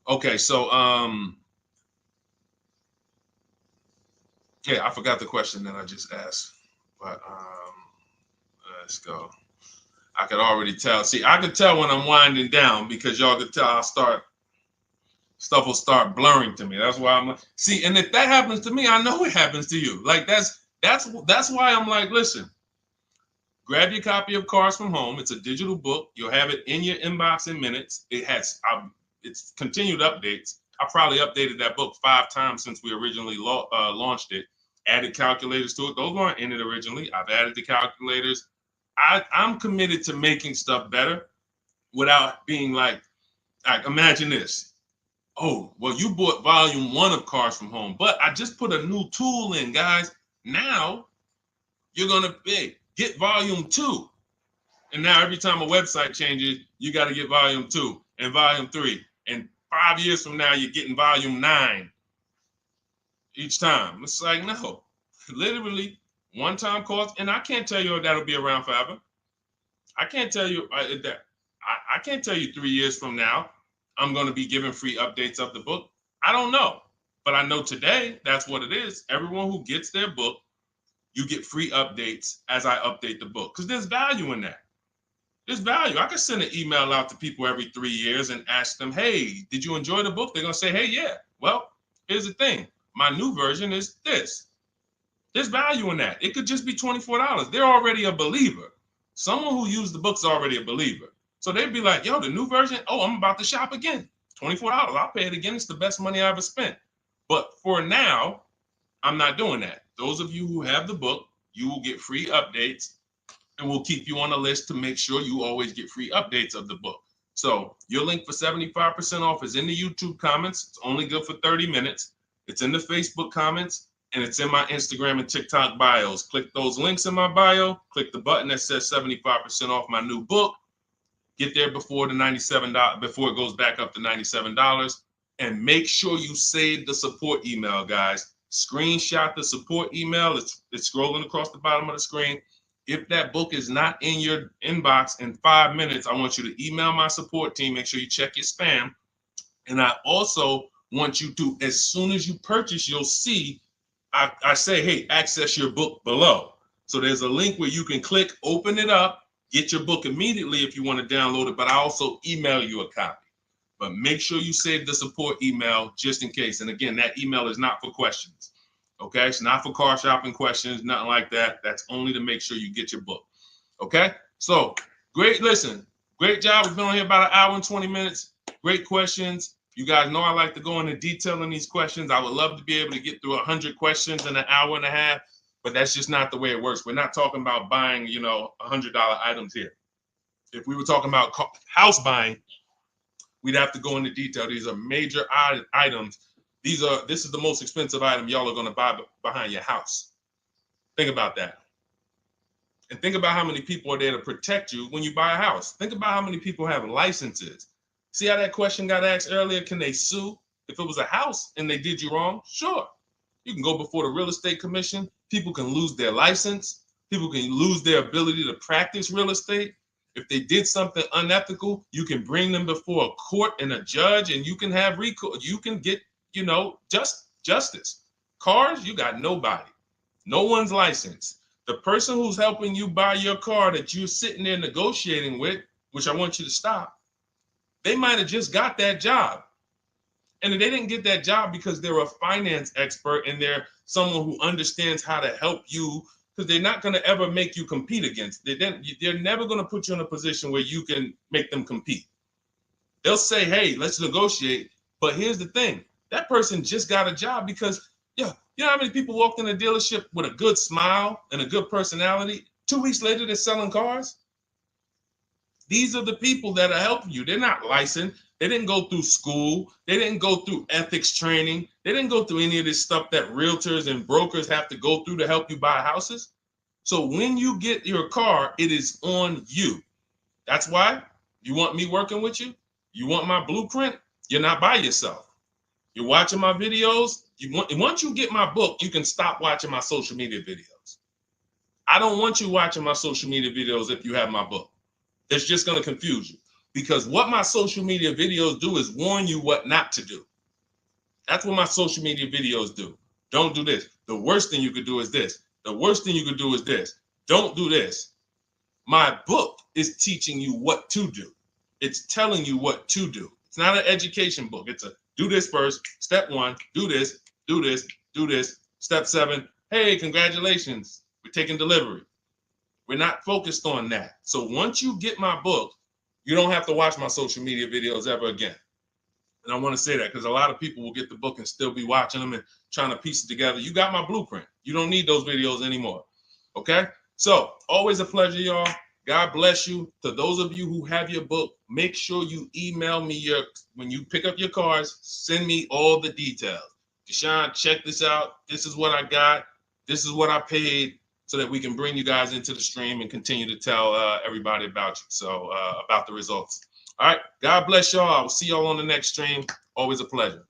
Okay, so yeah, I forgot the question that I just asked, but let's go. I could already tell. See, I could tell when I'm winding down because y'all could tell stuff will start blurring to me. That's why I'm like, see, and if that happens to me, I know it happens to you. Like that's why I'm like, listen, grab your copy of Cars from Home. It's a digital book. You'll have it in your inbox in minutes. It has it's continued updates. I probably updated that book 5 times since we originally launched it. Added calculators to it. Those weren't in it originally. I've added the calculators. I'm committed to making stuff better without being like imagine this. Oh, well, you bought volume 1 of Cars from Home, but I just put a new tool in, guys. Now you're going to get volume 2. And now every time a website changes, you got to get volume 2 and volume 3. And 5 years from now, you're getting volume 9 each time. It's like, no, literally one-time cost. And I can't tell you if that'll be around forever. I can't tell you that. I can't tell you 3 years from now, I'm going to be giving free updates of the book. I don't know. But I know today, that's what it is. Everyone who gets their book, you get free updates as I update the book. Because there's value in that. There's value. I could send an email out to people every 3 years and ask them, hey, did you enjoy the book? They're going to say, hey, yeah. Well, here's the thing. My new version is this. There's value in that. It could just be $24. They're already a believer. Someone who used the book's already a believer. So they'd be like, yo, the new version, oh, I'm about to shop again. $24. I'll pay it again. It's the best money I ever spent. But for now, I'm not doing that. Those of you who have the book, you will get free updates, and we'll keep you on the list to make sure you always get free updates of the book. So your link for 75% off is in the YouTube comments. It's only good for 30 minutes. It's in the Facebook comments, and it's in my Instagram and TikTok bios. Click those links in my bio. Click the button that says 75% off my new book. Get there before the $97, before it goes back up to $97. And make sure you save the support email, guys. Screenshot the support email. It's scrolling across the bottom of the screen. If that book is not in your inbox in 5 minutes, I want you to email my support team. Make sure you check your spam. And I also want you to, as soon as you purchase, you'll see, I say, hey, access your book below. So there's a link where you can click, open it up, get your book immediately if you want to download it, but I also email you a copy. But make sure you save the support email just in case. And again, that email is not for questions. Okay, it's not for car shopping questions, nothing like that. That's only to make sure you get your book. Okay, so great. Listen, great job. We've been on here about 1 hour and 20 minutes. Great questions. You guys know I like to go into detail in these questions. I would love to be able to get through 100 questions in 1.5 hours, but that's just not the way it works. We're not talking about buying, $100 items here. If we were talking about house buying, we'd have to go into detail. These are major items. This is the most expensive item y'all are going to buy behind your house. Think about that. And think about how many people are there to protect you when you buy a house. Think about how many people have licenses. See how that question got asked earlier? Can they sue if it was a house and they did you wrong? Sure. You can go before the real estate commission. People can lose their license. People can lose their ability to practice real estate. If they did something unethical, you can bring them before a court and a judge, and you can have recourse. You can get, justice. Cars, you got nobody. No one's licensed. The person who's helping you buy your car that you're sitting there negotiating with, which I want you to stop, they might have just got that job. And they didn't get that job because they're a finance expert and they're someone who understands how to help you, because they're not going to ever make you compete against. They're never going to put you in a position where you can make them compete. They'll say, hey, let's negotiate. But here's the thing. That person just got a job because, you know how many people walked in a dealership with a good smile and a good personality? 2 weeks later, they're selling cars. These are the people that are helping you. They're not licensed. They didn't go through school. They didn't go through ethics training. They didn't go through any of this stuff that realtors and brokers have to go through to help you buy houses. So when you get your car, it is on you. That's why you want me working with you. You want my blueprint. You're not by yourself. You're watching my videos. Once you get my book, you can stop watching my social media videos. I don't want you watching my social media videos if you have my book. It's just going to confuse you, because what my social media videos do is warn you what not to do. That's what my social media videos do. Don't do this. The worst thing you could do is this. The worst thing you could do is this. Don't do this. My book is teaching you what to do. It's telling you what to do. It's not an education book. It's a do this first. Step 1, do this, do this, do this. Step 7, hey, congratulations. We're taking delivery. We're not focused on that. So once you get my book, you don't have to watch my social media videos ever again. And I want to say that because a lot of people will get the book and still be watching them and trying to piece it together. You got my blueprint. You don't need those videos anymore. Okay? So always a pleasure, y'all. God bless you. To those of you who have your book, make sure you email me when you pick up your cars, send me all the details. Deshone, check this out. This is what I got. This is what I paid, so that we can bring you guys into the stream and continue to tell everybody about you. So about the results. All right. God bless y'all. I will see y'all on the next stream. Always a pleasure.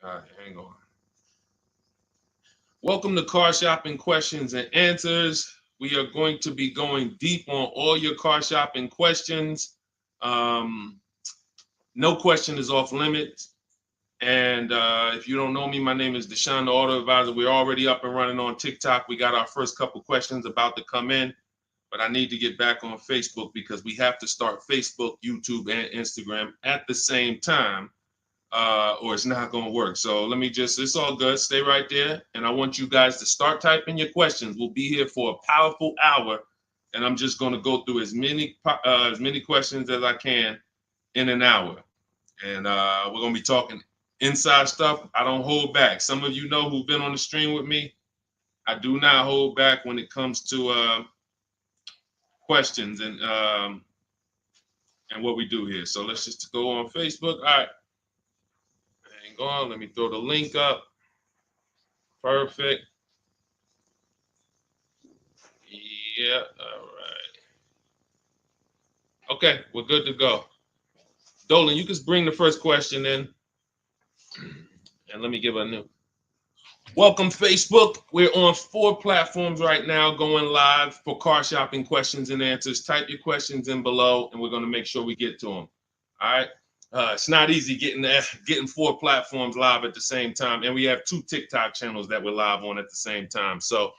All right, hang on. Welcome to Car Shopping Questions and Answers. We are going to be going deep on all your car shopping questions. No question is off limits. And if you don't know me, my name is Deshone the Auto Advisor. We're already up and running on TikTok. We got our first couple questions about to come in, but I need to get back on Facebook because we have to start Facebook, YouTube, and Instagram at the same time, or it's not going to work. So let me it's all good. Stay right there. And I want you guys to start typing your questions. We'll be here for a powerful hour, and I'm just going to go through as many questions as I can in an hour. And we're going to be talking inside stuff. I don't hold back. Some of you know who've been on the stream with me. I do not hold back when it comes to questions and what we do here. So let's just go on Facebook. All right. Hang on. Let me throw the link up. Perfect. Yeah. All right. Okay. We're good to go. Dolan, you can bring the first question in. And let me give a new. Welcome, Facebook. We're on 4 platforms right now going live for car shopping questions and answers. Type your questions in below, and we're going to make sure we get to them. All right. It's not easy getting 4 platforms live at the same time. And we have 2 TikTok channels that we're live on at the same time. So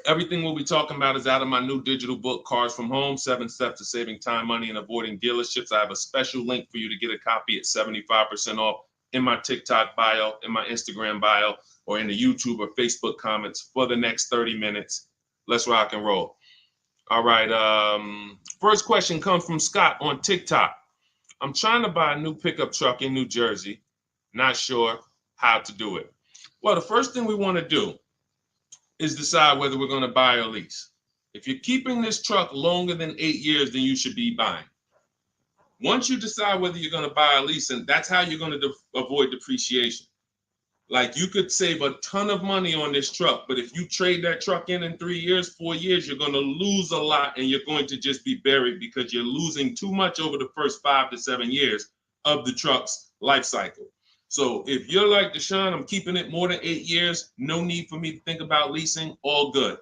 everything we'll be talking about is out of my new digital book, Cars from Home, 7 Steps to Saving Time, Money, and Avoiding Dealerships. I have a special link for you to get a copy at 75% off in my TikTok bio, in my Instagram bio, or in the YouTube or Facebook comments for the next 30 minutes. Let's rock and roll. All right. First question comes from Scott on TikTok. I'm trying to buy a new pickup truck in New Jersey. Not sure how to do it. Well, the first thing we want to do is decide whether we're going to buy or lease. If you're keeping this truck longer than 8 years, then you should be buying. Once you decide whether you're going to buy or lease, and that's how you're going to avoid depreciation. Like you could save a ton of money on this truck, but if you trade that truck in 3 years, 4 years, you're going to lose a lot and you're going to just be buried because you're losing too much over the first 5 to 7 years of the truck's life cycle. So if you're like Deshone, I'm keeping it more than 8 years, no need for me to think about leasing, all good.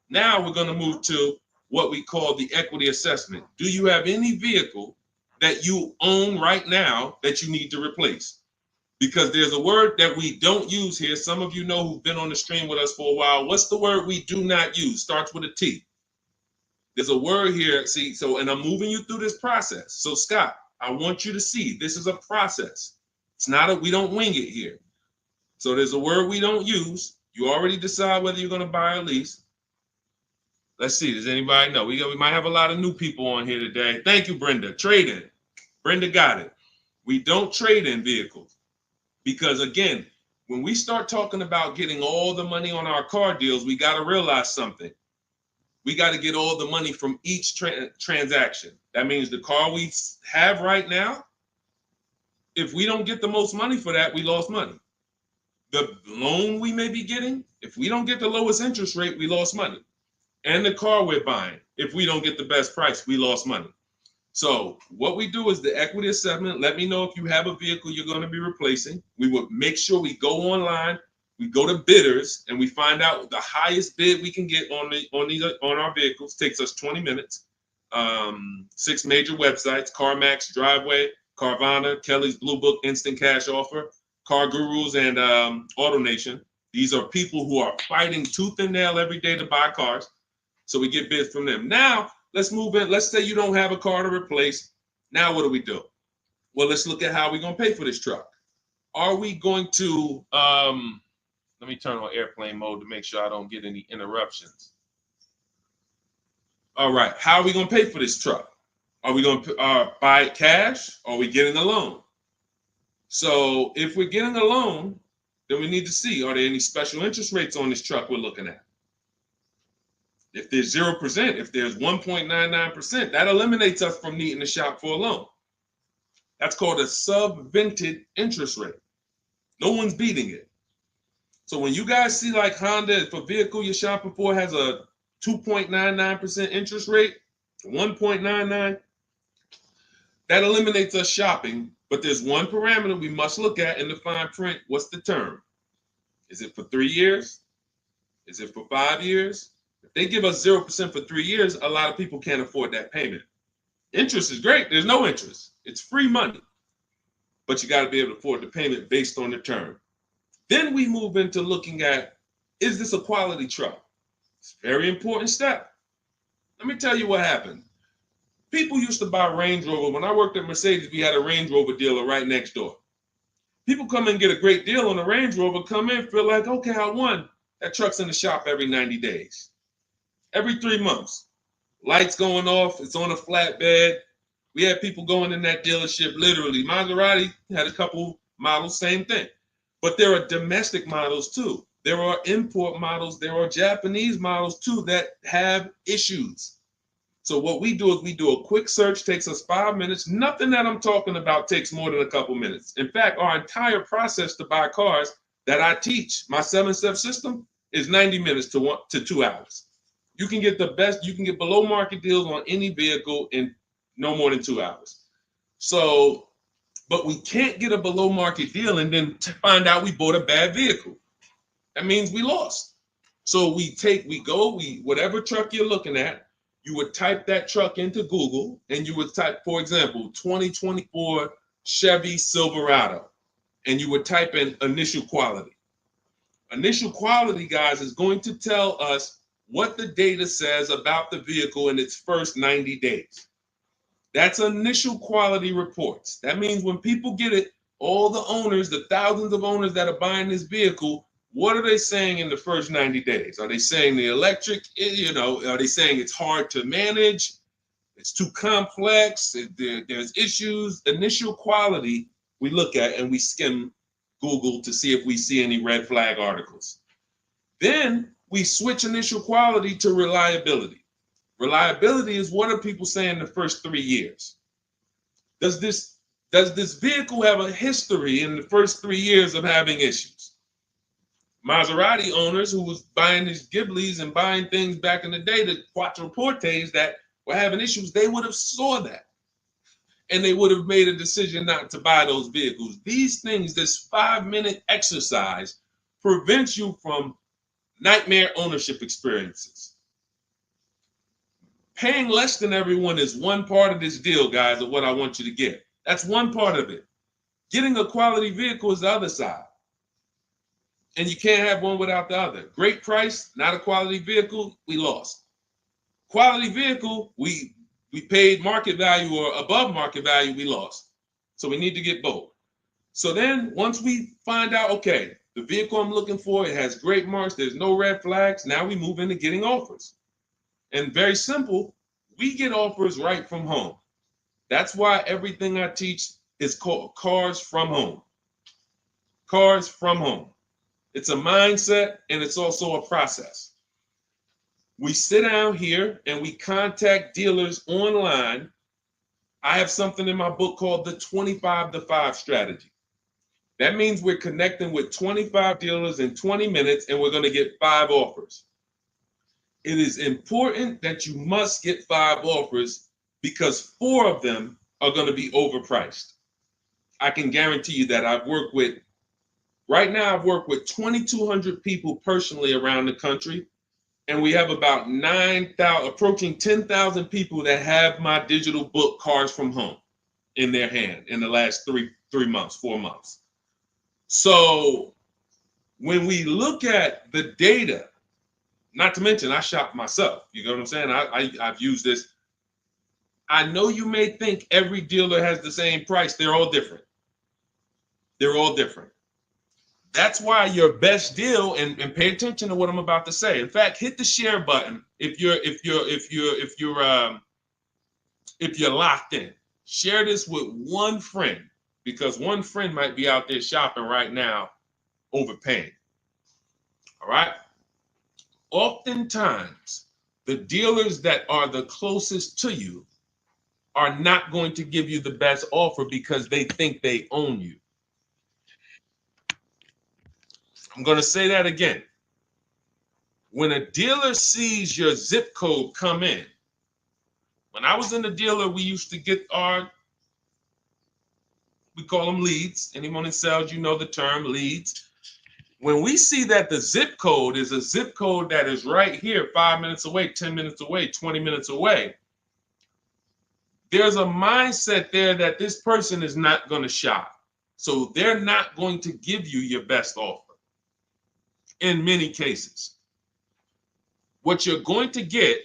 Now we're going to move to what we call the equity assessment. Do you have any vehicle that you own right now that you need to replace? Because there's a word that we don't use here. Some of you know who've been on the stream with us for a while. What's the word we do not use? Starts with a T. There's a word here. See, so, and I'm moving you through this process. So Scott, I want you to see this is a process. It's not we don't wing it here. So there's a word we don't use. You already decide whether you're going to buy or lease. Let's see. Does anybody know? We might have a lot of new people on here today. Thank you, Brenda. Trade in. Brenda got it. We don't trade in vehicles. Because again, when we start talking about getting all the money on our car deals, we got to realize something. We got to get all the money from each transaction. That means the car we have right now, if we don't get the most money for that, we lost money. The loan we may be getting, if we don't get the lowest interest rate, we lost money. And the car we're buying, if we don't get the best price, we lost money. So what we do is the equity assessment. Let me know if you have a vehicle you're going to be replacing. We would make sure we go online, we go to bidders, and we find out the highest bid we can get on our vehicles. Takes us 20 minutes. 6 major websites: CarMax, Driveway, Carvana, Kelly's Blue Book, Instant Cash Offer, Car Gurus, and AutoNation. These are people who are fighting tooth and nail every day to buy cars. So we get bids from them. Now, let's move in. Let's say you don't have a car to replace. Now what do? Well, let's look at how we're going to pay for this truck. Are we going to, let me turn on airplane mode to make sure I don't get any interruptions. All right, how are we going to pay for this truck? Are we going to buy it cash, or are we getting a loan? So if we're getting a loan, then we need to see, are there any special interest rates on this truck we're looking at? If there's 0%, if there's 1.99%, that eliminates us from needing to shop for a loan. That's called a subvented interest rate. No one's beating it. So when you guys see like Honda, if a vehicle you're shopping for has a 2.99% interest rate, 1.99, that eliminates us shopping. But there's one parameter we must look at in the fine print. What's the term? Is it for 3 years? Is it for 5 years? If they give us 0% for 3 years, a lot of people can't afford that payment. Interest is great. There's no interest. It's free money. But you got to be able to afford the payment based on the term. Then we move into looking at, is this a quality truck? It's a very important step. Let me tell you what happened. People used to buy Range Rover. When I worked at Mercedes, we had a Range Rover dealer right next door. People come in and get a great deal on a Range Rover, come in, feel like, okay, I won. That truck's in the shop every 90 days. Every 3 months. Lights going off, it's on a flatbed. We had people going in that dealership, literally. Maserati had a couple models, same thing. But there are domestic models too. There are import models. There are Japanese models too that have issues. So what we do is we do a quick search, takes us 5 minutes. Nothing that I'm talking about takes more than a couple minutes. In fact, our entire process to buy cars that I teach, my 7-step system, is 90 minutes to 2 hours. You can get the best, you can get below market deals on any vehicle in no more than 2 hours. So, but we can't get a below market deal and then find out we bought a bad vehicle. That means we lost. So whatever truck you're looking at, you would type that truck into Google and you would type, for example, 2024 Chevy Silverado, and you would type in initial quality. Initial quality, guys, is going to tell us what the data says about the vehicle in its first 90 days. That's initial quality reports. That means when people get it, all the owners, the thousands of owners that are buying this vehicle, what are they saying in the first 90 days? Are they saying the electric, are they saying it's hard to manage? It's too complex, there's issues. Initial quality we look at and we skim Google to see if we see any red flag articles. Then we switch initial quality to reliability. Reliability is what are people saying the first 3 years? Does this vehicle have a history in the first 3 years of having issues? Maserati owners who was buying these Ghiblis and buying things back in the day, the Quattroportes that were having issues, they would have saw that. And they would have made a decision not to buy those vehicles. These things, this 5-minute exercise prevents you from nightmare ownership experiences. Paying less than everyone is one part of this deal, guys, of what I want you to get. That's one part of it. Getting a quality vehicle is the other side. And you can't have one without the other. Great price, not a quality vehicle, we lost. Quality vehicle, we paid market value or above market value, we lost. So we need to get both. So then once we find out, okay, the vehicle I'm looking for, it has great marks, there's no red flags, now we move into getting offers. And very simple, we get offers right from home. That's why everything I teach is called Cars from Home. Cars from Home. It's a mindset and it's also a process. We sit down here and we contact dealers online. I have something in my book called the 25 to 5 strategy. That means we're connecting with 25 dealers in 20 minutes and we're going to get 5 offers. It is important that you must get 5 offers because 4 of them are going to be overpriced. I can guarantee you that. Right now I've worked with 2,200 people personally around the country, and we have about 9,000, approaching 10,000 people that have my digital book, Cars from Home, in their hand in the last 4 months. So when we look at the data, not to mention I shop myself, you know what I'm saying? I've used this. I know you may think every dealer has the same price. They're all different. They're all different. That's why your best deal, and pay attention to what I'm about to say. In fact, hit the share button if you're locked in. Share this with one friend because one friend might be out there shopping right now, overpaying. All right. Oftentimes, the dealers that are the closest to you are not going to give you the best offer because they think they own you. I'm going to say that again. When a dealer sees your zip code come in, when I was in the dealer, we used to get we call them leads. Anyone in sales, you know the term leads. When we see that the zip code is a zip code that is right here, 5 minutes away, 10 minutes away, 20 minutes away, there's a mindset there that this person is not going to shop. So they're not going to give you your best offer in many cases. What you're going to get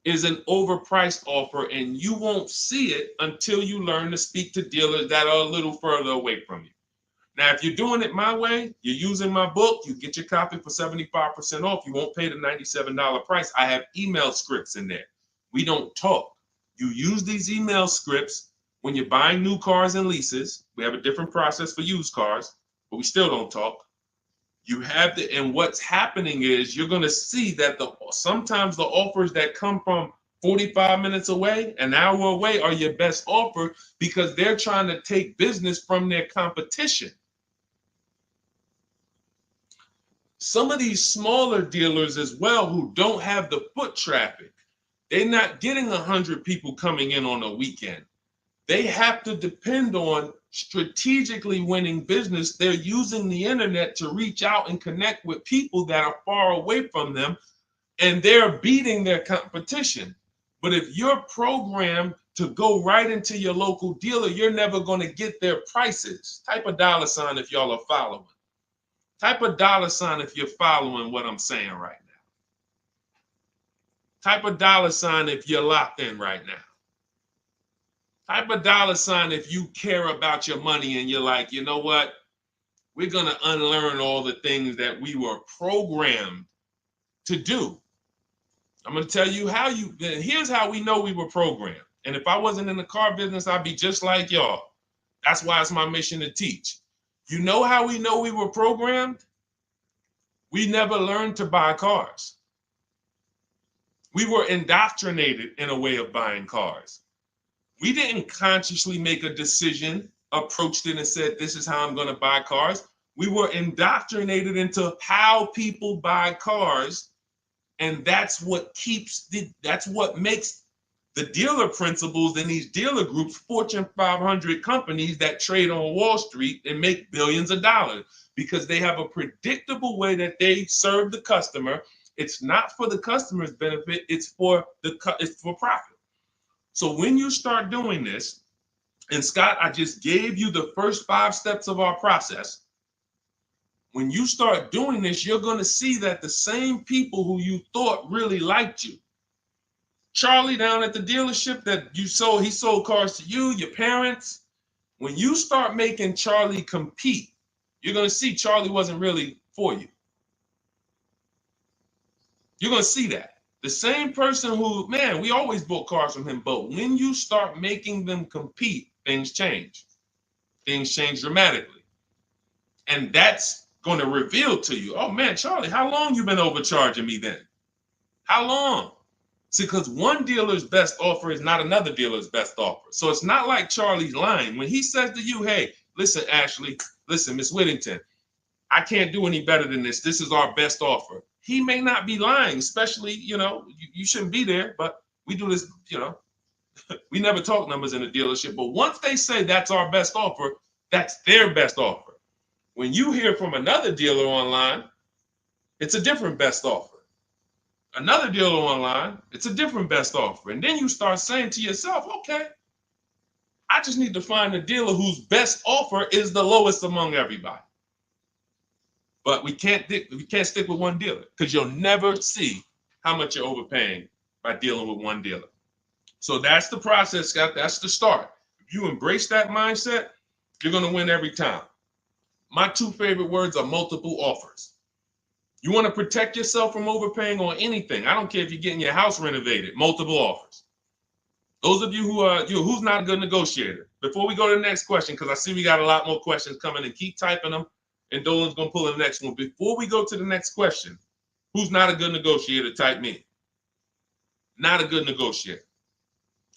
is an overpriced offer, and you won't see it until you learn to speak to dealers that are a little further away from you. Now, if you're doing it my way, you're using my book, you get your copy for 75% off. You won't pay the $97 price. I have email scripts in there. We don't talk. You use these email scripts when you're buying new cars and leases. We have a different process for used cars, but we still don't talk. You have to, and what's happening is you're going to see that sometimes the offers that come from 45 minutes away, an hour away, are your best offer because they're trying to take business from their competition. Some of these smaller dealers as well who don't have the foot traffic, they're not getting 100 people coming in on a weekend. They have to depend on strategically winning business. They're using the internet to reach out and connect with people that are far away from them, and they're beating their competition. But if you're programmed to go right into your local dealer, you're never going to get their prices. Type a $ if y'all are following. Type a $ if you're following what I'm saying right now. Type a $ if you're locked in right now. Type a $ if you care about your money and you're like, you know what? We're going to unlearn all the things that we were programmed to do. I'm going to tell you here's how we know we were programmed. And if I wasn't in the car business, I'd be just like y'all. That's why it's my mission to teach. You know how we know we were programmed? We never learned to buy cars. We were indoctrinated in a way of buying cars. We didn't consciously make a decision, approached it and said, this is how I'm going to buy cars. We were indoctrinated into how people buy cars, and that's what makes the dealer principals in these dealer groups, Fortune 500 companies that trade on Wall Street and make billions of dollars, because they have a predictable way that they serve the customer. It's not for the customer's benefit, it's for profit. So when you start doing this, and Scott, I just gave you the first 5 steps of our process. When you start doing this, you're going to see that the same people who you thought really liked you, Charlie down at the dealership that he sold cars to you, your parents. When you start making Charlie compete, you're going to see Charlie wasn't really for you. You're going to see that. The same person who, man, we always bought cars from him, but when you start making them compete, things change. Things change dramatically. And that's going to reveal to you, oh man, Charlie, how long you been overcharging me then? How long? See, because one dealer's best offer is not another dealer's best offer. So it's not like Charlie's lying. When he says to you, hey, listen, Ashley, listen, Miss Whittington, I can't do any better than this. This is our best offer. He may not be lying, especially, you shouldn't be there, but we do this, we never talk numbers in a dealership. But once they say that's our best offer, that's their best offer. When you hear from another dealer online, it's a different best offer. Another dealer online, it's a different best offer. And then you start saying to yourself, okay, I just need to find a dealer whose best offer is the lowest among everybody. But we can't stick with one dealer, because you'll never see how much you're overpaying by dealing with one dealer. So that's the process, Scott. That's the start. If you embrace that mindset, you're going to win every time. My 2 favorite words are multiple offers. You want to protect yourself from overpaying on anything. I don't care if you're getting your house renovated, multiple offers. Those of you who's not a good negotiator. Before we go to the next question, because I see we got a lot more questions coming, and keep typing them, and Dolan's going to pull the next one. Before we go to the next question, who's not a good negotiator? Type me. Not a good negotiator.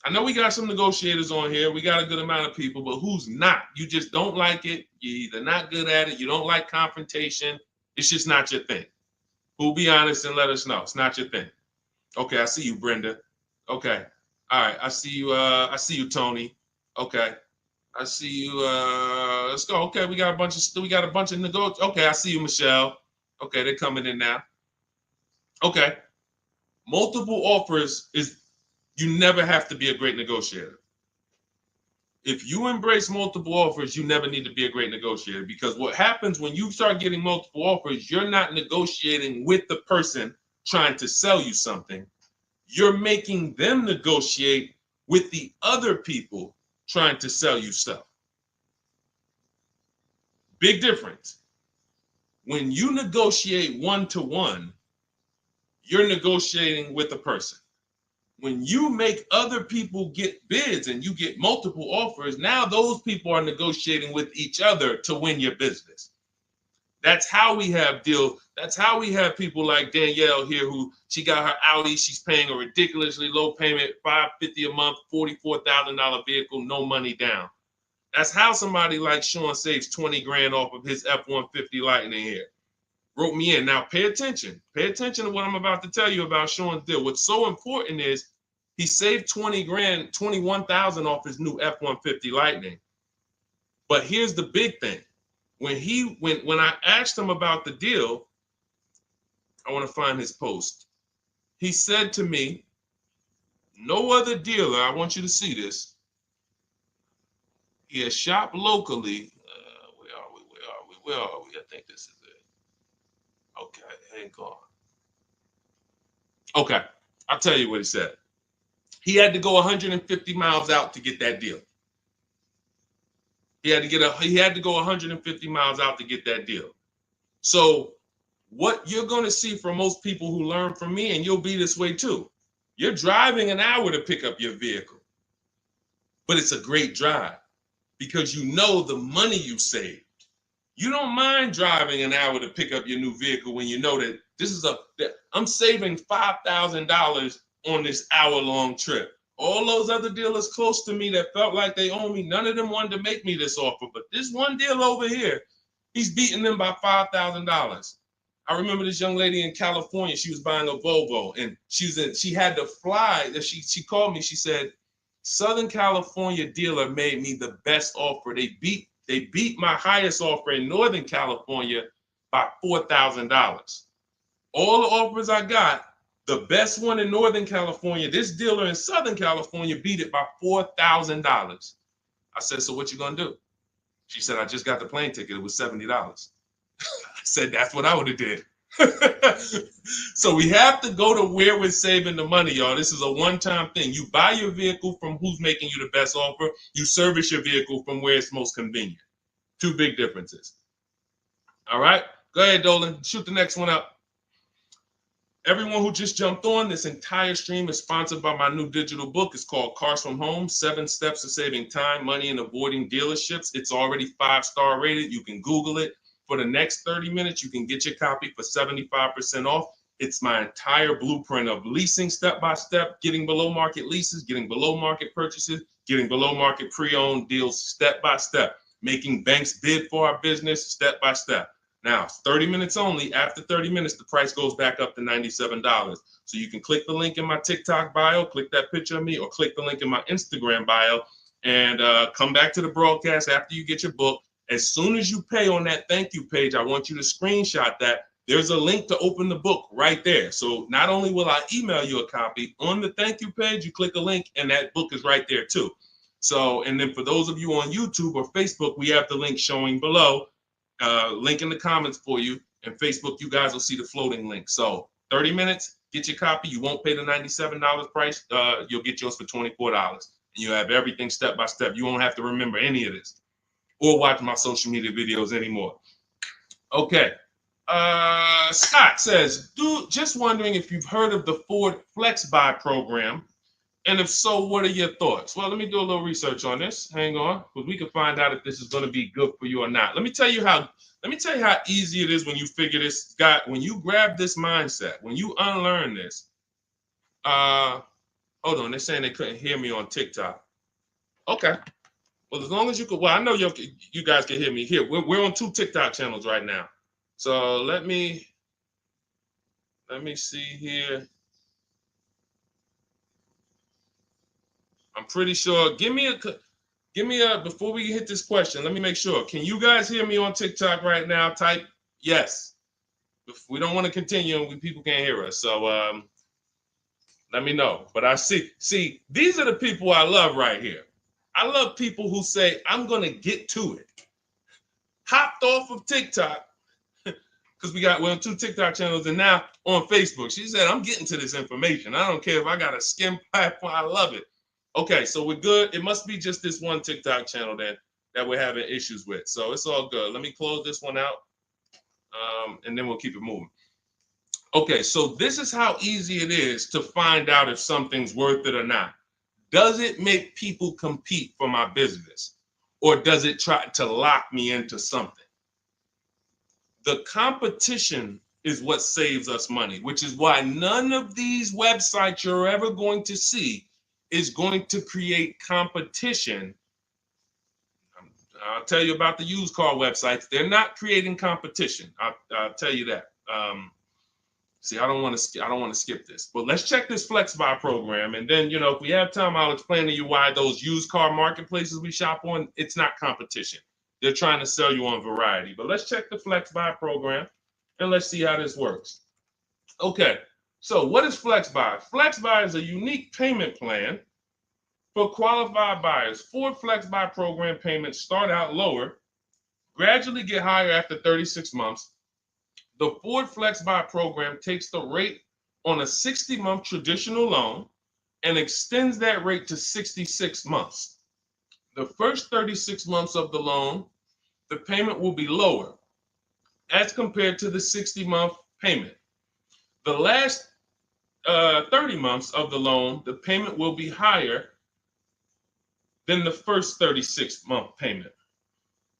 I know we got some negotiators on here. We got a good amount of people, but who's not? You just don't like it. You're either not good at it. You don't like confrontation. It's just not your thing. Who'll be honest and let us know. It's not your thing. Okay, I see you, Brenda. Okay. All right, I see you, Tony. Okay. I see you. Let's go. Okay, we got a bunch of negotiators. Okay, I see you, Michelle. Okay, they're coming in now. Okay. Multiple offers is, you never have to be a great negotiator. If you embrace multiple offers, you never need to be a great negotiator, because what happens when you start getting multiple offers, you're not negotiating with the person trying to sell you something. You're making them negotiate with the other people trying to sell you stuff. Big difference. When you negotiate one-to-one, you're negotiating with a person. When you make other people get bids and you get multiple offers, now those people are negotiating with each other to win your business. That's how we have deals. That's how we have people like Danielle here, who she got her Audi. She's paying a ridiculously low payment, $550 a month, $44,000 vehicle, no money down. That's how somebody like Sean saves 20 grand off of his F-150 Lightning here. Wrote me in. Now pay attention. Pay attention to what I'm about to tell you about Sean's deal. What's so important is he saved 20 grand, 21,000 off his new F-150 Lightning. But here's the big thing. When I asked him about the deal, I want to find his post. He said to me, no other dealer, I want you to see this. He has shopped locally. Where are we? I think this is it. Okay, hang on. Okay, I'll tell you what he said. He had to go 150 miles out to get that deal. He had to go 150 miles out to get that deal. So what you're going to see from most people who learn from me, and you'll be this way too, you're driving an hour to pick up your vehicle, but it's a great drive because you know the money you saved. You don't mind driving an hour to pick up your new vehicle when you know that I'm saving $5,000 on this hour-long trip. All those other dealers close to me that felt like they owe me, none of them wanted to make me this offer. But this one deal over here, He's beating them by $5,000. I remember this young lady in California. She was buying a Volvo, and she had to fly. She called me. She said, Southern California dealer made me the best offer. They beat my highest offer in Northern California by $4,000. All the offers I got, the best one in Northern California, this dealer in Southern California beat it by $4,000. I said, so what you gonna do? She said, I just got the plane ticket. It was $70. I said, that's what I would have did. So we have to go to where we're saving the money, y'all. This is a one-time thing. You buy your vehicle from who's making you the best offer. You service your vehicle from where it's most convenient. Two big differences. All right, go ahead, Dolan. Shoot the next one up. Everyone who just jumped on, this entire stream is sponsored by my new digital book. It's called Cars from Home, 7 Steps to Saving Time, Money, and Avoiding Dealerships. It's already 5-star rated. You can Google it. For the next 30 minutes, you can get your copy for 75% off. It's my entire blueprint of leasing step-by-step, getting below market leases, getting below market purchases, getting below market pre-owned deals step-by-step, making banks bid for our business step-by-step. Now, 30 minutes only. After 30 minutes, the price goes back up to $97. So you can click the link in my TikTok bio, click that picture of me, or click the link in my Instagram bio, and come back to the broadcast after you get your book. As soon as you pay on that thank you page, I want you to screenshot that. There's a link to open the book right there. So not only will I email you a copy, on the thank you page, you click a link, and that book is right there too. So, and then for those of you on YouTube or Facebook, we have the link showing below. Link in the comments for you, and Facebook, you guys will see the floating link. So 30 minutes, get your copy. You won't pay the $97 price. You'll get yours for $24, and you have everything step by step. You won't have to remember any of this or watch my social media videos anymore. Okay. Scott says, dude, just wondering if you've heard of the Ford Flex Buy program, and if so, what are your thoughts? Well, let me do a little research on this. Hang on, because we can find out if this is going to be good for you or not. Let me tell you how easy it is when you figure this, Scott, when you grab this mindset, when you unlearn this. Hold on, they're saying they couldn't hear me on TikTok. Okay. Well, as long as you could, well, I know you guys can hear me here. We're on 2 TikTok channels right now. So let me see here. I'm pretty sure. Give me a, before we hit this question, let me make sure. Can you guys hear me on TikTok right now? Type yes. If we don't want to continue and people can't hear us. So let me know. But I see, these are the people I love right here. I love people who say, I'm going to get to it. Hopped off of TikTok, because we're on 2 TikTok channels, and now on Facebook. She said, I'm getting to this information. I don't care if I got a skim platform. I love it. Okay, so we're good. It must be just this one TikTok channel then that we're having issues with. So it's all good. Let me close this one out, and then we'll keep it moving. Okay, so this is how easy it is to find out if something's worth it or not. Does it make people compete for my business, or does it try to lock me into something? The competition is what saves us money, which is why none of these websites you're ever going to see is going to create competition. I'll tell you about the used car websites. They're not creating competition. I'll tell you that. See, I don't want to skip this, but let's check this Flex Buy program, and then if we have time, I'll explain to you why those used car marketplaces we shop on, it's not competition. They're trying to sell you on variety. But let's check the Flex Buy program, and let's see how this works. Okay. So what is Flex Buy? Flex Buy is a unique payment plan for qualified buyers. Ford Flex Buy program payments start out lower, gradually get higher after 36 months. The Ford Flex Buy program takes the rate on a 60-month traditional loan and extends that rate to 66 months. The first 36 months of the loan, the payment will be lower as compared to the 60-month payment. The last 30 months of the loan, the payment will be higher than the first 36-month payment.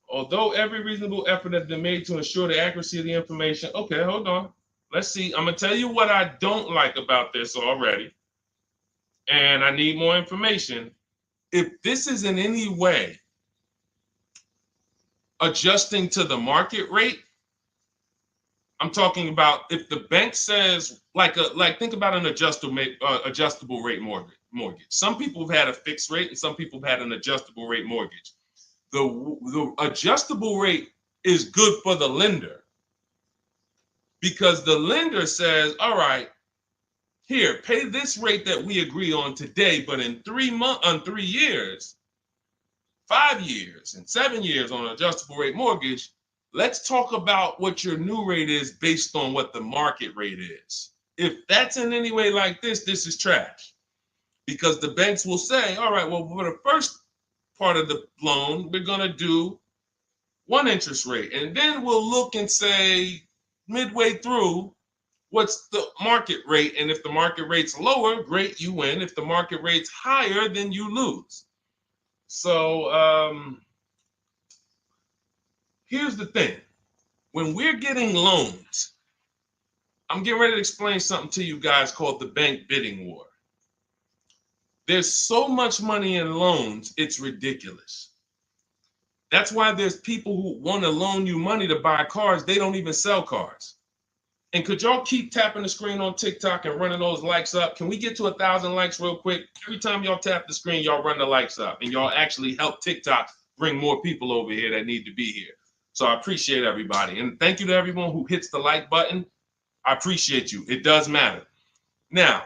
Although every reasonable effort has been made to ensure the accuracy of the information. Okay, hold on. Let's see. I'm going to tell you what I don't like about this already, and I need more information. If this is in any way adjusting to the market rate. I'm talking about if the bank says like think about an adjustable rate mortgage. Some people have had a fixed rate and some people have had an adjustable rate mortgage. The adjustable rate is good for the lender because the lender says, all right, here, pay this rate that we agree on today, but in 3 years, 5 years, and 7 years on an adjustable rate mortgage, let's talk about what your new rate is based on what the market rate is. If that's in any way like this is trash. Because the banks will say, all right, well, for the first part of the loan, we're going to do one interest rate. And then we'll look and say, midway through, what's the market rate? And if the market rate's lower, great, you win. If the market rate's higher, then you lose. So here's the thing. When we're getting loans, I'm getting ready to explain something to you guys called the bank bidding war. There's so much money in loans, it's ridiculous. That's why there's people who want to loan you money to buy cars. They don't even sell cars. And could y'all keep tapping the screen on TikTok and running those likes up? Can we get to 1,000 likes real quick? Every time y'all tap the screen, y'all run the likes up and y'all actually help TikTok bring more people over here that need to be here. So I appreciate everybody. And thank you to everyone who hits the like button. I appreciate you. It does matter. Now,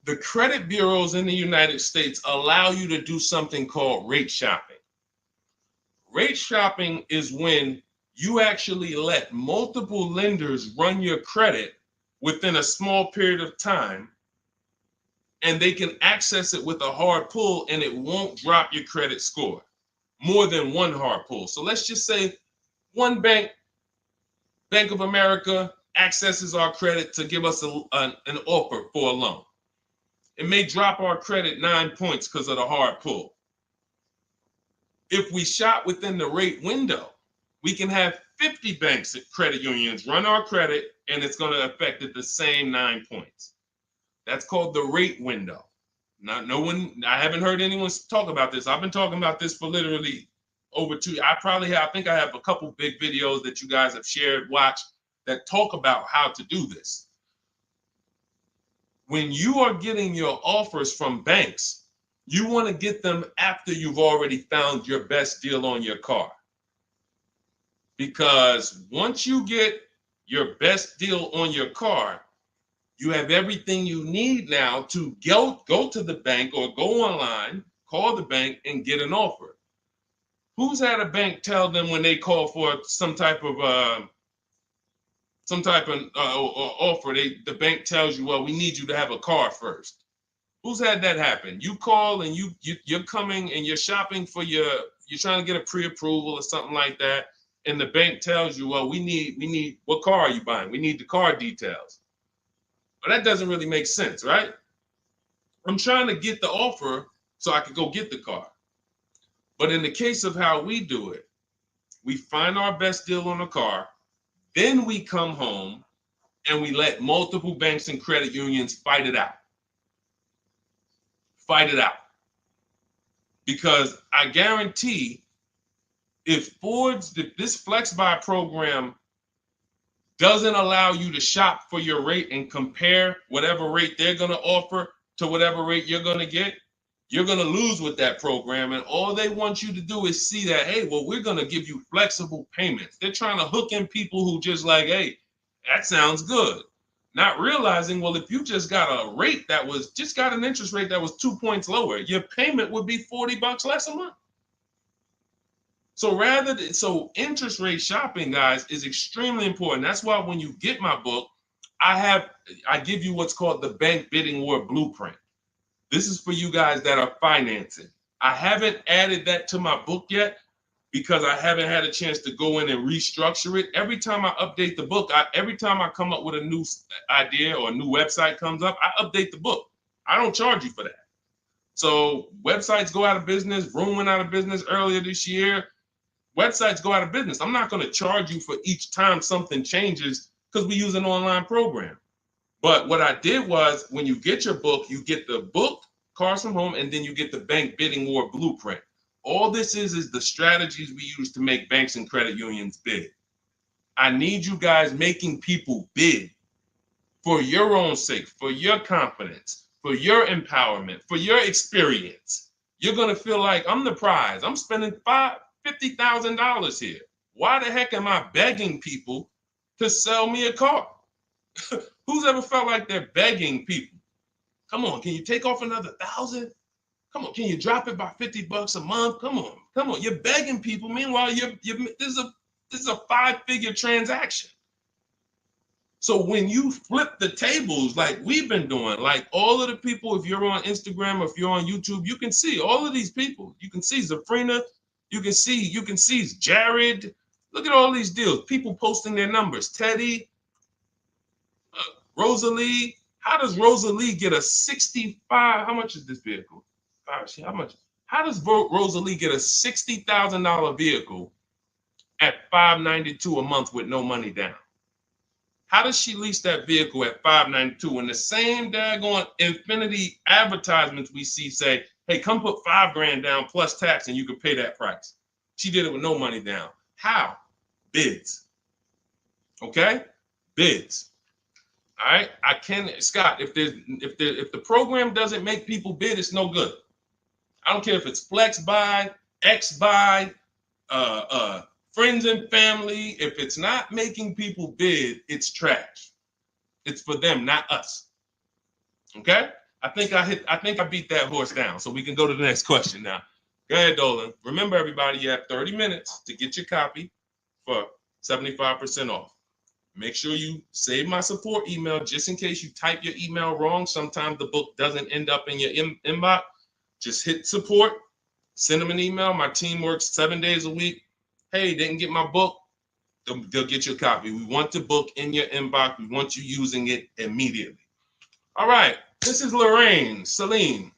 the credit bureaus in the United States allow you to do something called rate shopping. Rate shopping is when you actually let multiple lenders run your credit within a small period of time, and they can access it with a hard pull and it won't drop your credit score more than one hard pull. So let's just say one bank, Bank of America, accesses our credit to give us an offer for a loan. It may drop our credit 9 points because of the hard pull. If we shop within the rate window, we can have 50 banks at credit unions run our credit, and it's going to affect it the same 9 points. That's called the rate window. I haven't heard anyone talk about this. I've been talking about this for literally over 2 years. I think I have a couple big videos that you guys have shared, watched, that talk about how to do this. When you are getting your offers from banks, you want to get them after you've already found your best deal on your car. Because once you get your best deal on your car, you have everything you need now to go to the bank or go online, call the bank and get an offer. Who's had a bank tell them when they call for some type of offer, the bank tells you, well, we need you to have a car first. Who's had that happen? You call and you're coming and you're shopping for you're trying to get a pre-approval or something like that, and the bank tells you, well, we need what car are you buying? We need the car details. Well, that doesn't really make sense, right? I'm trying to get the offer so I can go get the car. But in the case of how we do it, we find our best deal on the car, then we come home and we let multiple banks and credit unions fight it out. Fight it out. Because I guarantee if this Flex Buy program doesn't allow you to shop for your rate and compare whatever rate they're going to offer to whatever rate you're going to get, you're going to lose with that program. And all they want you to do is see that, hey, well, we're going to give you flexible payments. They're trying to hook in people who just like, hey, that sounds good. Not realizing, well, if you just got a rate that was just got an interest rate that was 2 points lower, your payment would be $40 less a month. So interest rate shopping, guys, is extremely important. That's why when you get my book, I give you what's called the Bank Bidding War Blueprint. This is for you guys that are financing. I haven't added that to my book yet because I haven't had a chance to go in and restructure it. Every time I update the book, every time I come up with a new idea or a new website comes up, I update the book. I don't charge you for that. So websites go out of business. Room went out of business earlier this year. Websites go out of business. I'm not going to charge you for each time something changes because we use an online program. But what I did was when you get your book, you get the book, Cars from Home, and then you get the Bank Bidding War Blueprint. All this is the strategies we use to make banks and credit unions bid. I need you guys making people bid for your own sake, for your confidence, for your empowerment, for your experience. You're going to feel like I'm the prize. I'm spending $50,000 here. Why the heck am I begging people to sell me a car? Who's ever felt like they're begging people? Come on, can you take off another 1,000? Come on, can you drop it by $50 a month? Come on. You're begging people. Meanwhile, this is a 5-figure transaction. So when you flip the tables like we've been doing, like all of the people, if you're on Instagram or if you're on YouTube, you can see all of these people. You can see Zafrina, you can see Jared. Look at all these deals. People posting their numbers. Teddy, Rosalie. How does Rosalie get a 65? How much is this vehicle? How much? How does Rosalie get a $60,000 vehicle at $592 a month with no money down? How does she lease that vehicle at $592 when the same daggone Infinity advertisements we see say, hey, come put $5,000 down plus tax and you can pay that price? She did it with no money down. How? Bids. Okay? Bids. All right. Scott, if the program doesn't make people bid, it's no good. I don't care if it's flex buy, X buy, friends and family. If it's not making people bid, it's trash. It's for them, not us. Okay? I think I beat that horse down. So we can go to the next question now. Go ahead, Dolan. Remember, everybody, you have 30 minutes to get your copy for 75% off. Make sure you save my support email just in case you type your email wrong. Sometimes the book doesn't end up in your inbox. Just hit support, send them an email. My team works 7 days a week. Hey, didn't get my book. They'll get you a copy. We want the book in your inbox. We want you using it immediately. All right. This is Lorraine Celine.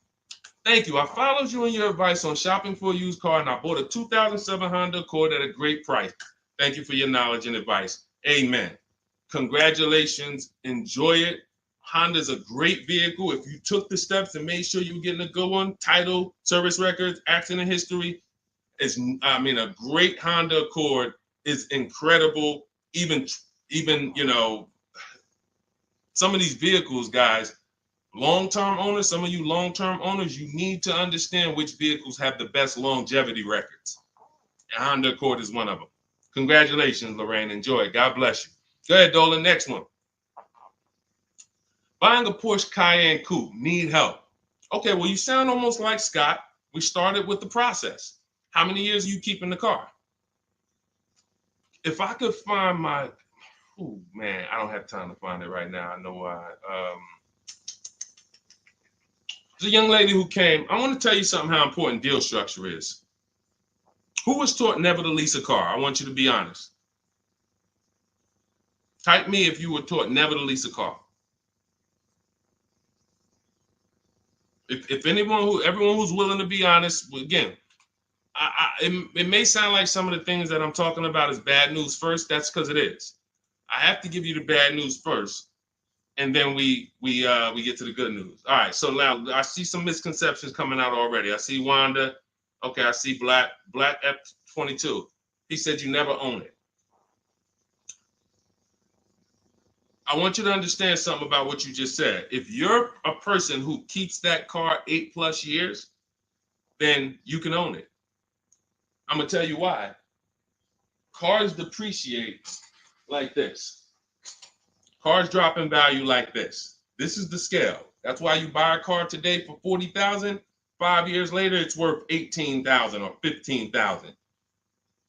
Thank you. I followed you in your advice on shopping for a used car, and I bought a 2007 Honda Accord at a great price. Thank you for your knowledge and advice. Amen. Congratulations. Enjoy it. Honda's a great vehicle. If you took the steps and made sure you were getting a good one, title, service records, accident history, a great Honda Accord is incredible. Even some of these vehicles, guys, long-term owners, some of you long-term owners, you need to understand which vehicles have the best longevity records. And Honda Accord is one of them. Congratulations, Lorraine. Enjoy it. God bless you. Go ahead, Dolan. Next one. Buying a Porsche Cayenne Coupe. Need help. Okay, well, you sound almost like Scott. We started with the process. How many years are you keeping the car? If I could find my, oh man, I don't have time to find it right now. I know why. There's a young lady who came. I want to tell you something how important deal structure is. Who was taught never to lease a car? I want you to be honest. Type me if you were taught never to lease a car. If everyone who's willing to be honest, again, it may sound like some of the things that I'm talking about is bad news first. That's because it is. I have to give you the bad news first, and then we get to the good news. All right. So now I see some misconceptions coming out already. I see Wanda. Okay. I see Black F22. He said you never own it. I want you to understand something about what you just said. If you're a person who keeps that car 8+ years, then you can own it. I'm going to tell you why. Cars depreciate like this. Cars drop in value like this. This is the scale. That's why you buy a car today for $40,000. 5 years later, it's worth $18,000 or $15,000.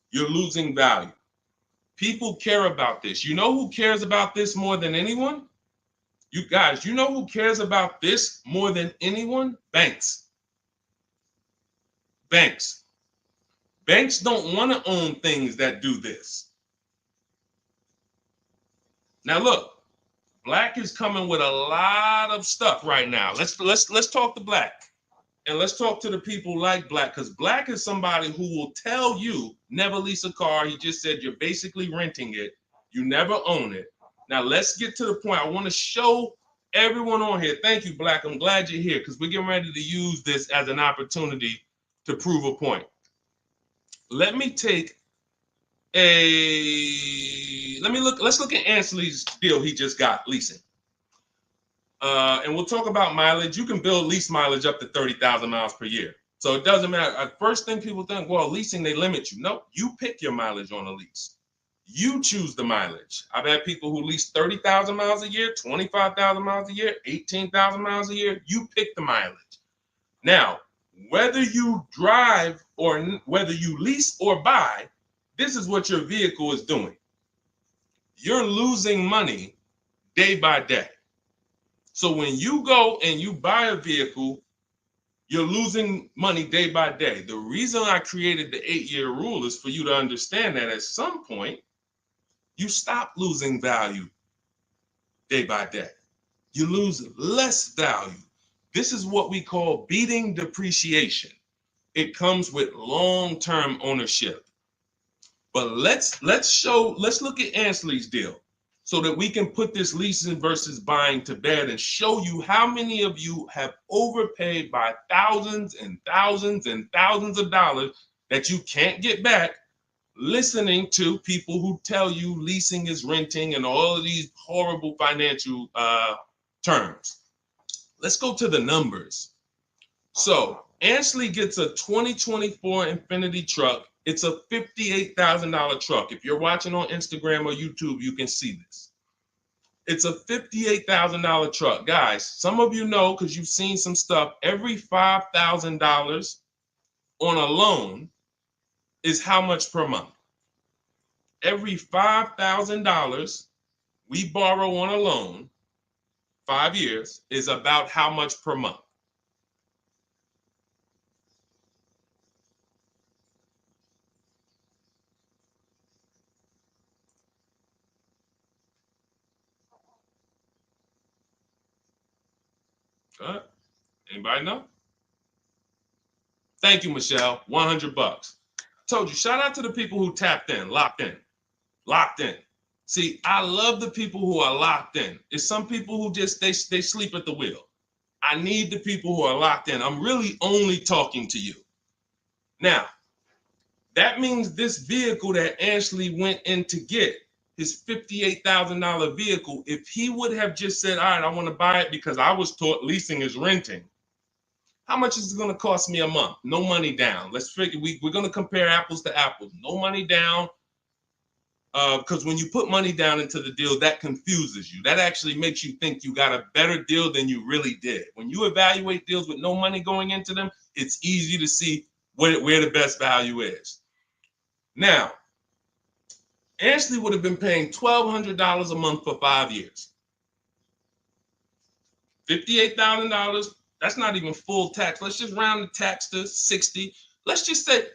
You're losing value. People care about this. You know who cares about this more than anyone? You guys, you know who cares about this more than anyone? Banks. Banks. Banks don't want to own things that do this. Now look, Black is coming with a lot of stuff right now. Let's talk to Black. And let's talk to the people like Black, because Black is somebody who will tell you never lease a car. He just said you're basically renting it. You never own it. Now let's get to the point. I want to show everyone on here. Thank you, Black. I'm glad you're here because we're getting ready to use this as an opportunity to prove a point. Let me take let's look at Ansley's deal he just got leasing. And we'll talk about mileage. You can build lease mileage up to 30,000 miles per year. So it doesn't matter. First thing people think, well, leasing, they limit you. No, you pick your mileage on a lease. You choose the mileage. I've had people who lease 30,000 miles a year, 25,000 miles a year, 18,000 miles a year. You pick the mileage. Now, whether you drive or whether you lease or buy, this is what your vehicle is doing. You're losing money day by day. So when you go and you buy a vehicle, you're losing money day by day. The reason I created the 8-year rule is for you to understand that at some point, you stop losing value day by day. You lose less value. This is what we call beating depreciation. It comes with long-term ownership. But let's look at Ansley's deal so that we can put this leasing versus buying to bed and show you how many of you have overpaid by thousands and thousands and thousands of dollars that you can't get back listening to people who tell you leasing is renting and all of these horrible financial terms. Let's go to the numbers. So Ansley gets a 2024 Infiniti truck. It's a $58,000 truck. If you're watching on Instagram or YouTube, you can see this. It's a $58,000 truck. Guys, some of you know because you've seen some stuff, every $5,000 on a loan is how much per month? Every $5,000 we borrow on a loan, 5 years, is about how much per month? Anybody know? Thank you, Michelle. $100. Told you, shout out to the people who tapped in, locked in, locked in. See, I love the people who are locked in. It's some people who just, they sleep at the wheel. I need the people who are locked in. I'm really only talking to you. Now, that means this vehicle that Ashley went in to get, his $58,000 vehicle, if he would have just said, all right, I want to buy it because I was taught leasing is renting, how much is it going to cost me a month? No money down. Let's figure, we're going to compare apples to apples. No money down, because when you put money down into the deal, that confuses you. That actually makes you think you got a better deal than you really did. When you evaluate deals with no money going into them, it's easy to see where the best value is. Now, Ashley would have been paying $1,200 a month for 5 years. $58,000. That's not even full tax. Let's just round the tax to 60. Let's just say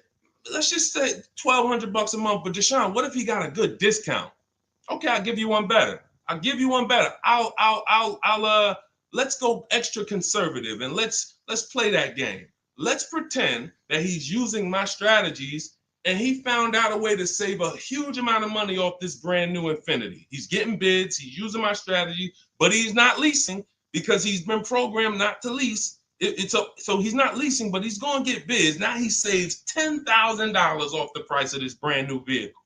$1,200 a month. But Deshone, what if he got a good discount? Okay, I'll give you one better. Let's go extra conservative and let's play that game. Let's pretend that he's using my strategies and he found out a way to save a huge amount of money off this brand new Infiniti. He's getting bids, he's using my strategy, but he's not leasing because he's been programmed not to lease. So he's not leasing, but he's going to get bids. Now he saves $10,000 off the price of this brand new vehicle.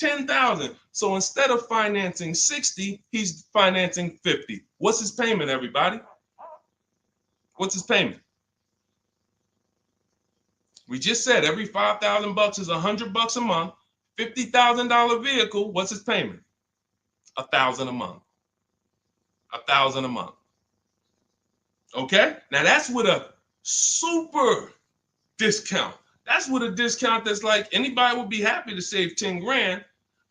$10,000. So instead of financing 60, he's financing 50. What's his payment, everybody? What's his payment? We just said every $5,000 is $100 a month. $50,000 vehicle. What's his payment? $1,000 a month. $1,000 a month. Okay. Now that's with a super discount. That's with a discount that's like anybody would be happy to save 10 grand.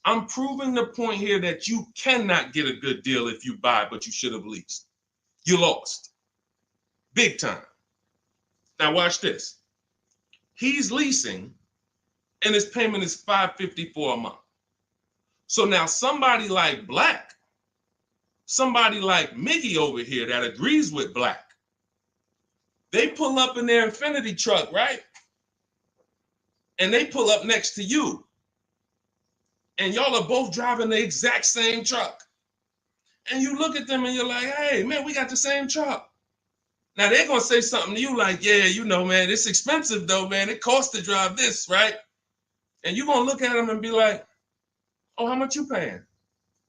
I'm proving the point here that you cannot get a good deal if you buy, but you should have leased. You lost. Big time. Now watch this. He's leasing and his payment is $554 a month. So now somebody like Black, somebody like Miggy over here that agrees with Black, they pull up in their Infiniti truck, right? And they pull up next to you. And y'all are both driving the exact same truck. And you look at them and you're like, hey, man, we got the same truck. Now they're going to say something to you like, yeah, you know, man, it's expensive though, man. It costs to drive this, right? And you're going to look at them and be like, oh, how much you paying?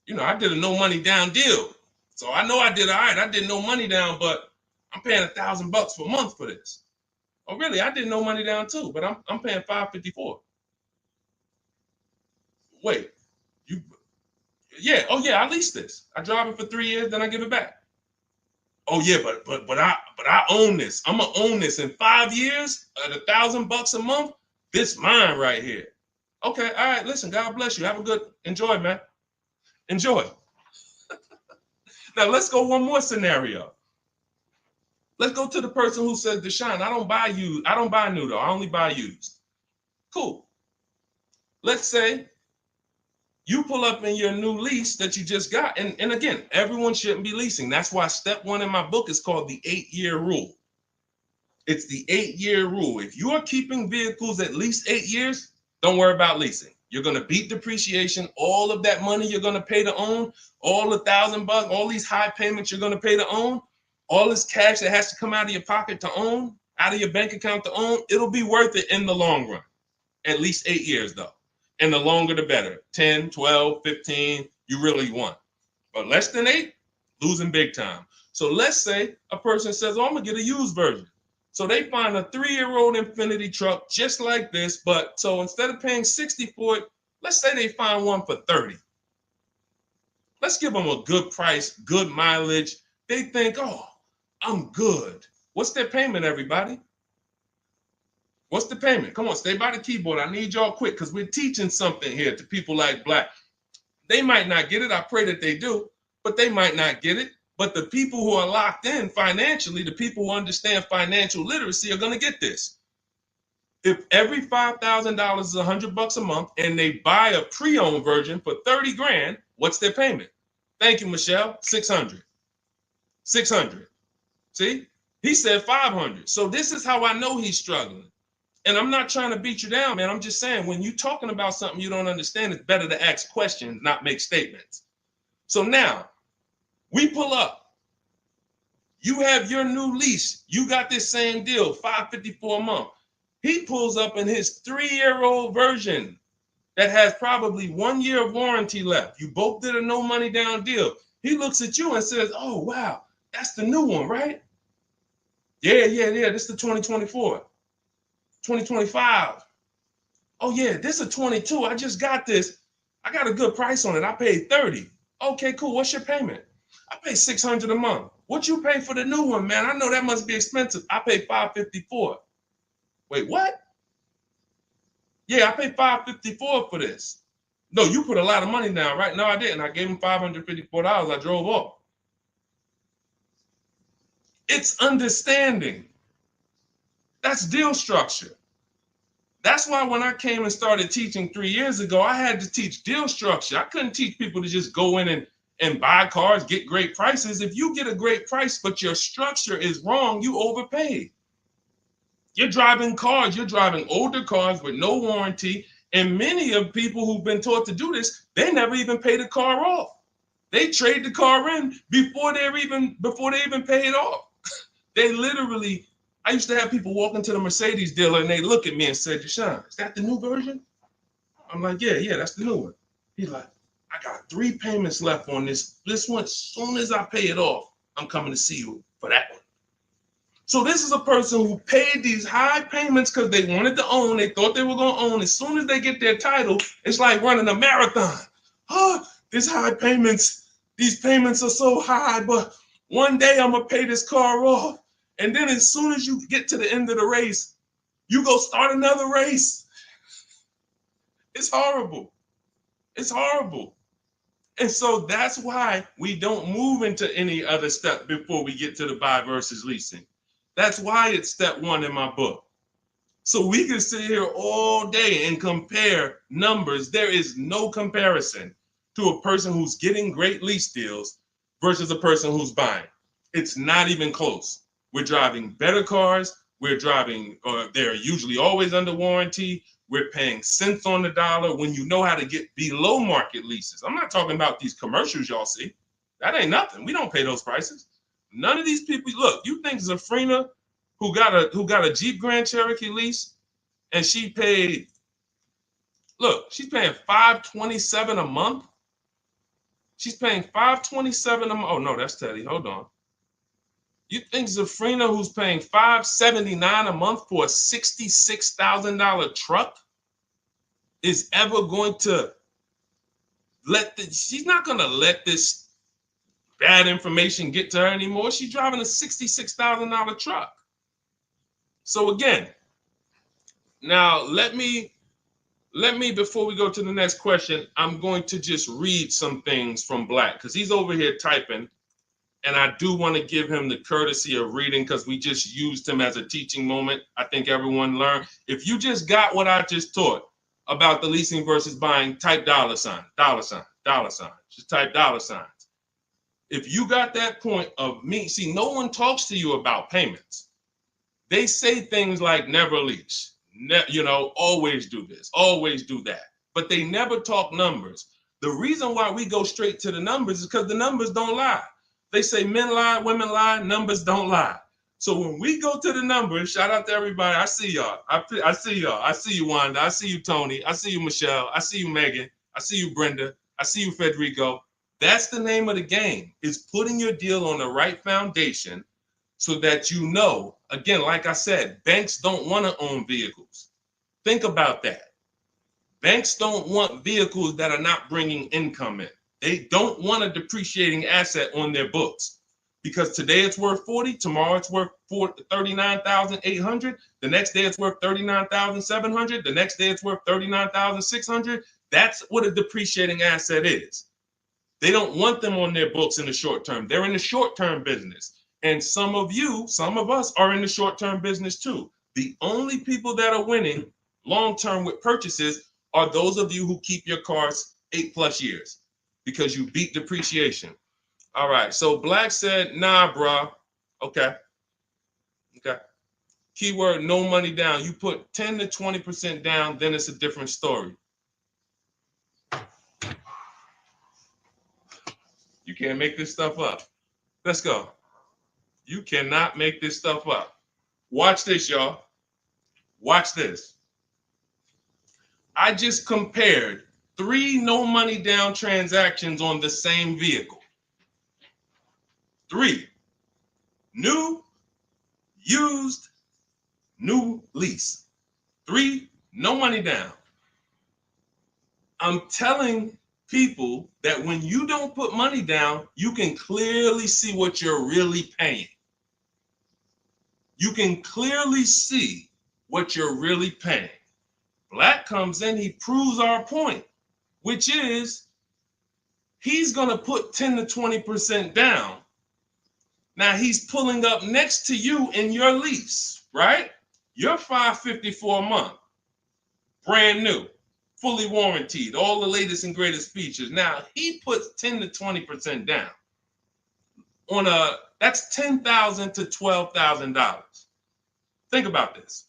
You know, I did a no money down deal. So I know I did all right. I did no money down, but I'm paying $1,000 per month for this. Oh, really? I did no money down too, but I'm paying $554. Wait, you? Yeah. Oh, yeah. I leased this. I drive it for 3 years, then I give it back. Oh, yeah, but I own this. I'm gonna own this in 5 years at $1,000 a month. This mine right here. Okay. All right. Listen. God bless you. Have a good enjoy, man. Enjoy. Now let's go one more scenario. Let's go to the person who says, Deshone, I don't buy used. I don't buy new though. I only buy used. Cool. Let's say you pull up in your new lease that you just got. And again, everyone shouldn't be leasing. That's why step 1 in my book is called the 8-year rule. It's the 8-year rule. If you are keeping vehicles at least 8 years, don't worry about leasing. You're going to beat depreciation. All of that money you're going to pay to own, all the $1,000, all these high payments you're going to pay to own, all this cash that has to come out of your pocket to own, out of your bank account to own, it'll be worth it in the long run. At least 8 years though. And the longer the better. 10, 12, 15, you really want. But less than 8, losing big time. So let's say a person says, oh, I'm going to get a used version. So they find a 3-year-old Infiniti truck just like this, but so instead of paying $60 for it, let's say they find one for $30. Let's give them a good price, good mileage. They think, oh, I'm good. What's their payment, everybody? What's the payment? Come on, stay by the keyboard. I need y'all quick because we're teaching something here to people like Black. They might not get it. I pray that they do, but they might not get it. But the people who are locked in financially, the people who understand financial literacy are going to get this. If every $5,000 is $100 a month and they buy a pre-owned version for 30 grand, what's their payment? Thank you, Michelle. 600. 600. See, he said 500. So this is how I know he's struggling. And I'm not trying to beat you down, man. I'm just saying when you're talking about something you don't understand, it's better to ask questions, not make statements. So now, we pull up. You have your new lease. You got this same deal, $554 a month. He pulls up in his 3-year-old version that has probably 1 year of warranty left. You both did a no money down deal. He looks at you and says, oh, wow, that's the new one, right? Yeah. This is the 2024. 2025. Oh, yeah, this is a 22. I just got this. I got a good price on it. I paid 30. Okay, cool. What's your payment? I pay 600 a month. What you pay for the new one, man? I know that must be expensive. I pay 554. Wait, what? Yeah, I paid 554 for this. No, you put a lot of money down, right? No, I didn't. I gave him $554. I drove off. It's understanding. That's deal structure. That's why when I came and started teaching 3 years ago, I had to teach deal structure. I couldn't teach people to just go in and buy cars, get great prices. If you get a great price, but your structure is wrong, you overpaid. You're driving cars, you're driving older cars with no warranty. And many of people who've been taught to do this, they never even pay the car off. They trade the car in before they even pay it off. They literally, I used to have people walk into the Mercedes dealer and they look at me and say, Deshone, is that the new version? I'm like, yeah, that's the new one. He's like, I got 3 payments left on this. This one, as soon as I pay it off, I'm coming to see you for that one. So this is a person who paid these high payments because they wanted to own. They thought they were going to own. As soon as they get their title, it's like running a marathon. Oh, these high payments, these payments are so high, but one day I'm going to pay this car off. And then as soon as you get to the end of the race, you go start another race. It's horrible. It's horrible. And so that's why we don't move into any other step before we get to the buy versus leasing. That's why it's step 1 in my book. So we can sit here all day and compare numbers. There is no comparison to a person who's getting great lease deals versus a person who's buying. It's not even close. We're driving better cars. We're driving, they're usually always under warranty. We're paying cents on the dollar when you know how to get below market leases. I'm not talking about these commercials y'all see. That ain't nothing. We don't pay those prices. None of these people, look, you think Zafrina, who got a Jeep Grand Cherokee lease, and she paid Look, she's paying $527 a month. She's paying $527 a month. Oh no, that's Teddy. Hold on. You think Zafrina, who's paying $579 a month for a $66,000 truck, is ever going to she's not going to let this bad information get to her anymore. She's driving a $66,000 truck. So again, now let me, before we go to the next question, I'm going to just read some things from Black because he's over here typing. And I do want to give him the courtesy of reading because we just used him as a teaching moment. I think everyone learned. If you just got what I just taught about the leasing versus buying, type $sign. Just type $signs. If you got that point of me, see, no one talks to you about payments. They say things like never lease, always do this, always do that. But they never talk numbers. The reason why we go straight to the numbers is because the numbers don't lie. They say men lie, women lie, numbers don't lie. So when we go to the numbers, shout out to everybody. I see y'all. I see y'all. I see you, Wanda. I see you, Tony. I see you, Michelle. I see you, Megan. I see you, Brenda. I see you, Federico. That's the name of the game, is putting your deal on the right foundation so that you know, again, like I said, banks don't want to own vehicles. Think about that. Banks don't want vehicles that are not bringing income in. They don't want a depreciating asset on their books because today it's worth 40, tomorrow it's worth 39,800, the next day it's worth 39,700, the next day it's worth 39,600. That's what a depreciating asset is. They don't want them on their books in the short term. They're in the short-term business. And some of us are in the short-term business too. The only people that are winning long-term with purchases are those of you who keep your cars 8+ years. Because you beat depreciation. All right, so Black said, nah, bro. Okay. Keyword, no money down. You put 10 to 20% down, then it's a different story. You can't make this stuff up. Let's go. You cannot make this stuff up. Watch this, y'all. Watch this. I just compared 3 no money down transactions on the same vehicle. 3. New, used, new lease. 3, no money down. I'm telling people that when you don't put money down, you can clearly see what you're really paying. You can clearly see what you're really paying. Black comes in, he proves our point, which is he's going to put 10 to 20% down. Now he's pulling up next to you in your lease, right? You're $554 a month, brand new, fully warranted, all the latest and greatest features. Now he puts 10 to 20% down on that's $10,000 to $12,000. Think about this.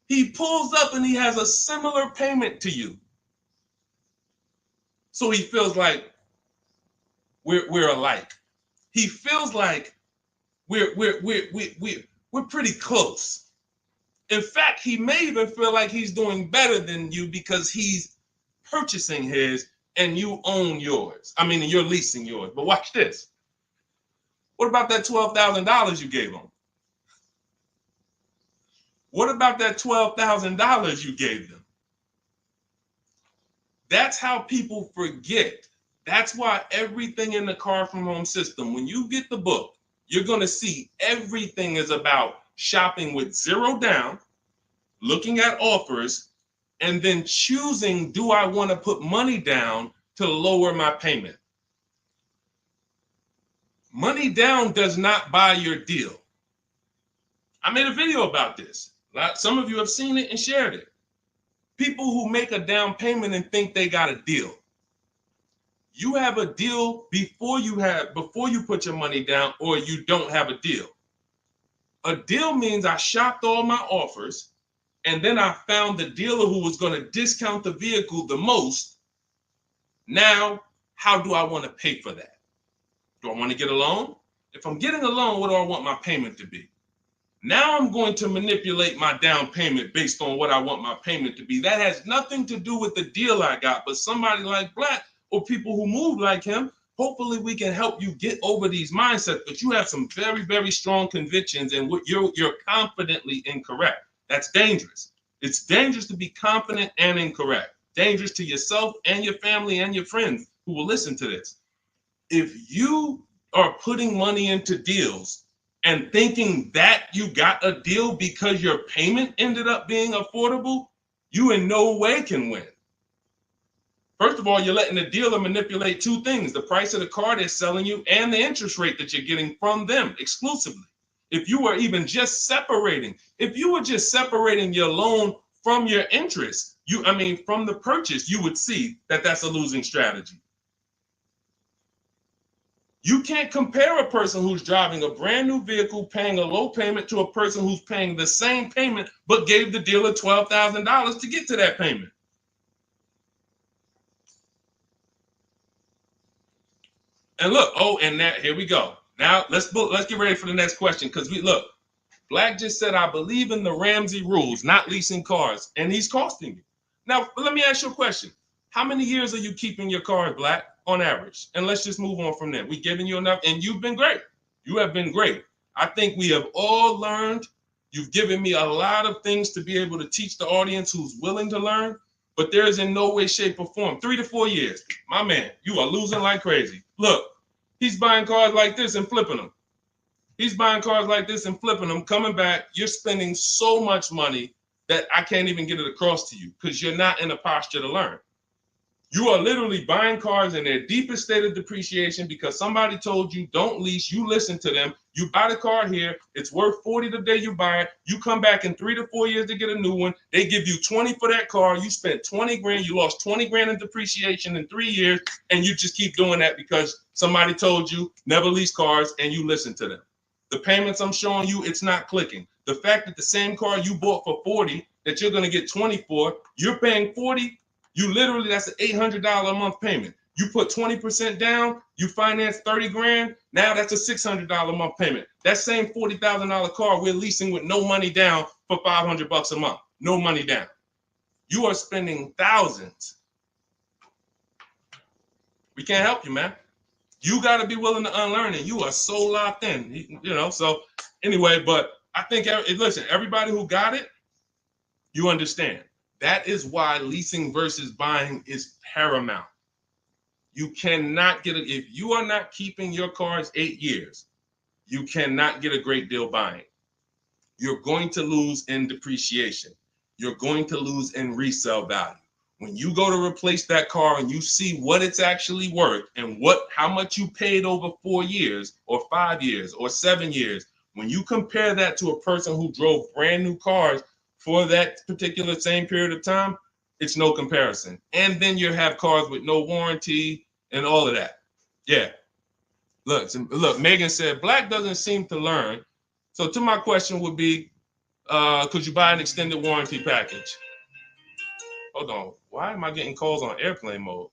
He pulls up and he has a similar payment to you. So he feels like we're alike. He feels like we're pretty close. In fact, he may even feel like he's doing better than you because he's purchasing his and you own yours. I mean, you're leasing yours. But watch this. What about that $12,000 you gave him? What about that $12,000 you gave them? That's how people forget. That's why everything in the Car From Home system, when you get the book, you're going to see everything is about shopping with zero down, looking at offers, and then choosing, do I want to put money down to lower my payment? Money down does not buy your deal. I made a video about this. Some of you have seen it and shared it. People who make a down payment and think they got a deal. You have a deal before you put your money down, or you don't have a deal. A deal means I shopped all my offers, and then I found the dealer who was going to discount the vehicle the most. Now, how do I want to pay for that? Do I want to get a loan? If I'm getting a loan, what do I want my payment to be? Now I'm going to manipulate my down payment based on what I want my payment to be. That has nothing to do with the deal I got, but somebody like Black or people who move like him, hopefully we can help you get over these mindsets. But you have some very, very strong convictions, and you're confidently incorrect. That's dangerous. It's dangerous to be confident and incorrect. Dangerous to yourself and your family and your friends who will listen to this. If you are putting money into deals and thinking that you got a deal because your payment ended up being affordable, you in no way can win. First of all, you're letting the dealer manipulate two things: the price of the car they're selling you and the interest rate that you're getting from them exclusively. If you were just separating your loan from your interest, from the purchase, you would see that that's a losing strategy. You can't compare a person who's driving a brand new vehicle paying a low payment to a person who's paying the same payment but gave the dealer $12,000 to get to that payment. And look, here we go. Now let's get ready for the next question, because Black just said, I believe in the Ramsey rules, not leasing cars, and he's costing you. Now, let me ask you a question. How many years are you keeping your car, Black, on average? And let's just move on from there. We've given you enough, and you've been great. You have been great. I think we have all learned. You've given me a lot of things to be able to teach the audience who's willing to learn, but there is in no way, shape, or form. 3 to 4 years. My man, you are losing like crazy. Look, he's buying cars like this and flipping them. He's buying cars like this and flipping them, coming back. You're spending so much money that I can't even get it across to you because you're not in a posture to learn. You are literally buying cars in their deepest state of depreciation because somebody told you don't lease. You listen to them. You buy the car here. It's worth $40 the day you buy it. You come back in 3 to 4 years to get a new one. They give you $20 for that car. You spent $20 grand. You lost $20 grand in depreciation in 3 years. And you just keep doing that because somebody told you never lease cars and you listen to them. The payments I'm showing you, it's not clicking. The fact that the same car you bought for $40 that you're going to get $20 for, you're paying $40. That's an $800 a month payment. You put 20% down, you finance 30 grand. Now that's a $600 a month payment. That same $40,000 car we're leasing with no money down for $500 a month. No money down. You are spending thousands. We can't help you, man. You got to be willing to unlearn it. You are so locked in, So anyway, but I think, listen, everybody who got it, you understand. That is why leasing versus buying is paramount. You cannot get it. If you are not keeping your cars 8 years, you cannot get a great deal buying. You're going to lose in depreciation. You're going to lose in resale value. When you go to replace that car and you see what it's actually worth and how much you paid over 4 years or 5 years or 7 years, when you compare that to a person who drove brand new cars for that particular same period of time, it's no comparison. And then you have cars with no warranty and all of that. Yeah. Look, Megan said, Black doesn't seem to learn. So to my question would be, could you buy an extended warranty package? Hold on. Why am I getting calls on airplane mode?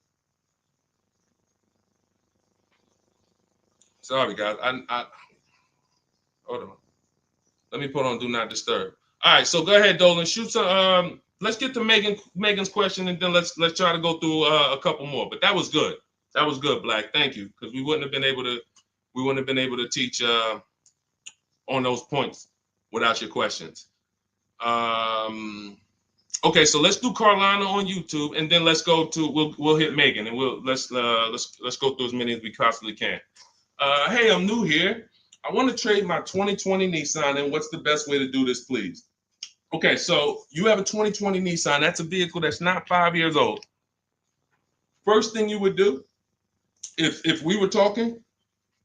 Sorry, guys. I hold on. Let me put on Do Not Disturb. All right, so go ahead, Dolan. Shoot some. Let's get to Megan's question, and then let's try to go through a couple more. But that was good. That was good, Black. Thank you, because we wouldn't have been able to teach on those points without your questions. Okay, so let's do Carolina on YouTube, and then let's go to we'll hit Megan, and let's go through as many as we possibly can. Hey, I'm new here. I want to trade my 2020 Nissan, and what's the best way to do this, please? Okay, so you have a 2020 Nissan. That's a vehicle that's not 5 years old. First thing you would do, if we were talking,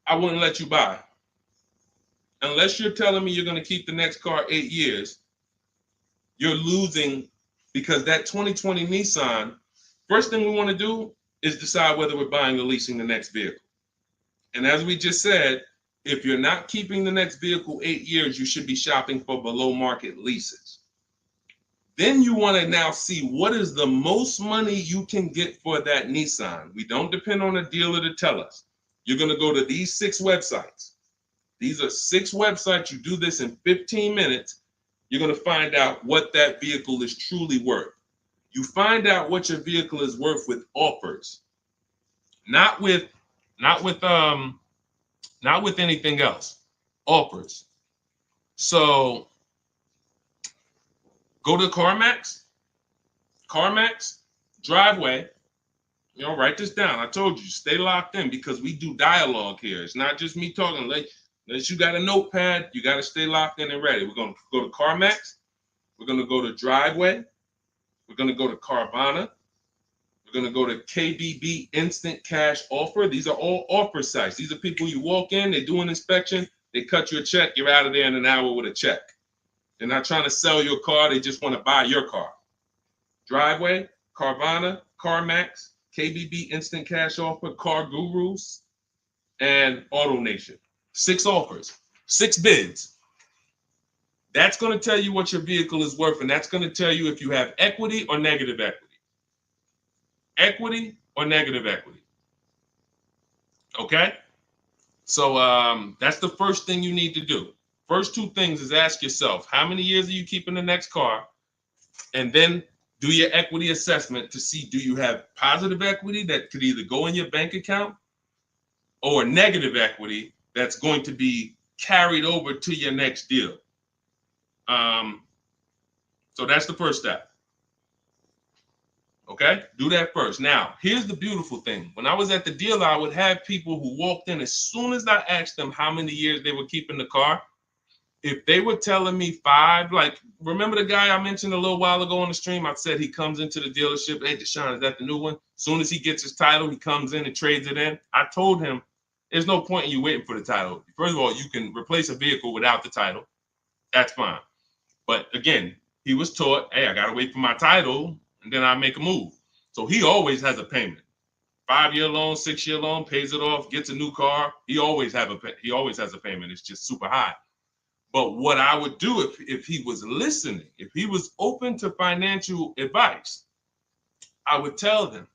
I wouldn't let you buy. Unless you're telling me you're going to keep the next car 8 years, you're losing, because that 2020 Nissan, first thing we want to do is decide whether we're buying or leasing the next vehicle. And as we just said, if you're not keeping the next vehicle 8 years, you should be shopping for below market leases. Then you want to now see what is the most money you can get for that Nissan. We don't depend on a dealer to tell us. You're going to go to these 6 websites. These are 6 websites. You do this in 15 minutes. You're going to find out what that vehicle is truly worth. You find out what your vehicle is worth with offers, not with anything else. Offers. So go to CarMax, Driveway. Write this down. I told you, stay locked in because we do dialogue here. It's not just me talking. Unless you got a notepad, you got to stay locked in and ready. We're going to go to CarMax. We're going to go to Driveway. We're going to go to Carvana. We're going to go to KBB Instant Cash Offer. These are all offer sites. These are people you walk in, they do an inspection, they cut you a check, you're out of there in an hour with a check. They're not trying to sell your car, they just want to buy your car. Driveway, Carvana, CarMax, KBB Instant Cash Offer, Car Gurus, and Auto Nation. 6 offers, 6 bids. That's going to tell you what your vehicle is worth, and that's going to tell you if you have equity or negative equity. Equity or negative equity. Okay? So that's the first thing you need to do. First 2 things is ask yourself, how many years are you keeping the next car? And then do your equity assessment to see, do you have positive equity that could either go in your bank account or negative equity that's going to be carried over to your next deal. So that's the first step. Okay, do that first. Now, here's the beautiful thing. When I was at the dealer, I would have people who walked in as soon as I asked them how many years they were keeping the car. If they were telling me 5, like, remember the guy I mentioned a little while ago on the stream? I said he comes into the dealership. Hey, Deshone, is that the new one? As soon as he gets his title, he comes in and trades it in. I told him, there's no point in you waiting for the title. First of all, you can replace a vehicle without the title. That's fine. But again, he was taught, hey, I got to wait for my title, and then I make a move. So he always has a payment. 5-year loan, 6-year loan, pays it off, gets a new car. He always has a payment. It's just super high. But what I would do if he was listening, if he was open to financial advice, I would tell them,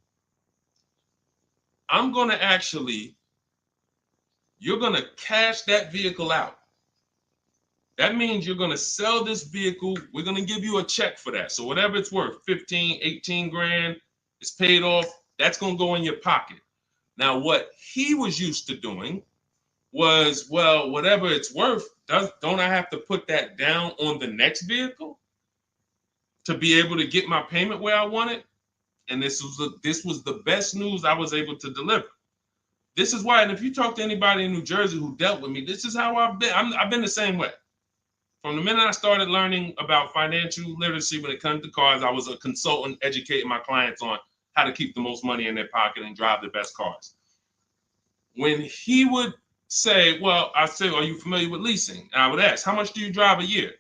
you're going to cash that vehicle out. That means you're going to sell this vehicle. We're going to give you a check for that. So whatever it's worth, 15, 18 grand, it's paid off. That's going to go in your pocket. Now, what he was used to doing was, well, whatever it's worth, don't I have to put that down on the next vehicle to be able to get my payment where I want it? And this was the best news I was able to deliver. This is why, and if you talk to anybody in New Jersey who dealt with me, this is how I've been. I've been the same way. From the minute I started learning about financial literacy when it comes to cars, I was a consultant educating my clients on how to keep the most money in their pocket and drive the best cars. When he would say, well, I say, are you familiar with leasing? And I would ask, how much do you drive a year?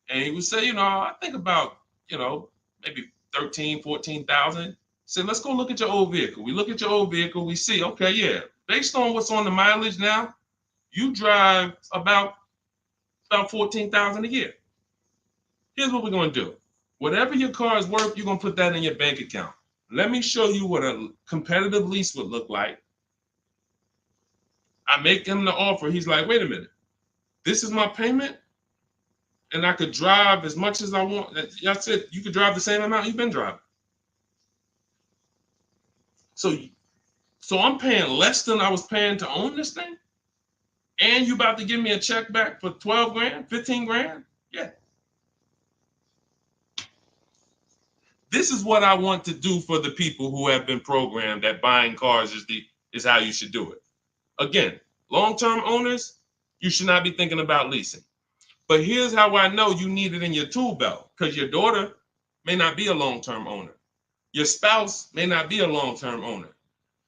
And he would say, I think about, maybe 13, 14,000. Say, let's go look at your old vehicle. We look at your old vehicle. We see, okay, yeah, based on what's on the mileage now, you drive about 14,000 a year. Here's what we're going to do. Whatever your car is worth, you're going to put that in your bank account. Let me show you what a competitive lease would look like. I make him the offer. He's like, wait a minute. This is my payment, and I could drive as much as I want. That's it. You could drive the same amount you've been driving. So I'm paying less than I was paying to own this thing? And you about to give me a check back for 12 grand, 15 grand? Yeah. This is what I want to do for the people who have been programmed that buying cars is how you should do it. Again, long-term owners, you should not be thinking about leasing. But here's how I know you need it in your tool belt, because your daughter may not be a long-term owner. Your spouse may not be a long-term owner.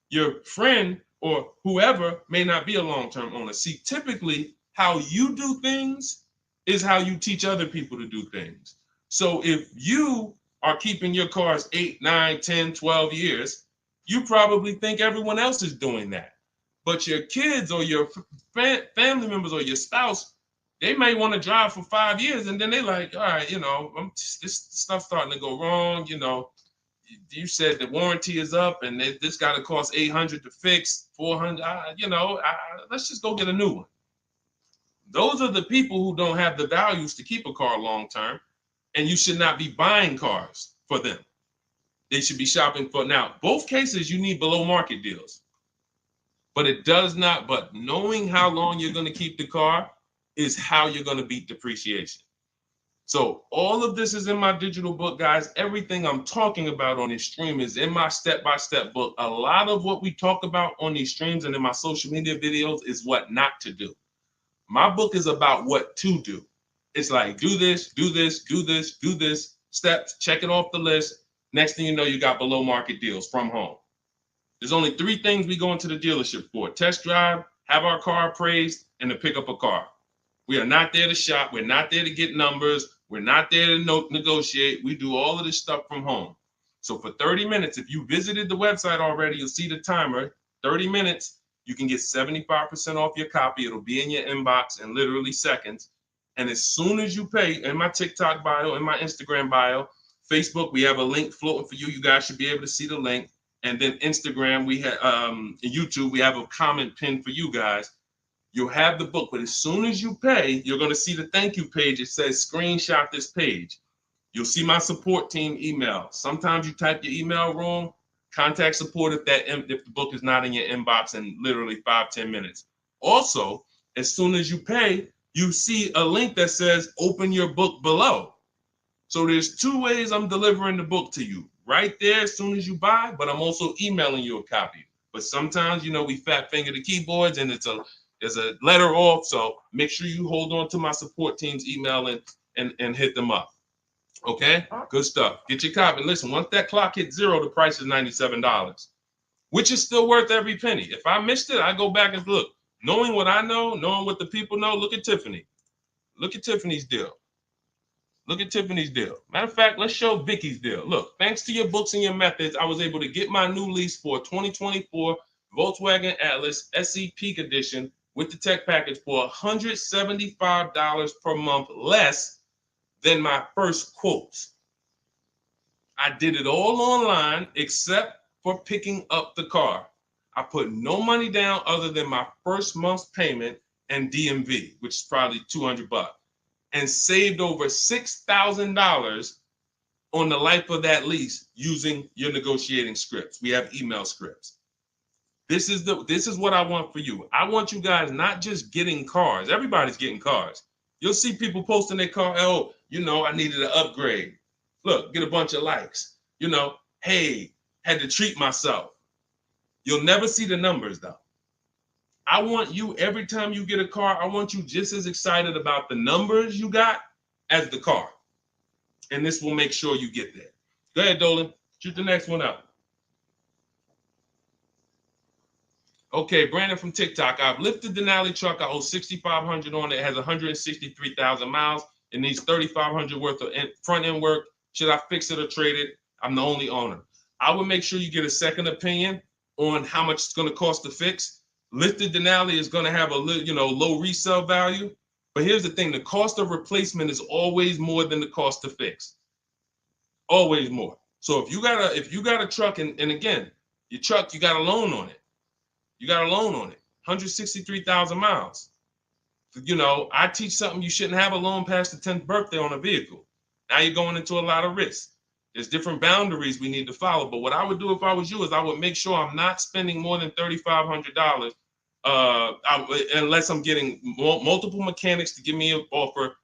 Your friend or whoever may not be a long-term owner. See, typically how you do things is how you teach other people to do things. So if you are keeping your cars 8, 9, 10, 12 years, you probably think everyone else is doing that. But your kids or your family members or your spouse, they may want to drive for 5 years and then they're like, all right, this stuff's starting to go wrong. You said the warranty is up and this got to cost $800 to fix, $400. Let's just go get a new one. Those are the people who don't have the values to keep a car long term, and you should not be buying cars for them. They should be shopping for. Now, both cases, you need below market deals, but it does not. But knowing how long you're going to keep the car is how you're going to beat depreciation. So all of this is in my digital book, guys. Everything I'm talking about on this stream is in my step-by-step book. A lot of what we talk about on these streams and in my social media videos is what not to do. My book is about what to do. It's like, do this, do this, do this, do this, steps, check it off the list. Next thing you know, you got below market deals from home. There's only 3 things we go into the dealership for: test drive, have our car appraised, and to pick up a car. We are not there to shop. We're not there to get numbers. We're not there to negotiate. We do all of this stuff from home. So for 30 minutes, if you visited the website already, you'll see the timer, 30 minutes, you can get 75% off your copy. It'll be in your inbox in literally seconds. And as soon as you pay, in my TikTok bio, in my Instagram bio, Facebook, we have a link floating for you. You guys should be able to see the link. And then Instagram, we have YouTube, we have a comment pinned for you guys. You'll have the book, but as soon as you pay, you're going to see the thank you page. It says screenshot this page. You'll see my support team email. Sometimes you type your email wrong. Contact support if the book is not in your inbox in literally 5-10 minutes. Also, as soon as you pay, you see a link that says open your book below. So there's 2 ways I'm delivering the book to you. Right there as soon as you buy, but I'm also emailing you a copy. But sometimes, we fat finger the keyboards and there's a letter off. So make sure you hold on to my support team's email and hit them up. Okay, good stuff. Get your copy. Listen, once that clock hits 0, the price is $97, which is still worth every penny. If I missed it, I go back and look. Knowing what I know, knowing what the people know, look at Tiffany. Look at Tiffany's deal. Look at Tiffany's deal. Matter of fact, let's show Vicky's deal. Look, thanks to your books and your methods, I was able to get my new lease for a 2024 Volkswagen Atlas SE Peak Edition with the tech package for $175 per month less than my first quotes. I did it all online except for picking up the car. I put no money down other than my first month's payment and DMV, which is probably $200, and saved over $6,000 on the life of that lease using your negotiating scripts. We have email scripts. This is what I want for you. I want you guys not just getting cars. Everybody's getting cars. You'll see people posting their car. Oh, I needed an upgrade. Look, get a bunch of likes. Hey, had to treat myself. You'll never see the numbers though. I want you, every time you get a car, I want you just as excited about the numbers you got as the car. And this will make sure you get there. Go ahead, Dolan. Shoot the next one up. Okay, Brandon from TikTok. I've lifted the Denali truck. I owe $6,500 on it. It has 163,000 miles. It needs $3,500 worth of front end work. Should I fix it or trade it? I'm the only owner. I would make sure you get a second opinion on how much it's going to cost to fix. Lifted Denali is going to have a low resale value. But here's the thing: the cost of replacement is always more than the cost to fix. Always more. So if you got a truck, and again, your truck, you got a loan on it. You got a loan on it, 163,000 miles. I teach something: you shouldn't have a loan past the 10th birthday on a vehicle. Now you're going into a lot of risk. There's different boundaries we need to follow. But what I would do if I was you is I would make sure I'm not spending more than $3,500 unless I'm getting multiple mechanics to give me an offer.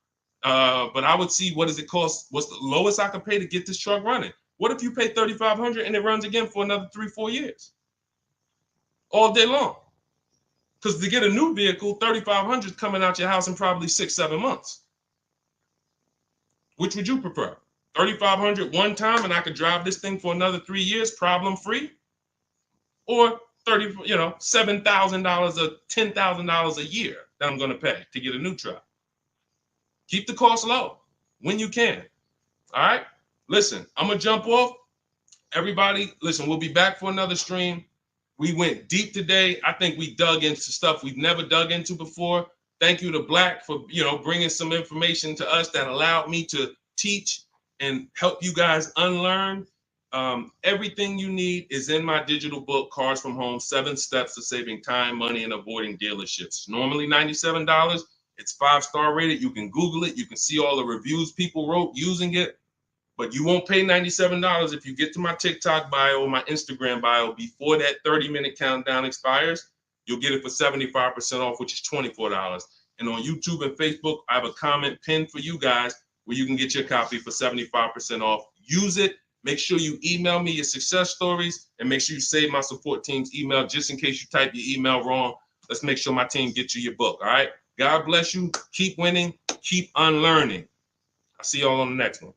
But I would see, what does it cost? What's the lowest I can pay to get this truck running? What if you pay $3,500 and it runs again for another 3-4 years? All day long. Because to get a new vehicle, $3,500 is coming out your house in probably 6-7 months. Which would you prefer? $3,500 one time and I could drive this thing for another 3 years problem free? Or $7,000 or $10,000 a year that I'm going to pay to get a new truck? Keep the cost low when you can. All right. Listen, I'm going to jump off. Everybody, listen, we'll be back for another stream. We went deep today. I think we dug into stuff we've never dug into before. Thank you to Black for, bringing some information to us that allowed me to teach and help you guys unlearn. Everything you need is in my digital book, Cars from Home, 7 Steps to Saving Time, Money, and Avoiding Dealerships. Normally $97. It's 5-star rated. You can Google it. You can see all the reviews people wrote using it. But you won't pay $97 if you get to my TikTok bio or my Instagram bio before that 30-minute countdown expires. You'll get it for 75% off, which is $24. And on YouTube and Facebook, I have a comment pinned for you guys where you can get your copy for 75% off. Use it. Make sure you email me your success stories, and make sure you save my support team's email just in case you type your email wrong. Let's make sure my team gets you your book. All right. God bless you. Keep winning. Keep unlearning. I'll see y'all on the next one.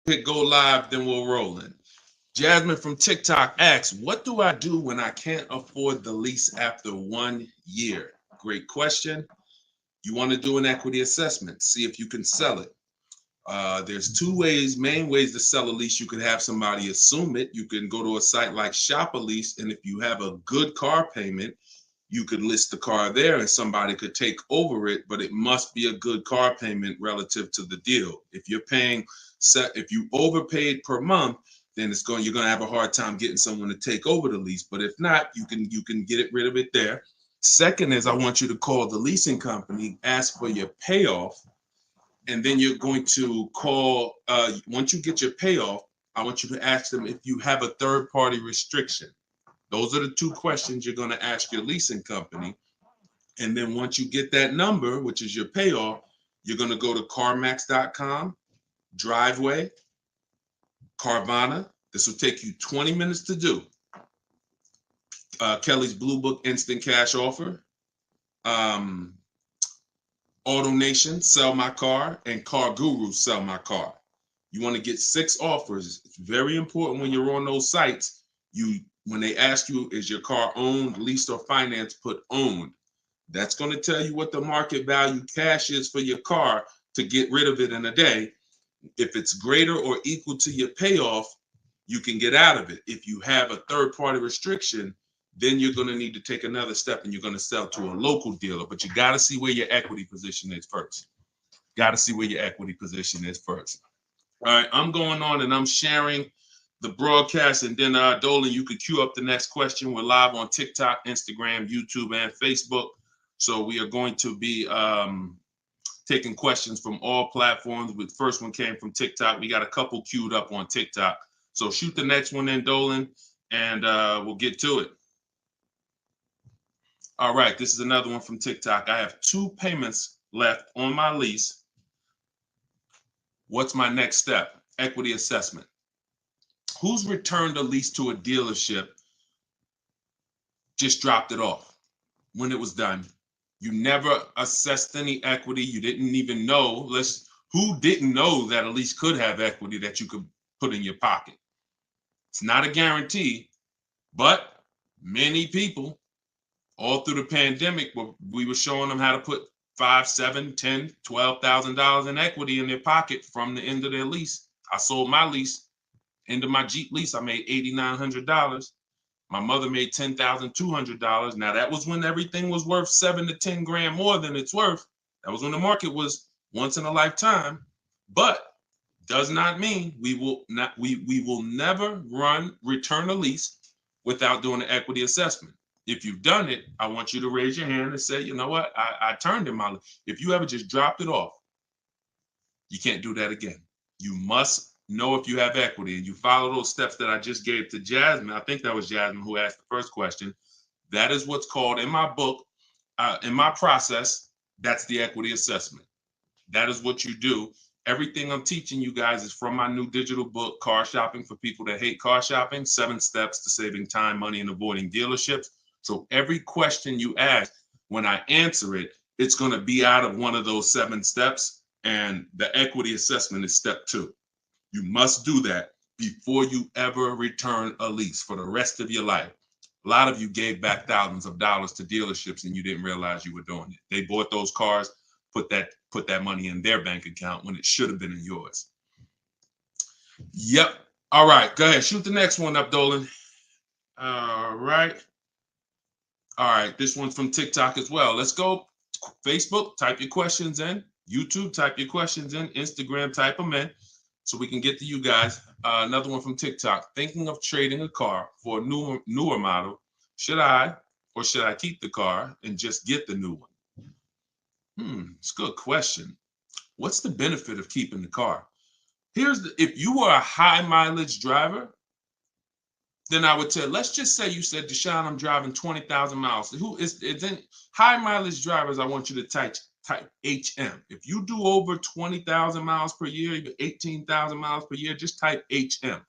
Hit go live, then we'll roll in. Jasmine from TikTok asks, what do I do when I can't afford the lease after 1 year? Great question. You want to do an equity assessment, see if you can sell it. There's two main ways to sell a lease. You could have somebody assume it. You can go to a site like Shop a Lease, and if you have a good car payment, you could list the car there and somebody could take over it, but it must be a good car payment relative to the deal. If you're paying, if you overpaid per month, then you're going to have a hard time getting someone to take over the lease. But if not, you can get rid of it there. Second is, I want you to call the leasing company, ask for your payoff, and then you're going to call, once you get your payoff, I want you to ask them if you have a third-party restriction. Those are the two questions you're going to ask your leasing company. And then once you get that number, which is your payoff, you're going to go to CarMax.com, Driveway, Carvana. This will take you 20 minutes to do. Kelly's Blue Book Instant Cash Offer, Auto Nation, Sell My Car, and Car Guru, Sell My Car. You want to get 6 offers. It's very important when you're on those sites. When they ask you, is your car owned, leased, or financed, put owned. That's going to tell you what the market value cash is for your car to get rid of it in a day. If it's greater or equal to your payoff, you can get out of it. If you have a third-party restriction, then you're going to need to take another step and you're going to sell to a local dealer. But you got to see where your equity position is first. Got to see where your equity position is first. All right, I'm going on and I'm sharing the broadcast, and then Dolan, you can queue up the next question. We're live on TikTok, Instagram, YouTube, and Facebook. So we are going to be taking questions from all platforms. The first one came from TikTok. We got a couple queued up on TikTok. So shoot the next one in, Dolan, and we'll get to it. All right, this is another one from TikTok. I have 2 payments left on my lease. What's my next step? Equity assessment. Who's returned a lease to a dealership, just dropped it off when it was done? You never assessed any equity. You didn't even know. Who didn't know that a lease could have equity that you could put in your pocket? It's not a guarantee, but many people all through the pandemic, we were showing them how to put $5,000, $10,000, $12,000 in equity in their pocket from the end of their lease. I sold my lease. End of my Jeep lease, I made $8,900. My mother made $10,200. Now that was when everything was worth 7 to 10 grand more than it's worth. That was when the market was once in a lifetime. But does not mean we will never return a lease without doing an equity assessment. If you've done it, I want you to raise your hand and say, you know what, I turned in my lease. If you ever just dropped it off, you can't do that again. You must know if you have equity, and you follow those steps that I just gave to Jasmine. I think that was Jasmine who asked the first question. That is what's called in my book, In my process, that's the equity assessment. That is what you do. Everything I'm teaching you guys is from my new digital book, Car Shopping for People That Hate Car Shopping, 7 Steps to Saving Time, Money, and Avoiding Dealerships. So every question you ask, when I answer it, it's going to be out of one of those 7 steps. And the equity assessment is step 2. You must do that before you ever return a lease for the rest of your life. A lot of you gave back thousands of dollars to dealerships and you didn't realize you were doing it. They bought those cars, put that money in their bank account when it should have been in yours. Yep. All right. Go ahead. Shoot the next one up, Dolan. All right. All right. This one's from TikTok as well. Let's go. Facebook, type your questions in. YouTube, type your questions in. Instagram, type them in so we can get to you guys. Another one from TikTok. Thinking of trading a car for a newer model. Should I keep the car and just get the new one? It's a good question. What's the benefit of keeping the car? If you were a high mileage driver, then I would tell, let's just say you said, Deshone, I'm driving 20,000 miles. Then high mileage drivers, I want you to type HM. If you do over 20,000 miles per year, even 18,000 miles per year, just type HM.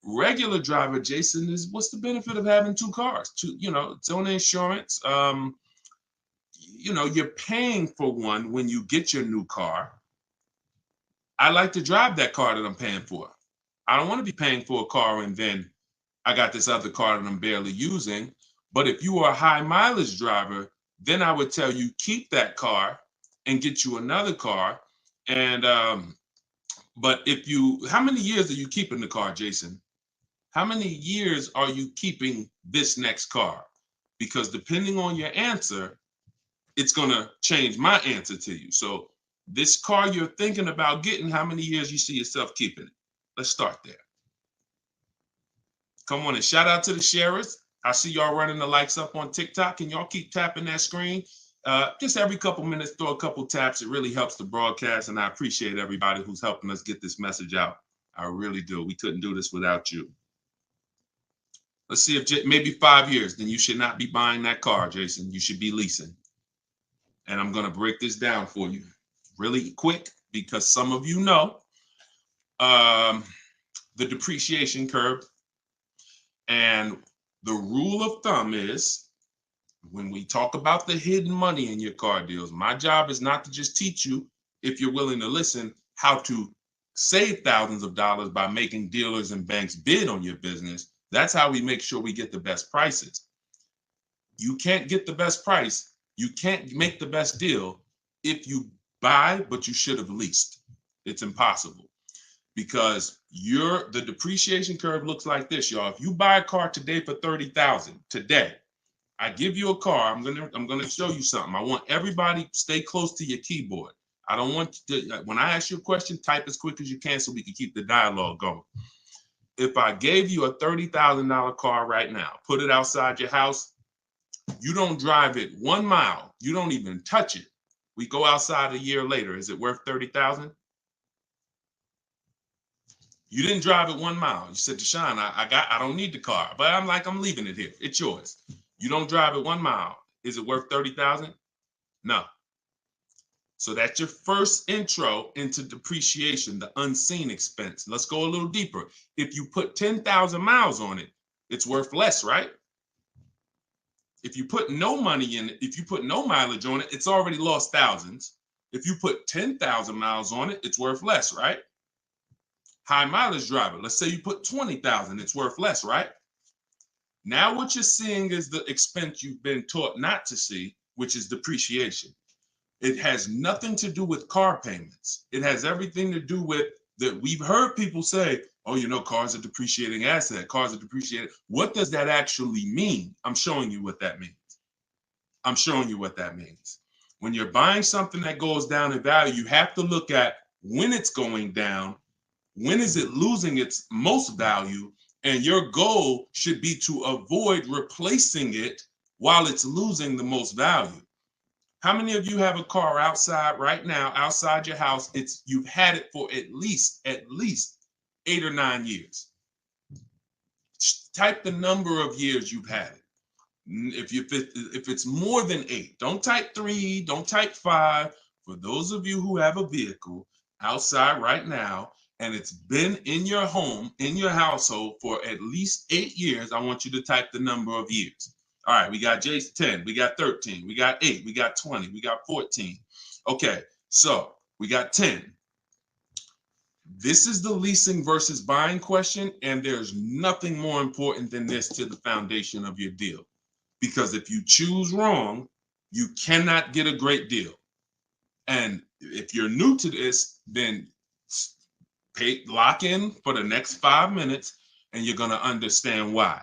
Regular driver, Jason, what's the benefit of having 2 cars? It's own insurance. You're paying for one when you get your new car. I like to drive that car that I'm paying for. I don't want to be paying for a car and then I got this other car that I'm barely using. But if you are a high mileage driver, then I would tell you keep that car and get you another car. And but how many years are you keeping the car, Jason? How many years are you keeping this next car? Because depending on your answer, it's going to change my answer to you. So this car you're thinking about getting, how many years you see yourself keeping it? Let's start there. Come on and shout out to the sharers. I see y'all running the likes up on TikTok and y'all keep tapping that screen. Just every couple minutes, throw a couple taps. It really helps the broadcast. And I appreciate everybody who's helping us get this message out. I really do. We couldn't do this without you. Let's see if maybe 5 years, then you should not be buying that car, Jason. You should be leasing. And I'm going to break this down for you really quick because some of you know the depreciation curve. And the rule of thumb is when we talk about the hidden money in your car deals, my job is not to just teach you, if you're willing to listen, how to save thousands of dollars by making dealers and banks bid on your business. That's how we make sure we get the best prices. You can't get the best price. You can't make the best deal if you buy, but you should have leased. It's impossible. Because the depreciation curve looks like this, y'all. If you buy a car today for $30,000 today, I give you a car. I'm gonna show you something. I want everybody stay close to your keyboard. I don't want you to, when I ask you a question, type as quick as you can so we can keep the dialogue going. If I gave you a $30,000 car right now, put it outside your house, you don't drive it 1 mile, you don't even touch it. We go outside a year later. Is it worth $30,000? You didn't drive it 1 mile. You said, Deshone, I don't need the car, but I'm leaving it here. It's yours. You don't drive it 1 mile. Is it worth $30,000? No. So that's your first intro into depreciation, the unseen expense. Let's go a little deeper. If you put 10,000 miles on it, it's worth less, right? If you put no money in it, if you put no mileage on it, it's already lost thousands. If you put 10,000 miles on it, it's worth less, right? High mileage driver, let's say you put 20,000, it's worth less, right? Now what you're seeing is the expense you've been taught not to see, which is depreciation. It has nothing to do with car payments. It has everything to do with that. We've heard people say, oh, cars are depreciating asset, cars are depreciating. What does that actually mean? I'm showing you what that means. I'm showing you what that means. When you're buying something that goes down in value, you have to look at when it's going down, when is it losing its most value, and your goal should be to avoid replacing it while it's losing the most value. How many of you have a car outside right now, outside your house? You've had it for at least 8 or 9 years. Type the number of years you've had it. If it's more than 8, don't type 3, don't type 5. For those of you who have a vehicle outside right now and it's been in your home, in your household for at least 8 years, I want you to type the number of years. All right, we got Jason 10, we got 13, we got 8, we got 20, we got 14. Okay, so we got 10. This is the leasing versus buying question, and there's nothing more important than this to the foundation of your deal. Because if you choose wrong, you cannot get a great deal. And if you're new to this, then lock in for the next 5 minutes, and you're going to understand why.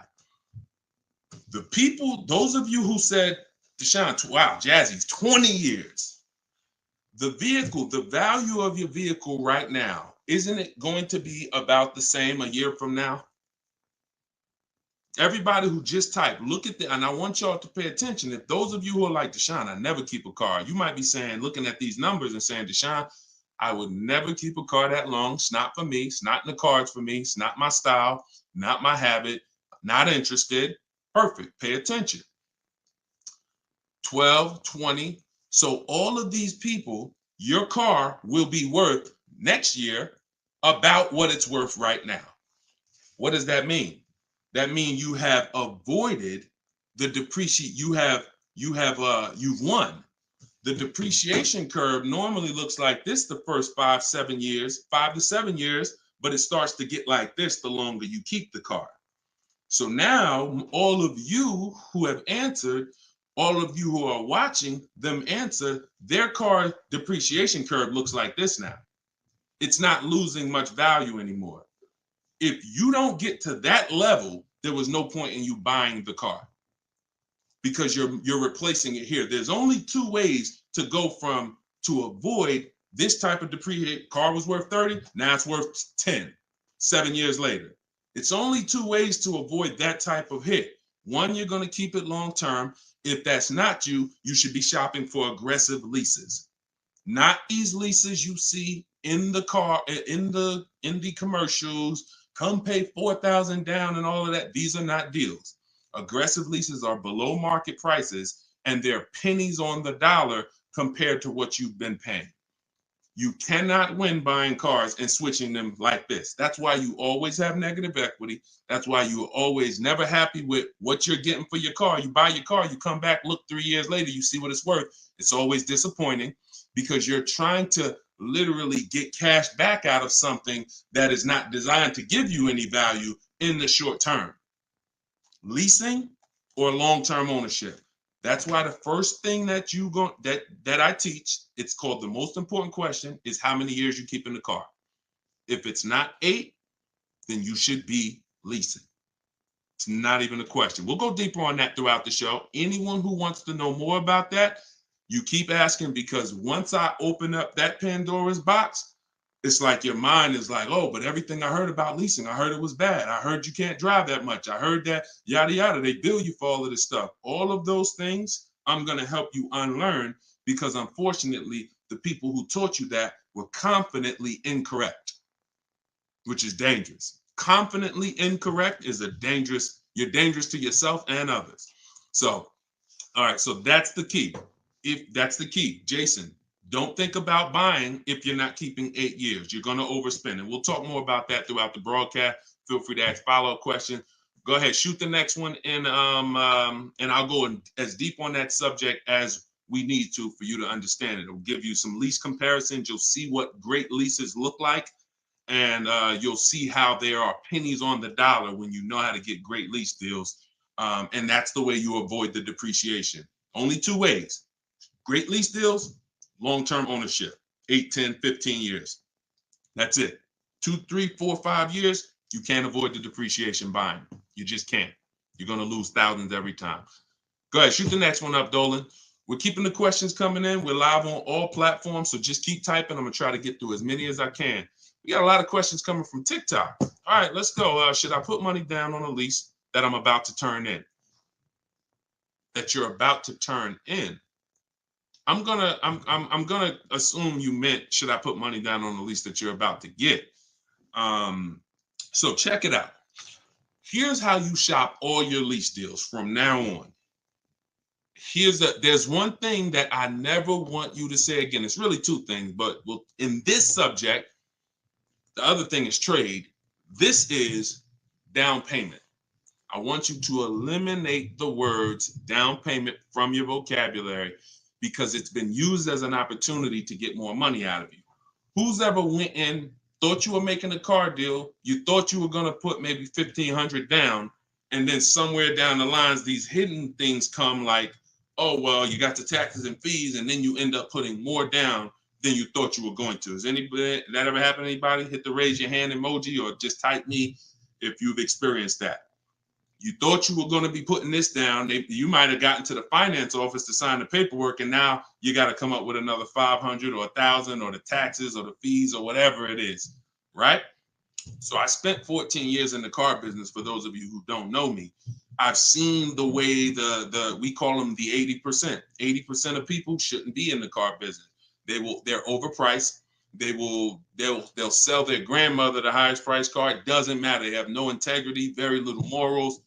The people, those of you who said, Deshone, wow, Jazzy's 20 years. The vehicle, the value of your vehicle right now, isn't it going to be about the same a year from now? Everybody who just typed, look at the, and I want y'all to pay attention. If those of you who are like, Deshone, I never keep a car, you might be saying, looking at these numbers and saying, Deshone, I would never keep a car that long. It's not for me. It's not in the cards for me. It's not my style, not my habit, not interested. Perfect. Pay attention. 12, 20. So all of these people, your car will be worth next year about what it's worth right now. What does that mean? That means you have avoided the depreciation. You've won. The depreciation curve normally looks like this the first 5 to 7 years, but it starts to get like this the longer you keep the car. So now all of you who have answered, all of you who are watching them answer, their car depreciation curve looks like this now. It's not losing much value anymore. If you don't get to that level, there was no point in you buying the car because you're replacing it here. There's only 2 ways to go from to avoid this type of depreciation. Car was worth 30, now it's worth 10, 7 years later. It's only 2 ways to avoid that type of hit. One, you're going to keep it long term. If that's not you, you should be shopping for aggressive leases. Not these leases you see in the car, in the commercials, come pay $4,000 down and all of that. These are not deals. Aggressive leases are below market prices and they're pennies on the dollar compared to what you've been paying. You cannot win buying cars and switching them like this. That's why you always have negative equity. That's why you're always never happy with what you're getting for your car. You buy your car, you come back, look 3 years later, you see what it's worth. It's always disappointing because you're trying to literally get cash back out of something that is not designed to give you any value in the short term. Leasing or long-term ownership. That's why the first thing that I teach, it's called the most important question, is how many years you keep in the car. If it's not 8, then you should be leasing. It's not even a question. We'll go deeper on that throughout the show. Anyone who wants to know more about that, you keep asking, because once I open up that Pandora's box, it's like your mind is like, oh, but everything I heard about leasing, I heard it was bad. I heard you can't drive that much. I heard that yada, yada. They bill you for all of this stuff. All of those things, I'm going to help you unlearn because unfortunately, the people who taught you that were confidently incorrect, which is dangerous. Confidently incorrect is you're dangerous to yourself and others. So, all right, so that's the key. If that's the key, Jason, don't think about buying if you're not keeping 8 years. You're going to overspend. And we'll talk more about that throughout the broadcast. Feel free to ask follow-up questions. Go ahead, shoot the next one, and I'll go as deep on that subject as we need to for you to understand it. It'll give you some lease comparisons. You'll see what great leases look like, and you'll see how there are pennies on the dollar when you know how to get great lease deals. And that's the way you avoid the depreciation. Only 2 ways. Great lease deals, long-term ownership, 8, 10, 15 years. That's it. 2, 3, 4, 5 years, you can't avoid the depreciation buying. You just can't. You're going to lose thousands every time. Go ahead, shoot the next one up, Dolan. We're keeping the questions coming in. We're live on all platforms, so just keep typing. I'm going to try to get through as many as I can. We got a lot of questions coming from TikTok. All right, let's go. Should I put money down on a lease that I'm about to turn in? That you're about to turn in. I'm gonna assume you meant, should I put money down on the lease that you're about to get? So check it out. Here's how you shop all your lease deals from now on. there's one thing that I never want you to say again. It's really two things, but in this subject, the other thing is trade. This is down payment. I want you to eliminate the words down payment from your vocabulary because it's been used as an opportunity to get more money out of you. Who's ever went in, thought you were making a car deal, you thought you were going to put maybe $1,500 down, and then somewhere down the lines, these hidden things come like, oh, well, you got the taxes and fees, and then you end up putting more down than you thought you were going to. Has anybody, that ever happened to anybody? Hit the raise your hand emoji or just type me if you've experienced that. You thought you were going to be putting this down. You might have gotten to the finance office to sign the paperwork, and now you got to come up with another 500 or 1,000 or the taxes or the fees or whatever it is, right? So I spent 14 years in the car business. For those of you who don't know me, I've seen the way we call them the 80%. 80% of people shouldn't be in the car business. They're overpriced. They'll sell their grandmother the highest price car. It doesn't matter. They have no integrity, very little morals.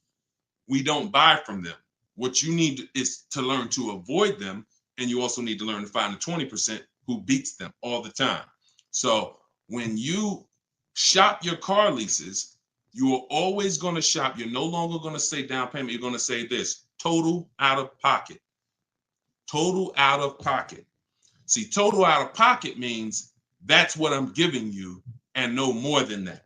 We don't buy from them. What you need is to learn to avoid them, and you also need to learn to find the 20% who beats them all the time. So when you shop your car leases, you are always going to shop. You're no longer going to say down payment. You're going to say this: total out of pocket. Total out of pocket. See, total out of pocket means that's what I'm giving you and no more than that.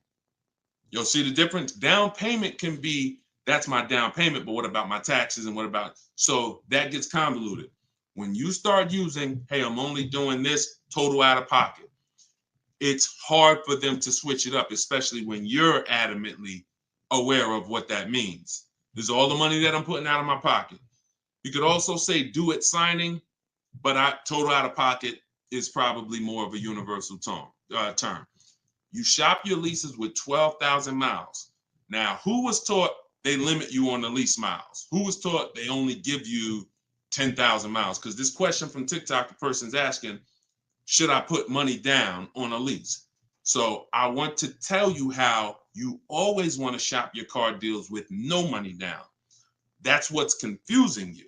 You'll see the difference. Down payment can be, that's my down payment, but what about my taxes and what about, so that gets convoluted. When you start using, hey, I'm only doing this total out of pocket, it's hard for them to switch it up, especially when you're adamantly aware of what that means. This is all the money that I'm putting out of my pocket. You could also say do it signing, but total out of pocket is probably more of a universal term. You shop your leases with 12,000 miles. Now, who was taught they limit you on the lease miles? Who was taught they only give you 10,000 miles? Because this question from TikTok, the person's asking, should I put money down on a lease? So I want to tell you how you always want to shop your car deals with no money down. That's what's confusing you.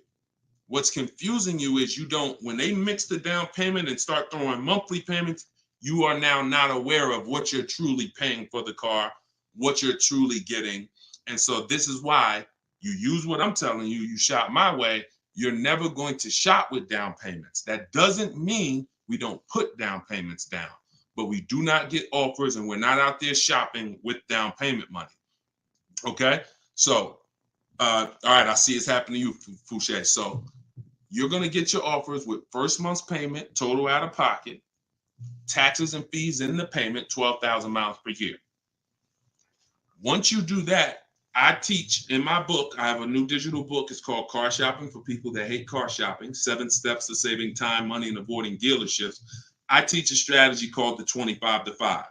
What's confusing you is when they mix the down payment and start throwing monthly payments, you are now not aware of what you're truly paying for the car, what you're truly getting. And so this is why you use what I'm telling you, you shop my way. You're never going to shop with down payments. That doesn't mean we don't put down payments down, but we do not get offers and we're not out there shopping with down payment money. Okay? So, all right, I see it's happening to you, Fouché. So you're going to get your offers with first month's payment, total out of pocket, taxes and fees in the payment, 12,000 miles per year. Once you do that, I teach in my book, I have a new digital book. It's called Car Shopping for People That Hate Car Shopping, 7 Steps to Saving Time, Money, and Avoiding Dealerships. I teach a strategy called the 25 to 5.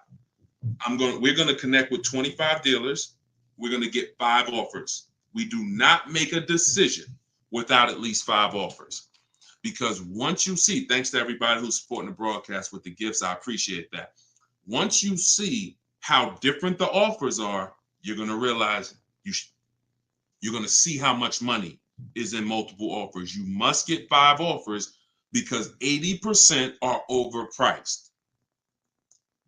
We're going to connect with 25 dealers. We're going to get 5 offers. We do not make a decision without at least 5 offers. Because once you see, thanks to everybody who's supporting the broadcast with the gifts, I appreciate that. Once you see how different the offers are, you're going to realize you're going to see how much money is in multiple offers. You must get 5 offers because 80% are overpriced.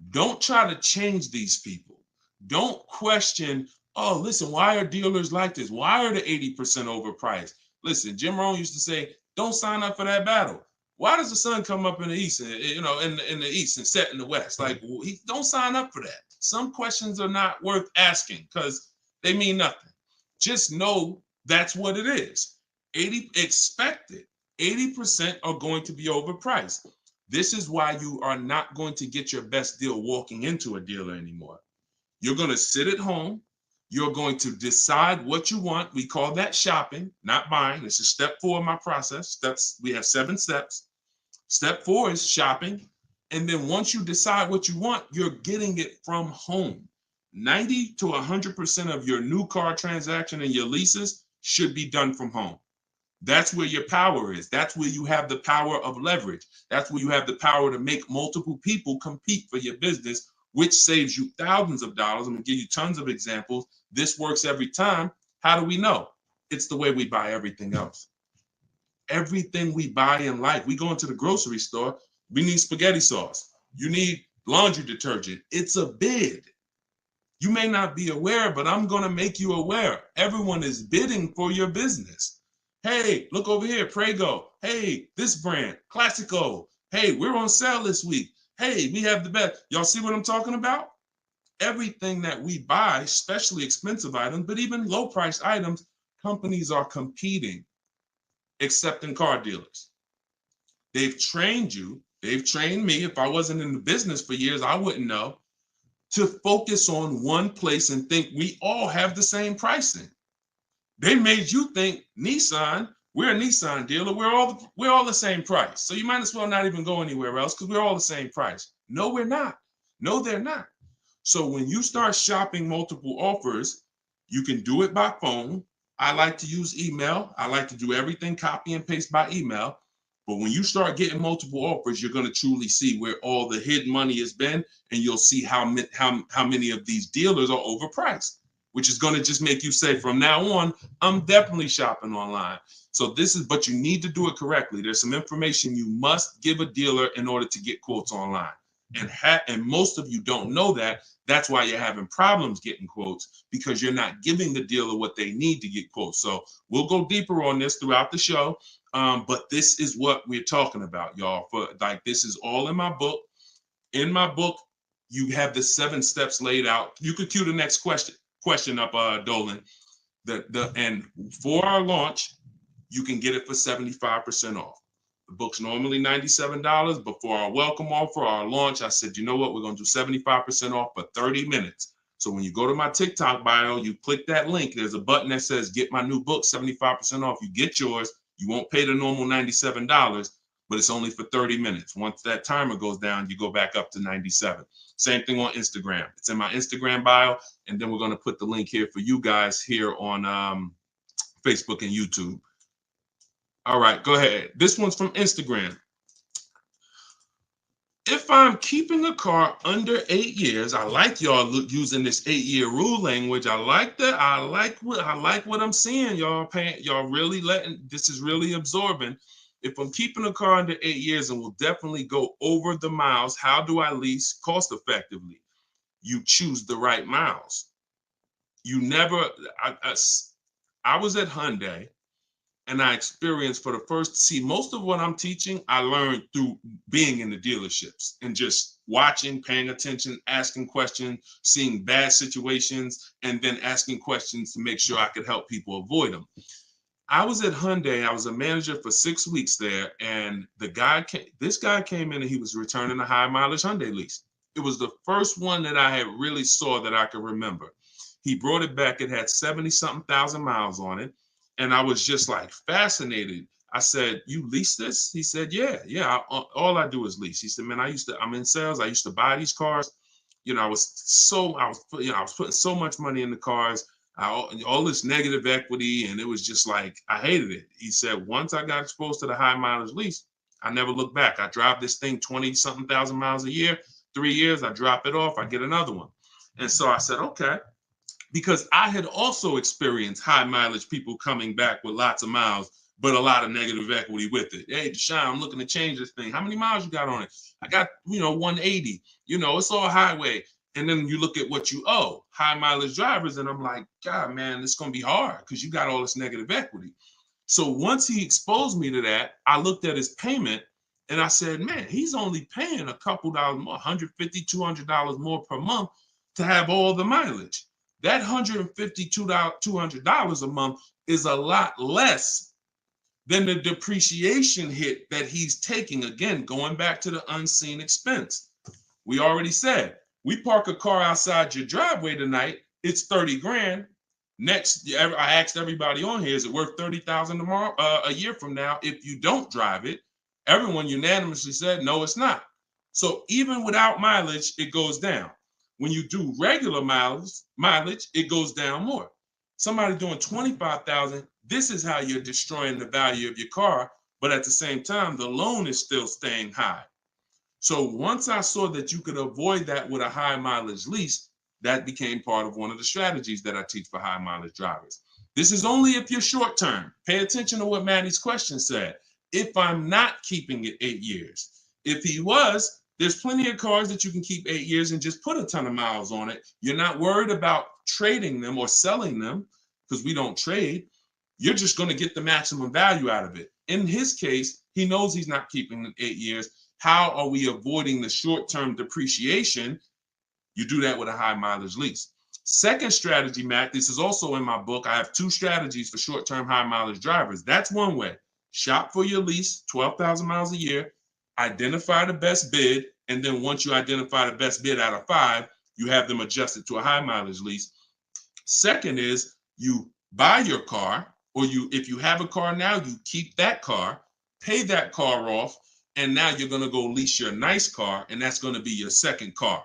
Don't try to change these people. Don't question, oh, listen, why are dealers like this? Why are the 80% overpriced? Listen, Jim Rohn used to say, don't sign up for that battle. Why does the sun come up in the east, and, in the east and set in the west? Like, don't sign up for that. Some questions are not worth asking because they mean nothing. Just know that's what it is. 80% are going to be overpriced. This is why you are not going to get your best deal walking into a dealer anymore. You're going to sit at home. You're going to decide what you want. We call that shopping, not buying. This is step 4 of my process. We have 7 steps. Step 4 is shopping. And then once you decide what you want, you're getting it from home. 90 to 100% of your new car transaction and your leases should be done from home. That's where your power is. That's where you have the power of leverage. That's where you have the power to make multiple people compete for your business, which saves you thousands of dollars. I'm going to give you tons of examples. This works every time. How do we know? It's the way we buy everything else. Everything we buy in life, we go into the grocery store, we need spaghetti sauce. You need laundry detergent. It's a bid. You may not be aware, but I'm going to make you aware. Everyone is bidding for your business. Hey, look over here, Prego. Hey, this brand, Classico. Hey, we're on sale this week. Hey, we have the best. Y'all see what I'm talking about? Everything that we buy, especially expensive items, but even low price items, companies are competing, except in car dealers. They've trained you. They've trained me. If I wasn't in the business for years, I wouldn't know, to focus on one place and think we all have the same pricing. They made you think Nissan, we're a Nissan dealer, we're all the same price. So you might as well not even go anywhere else because we're all the same price. No, we're not. No, they're not. So when you start shopping multiple offers, you can do it by phone. I like to use email. I like to do everything copy and paste by email. But when you start getting multiple offers, you're going to truly see where all the hidden money has been, and you'll see how many of these dealers are overpriced, which is going to just make you say, from now on, I'm definitely shopping online. So but you need to do it correctly. There's some information you must give a dealer in order to get quotes online. And most of you don't know that. That's why you're having problems getting quotes, because you're not giving the dealer what they need to get quotes. So we'll go deeper on this throughout the show. But this is what we're talking about, y'all. This is all in my book. In my book, you have the 7 steps laid out. You could cue the next question up, Dolan. And for our launch, you can get it for 75% off. The book's normally $97, but for our welcome offer, our launch, I said, you know what? We're going to do 75% off for 30 minutes. So when you go to my TikTok bio, you click that link. There's a button that says, get my new book, 75% off. You get yours. You won't pay the normal $97, but it's only for 30 minutes. Once that timer goes down, you go back up to 97. Same thing on Instagram. It's in my Instagram bio. And then we're going to put the link here for you guys here on Facebook and YouTube. All right, go ahead. This one's from Instagram. If I'm keeping a car under 8 years, I like y'all using this 8-year rule language. I like that. I like what I'm seeing, y'all. Y'all really this is really absorbing. If I'm keeping a car under 8 years and will definitely go over the miles, how do I lease cost effectively? You choose the right miles. You never. I was at Hyundai. And I experienced most of what I'm teaching, I learned through being in the dealerships and just watching, paying attention, asking questions, seeing bad situations, and then asking questions to make sure I could help people avoid them. I was at Hyundai. I was a manager for 6 weeks there. And this guy came in and he was returning a high mileage Hyundai lease. It was the first one that I had really saw that I could remember. He brought it back. It had 70-something thousand miles on it. And I was just like fascinated. I said, you lease this? He said, yeah. All I do is lease. He said, man, I'm in sales. I used to buy these cars. You know, I was putting so much money in the cars, all this negative equity. And it was just like, I hated it. He said, once I got exposed to the high mileage lease, I never looked back. I drive this thing 20-something thousand miles a year, 3 years, I drop it off, I get another one. And so I said, okay. Because I had also experienced high mileage people coming back with lots of miles, but a lot of negative equity with it. Hey, Deshone, I'm looking to change this thing. How many miles you got on it? I got, 180. It's all highway. And then you look at what you owe, high mileage drivers. And I'm like, God, man, it's going to be hard because you got all this negative equity. So once he exposed me to that, I looked at his payment and I said, man, he's only paying a couple dollars more, $150, $200 more per month to have all the mileage. That $150, $200 a month is a lot less than the depreciation hit that he's taking. Again, going back to the unseen expense. We already said, we park a car outside your driveway tonight, it's 30 grand. Next, I asked everybody on here, is it worth 30,000 tomorrow, a year from now? If you don't drive it, everyone unanimously said, no, it's not. So even without mileage, it goes down. When you do regular mileage, it goes down more. Somebody doing 25,000, this is how you're destroying the value of your car. But at the same time, the loan is still staying high. So once I saw that you could avoid that with a high mileage lease, that became part of one of the strategies that I teach for high mileage drivers. This is only if you're short term. Pay attention to what Maddie's question said. If I'm not keeping it 8 years. If he was, there's plenty of cars that you can keep 8 years and just put a ton of miles on it. You're not worried about trading them or selling them because we don't trade. You're just going to get the maximum value out of it. In his case, he knows he's not keeping it 8 years. How are we avoiding the short-term depreciation? You do that with a high mileage lease. Second strategy, Matt, this is also in my book. I have 2 strategies for short-term high mileage drivers. That's one way. Shop for your lease, 12,000 miles a year, identify the best bid, and then once you identify the best bid out of 5, you have them adjusted to a high mileage lease. Second is you buy your car, or if you have a car now, you keep that car, pay that car off, and now you're going to go lease your nice car, and that's going to be your second car.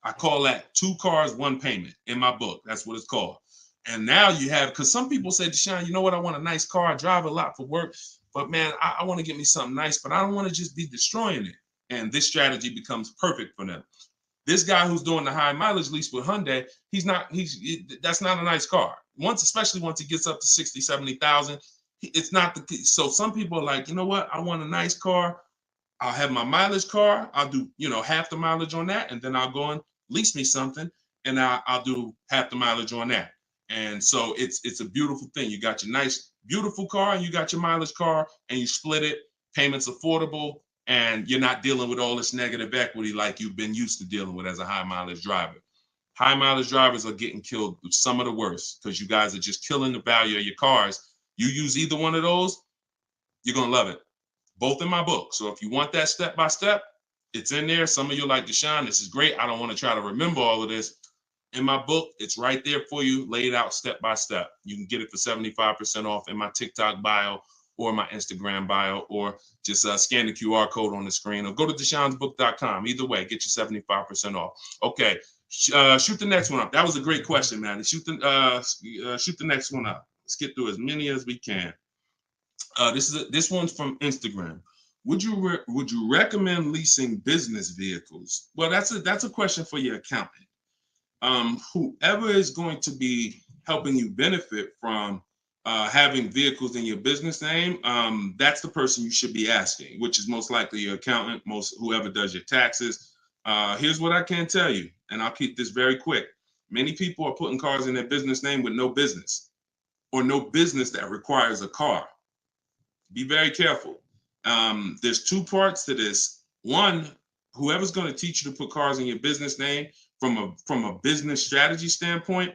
I call that 2 cars, 1 payment in my book. That's what it's called. And now you have, because some people say, Deshone, you know what? I want a nice car. I drive a lot for work, but man, I want to get me something nice, but I don't want to just be destroying it. And this strategy becomes perfect for them. This guy who's doing the high mileage lease with Hyundai, that's not a nice car. Especially once it gets up to 60, 70,000, it's not so some people are like, you know what? I want a nice car. I'll have my mileage car. I'll do, half the mileage on that. And then I'll go and lease me something and I'll do half the mileage on that. And so it's a beautiful thing. You got your nice, beautiful car and you got your mileage car and you split it, payments affordable, and you're not dealing with all this negative equity like you've been used to dealing with as a high mileage driver. High mileage drivers are getting killed with some of the worst because you guys are just killing the value of your cars. You use either one of those, you're going to love it. Both in my book. So if you want that step by step, it's in there. Some of you are like, Deshone, this is great. I don't want to try to remember all of this. In my book, it's right there for you, laid out step by step. You can get it for 75% off in my TikTok bio or my Instagram bio, or just scan the QR code on the screen, or go to deshonesbook.com. Either way, get you 75% off. Okay, shoot the next one up. That was a great question, man. Shoot the next one up. Let's get through as many as we can. This one's from Instagram. Would you recommend leasing business vehicles? Well, that's a question for your accountant. Whoever is going to be helping you benefit from having vehicles in your business name, that's the person you should be asking, which is most likely your accountant, whoever does your taxes. Here's what I can tell you, and I'll keep this very quick. Many people are putting cars in their business name with no business, or no business that requires a car. Be very careful. There's 2 parts to this. One, whoever's going to teach you to put cars in your business name from a business strategy standpoint,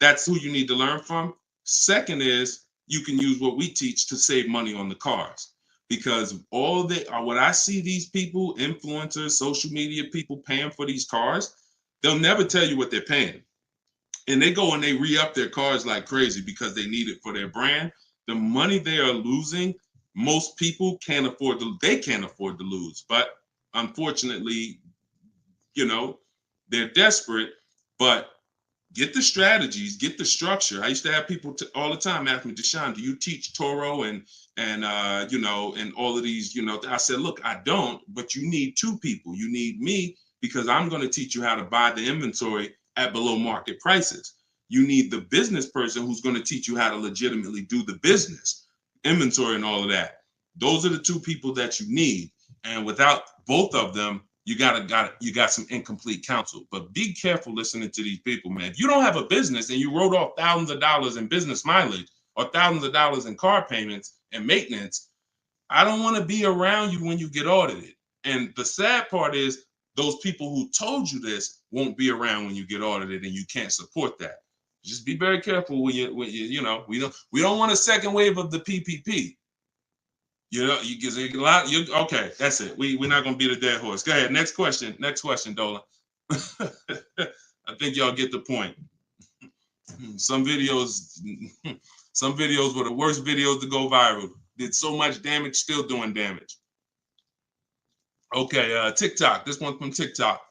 that's who you need to learn from. Second is you can use what we teach to save money on the cars, because what I see these people, influencers, social media people paying for these cars, they'll never tell you what they're paying. And they go and they re-up their cars like crazy because they need it for their brand. The money they are losing, most people can't afford to lose. But unfortunately, they're desperate. But get the strategies, get the structure. I used to have people all the time ask me, Deshone, do you teach Toro and all of these, I said, look, I don't, but you need 2 people. You need me, because I'm going to teach you how to buy the inventory at below market prices. You need the business person who's going to teach you how to legitimately do the business, inventory and all of that. Those are the 2 people that you need. And without both of them, you got some incomplete counsel. But be careful listening to these people, man. If you don't have a business and you wrote off thousands of dollars in business mileage or thousands of dollars in car payments and maintenance, I don't want to be around you when you get audited. And the sad part is those people who told you this won't be around when you get audited, and you can't support that. Just be very careful we don't want a second wave of the PPP. You get a lot. Okay, that's it. We're not gonna beat a dead horse. Go ahead. Next question, Dolan. I think y'all get the point. Some videos were the worst videos to go viral. Did so much damage, still doing damage. Okay, TikTok. This one's from TikTok.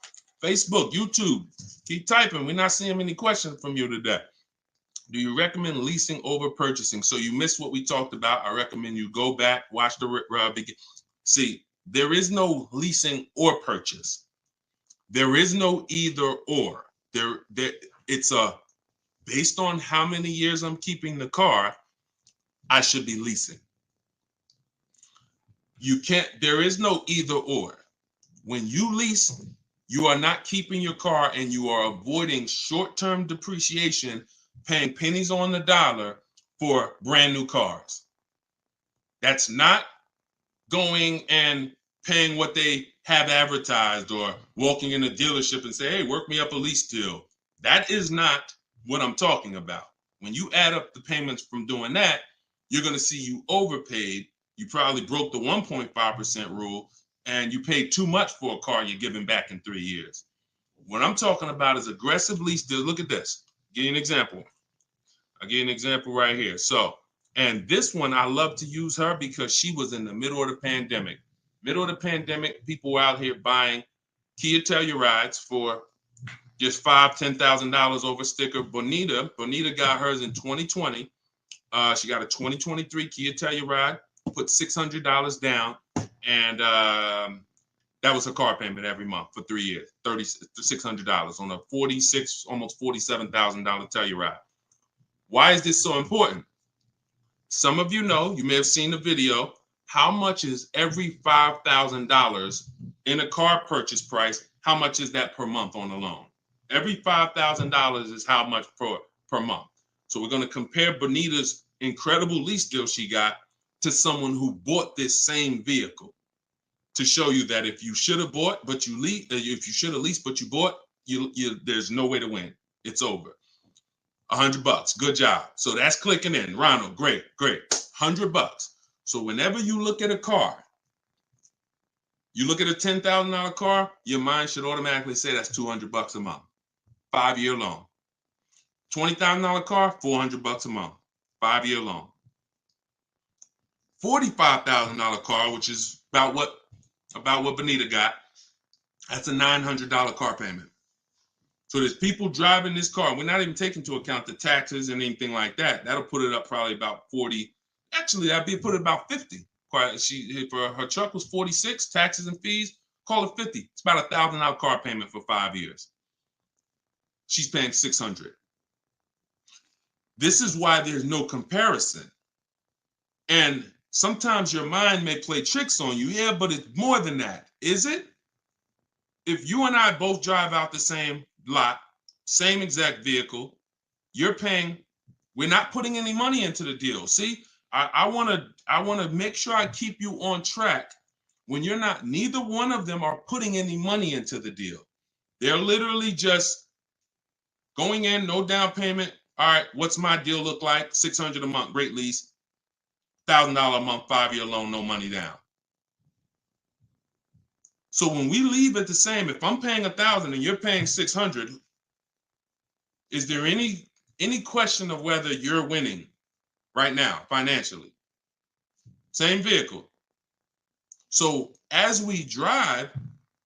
Facebook, YouTube. Keep typing. We're not seeing many questions from you today. Do you recommend leasing over purchasing? So you missed what we talked about. I recommend you go back, watch the begin. See, there is no leasing or purchase. There is no either or. It's a based on how many years I'm keeping the car, I should be leasing. You can't, there is no either or. When you lease, you are not keeping your car and you are avoiding short-term depreciation, paying pennies on the dollar for brand new cars. That's not going and paying what they have advertised or walking in a dealership and say, hey, work me up a lease deal. That is not what I'm talking about. When you add up the payments from doing that, you're going to see you overpaid. You probably broke the 1.5% rule and you paid too much for a car you're giving back in 3 years. What I'm talking about is aggressive lease deal. Look at this. Give you an example. I'll give you an example right here. So, and this one, I love to use her because she was in the middle of the pandemic. Middle of the pandemic, people were out here buying Kia Tellurides for just $5,000, $10,000 over sticker. Bonita got hers in 2020. She got a 2023 Kia Telluride, put $600 down, and that was her car payment every month for 3 years, $600 on a $46,000, almost $47,000 Telluride. Why is this so important? Some of you know, you may have seen the video, how much is every $5,000 in a car purchase price? How much is that per month on a loan? Every $5,000 is how much per month. So we're going to compare Bonita's incredible lease deal she got to someone who bought this same vehicle to show you that if you should have bought, but you lease, if you should have leased, but you bought, there's no way to win. It's over. $100. Good job. So that's clicking in. Ronald, great. $100. So whenever you look at a car, you look at a $10,000 car, your mind should automatically say that's $200 a month. 5-year loan. $20,000 car, $400 a month. 5-year loan. $45,000 car, which is about what Bonita got, that's a $900 car payment. So there's people driving this car. We're not even taking into account the taxes and anything like that. That'll put it up probably about 40. Actually, that'd be put it about 50. For her truck was 46, taxes and fees, call it 50. It's about $1,000 car payment for 5 years. She's paying $600. This is why there's no comparison. And sometimes your mind may play tricks on you. Yeah, but it's more than that. Is it? If you and I both drive out the same lot, same exact vehicle, you're paying, we're not putting any money into the deal. See, I want to make sure I keep you on track when you're not, neither one of them are putting any money into the deal. They're literally just going in, no down payment. All right, what's my deal look like? $600 a month, great lease. $1,000 a month, 5-year loan, no money down. So when we leave it the same, if I'm paying $1,000 and you're paying $600, is there any question of whether you're winning right now financially? Same vehicle. So as we drive,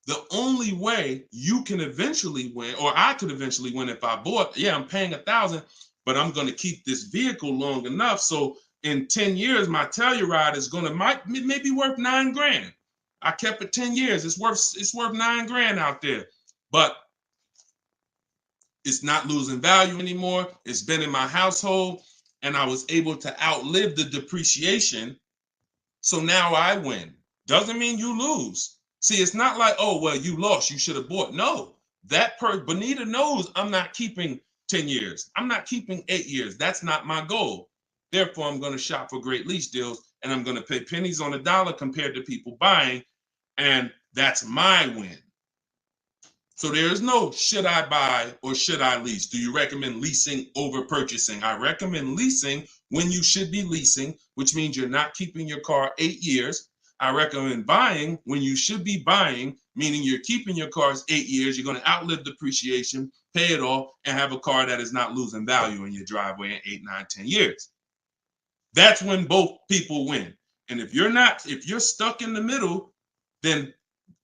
the only way you can eventually win, or I could eventually win if I bought, yeah, I'm paying $1,000, but I'm going to keep this vehicle long enough so in 10 years my Telluride is going to maybe worth $9,000. I kept it 10 years. It's worth $9,000 out there, but it's not losing value anymore. It's been in my household and I was able to outlive the depreciation. So now I win. Doesn't mean you lose. See, it's not like, oh, well, you lost, you should have bought. No, Bonita knows I'm not keeping 10 years. I'm not keeping 8 years. That's not my goal. Therefore, I'm going to shop for great lease deals and I'm going to pay pennies on the dollar compared to people buying. And that's my win. So there is no should I buy or should I lease? Do you recommend leasing over purchasing? I recommend leasing when you should be leasing, which means you're not keeping your car 8 years. I recommend buying when you should be buying, meaning you're keeping your cars 8 years. You're going to outlive depreciation, pay it off, and have a car that is not losing value in your driveway in 8, 9, 10 years. That's when both people win. And if you're stuck in the middle, then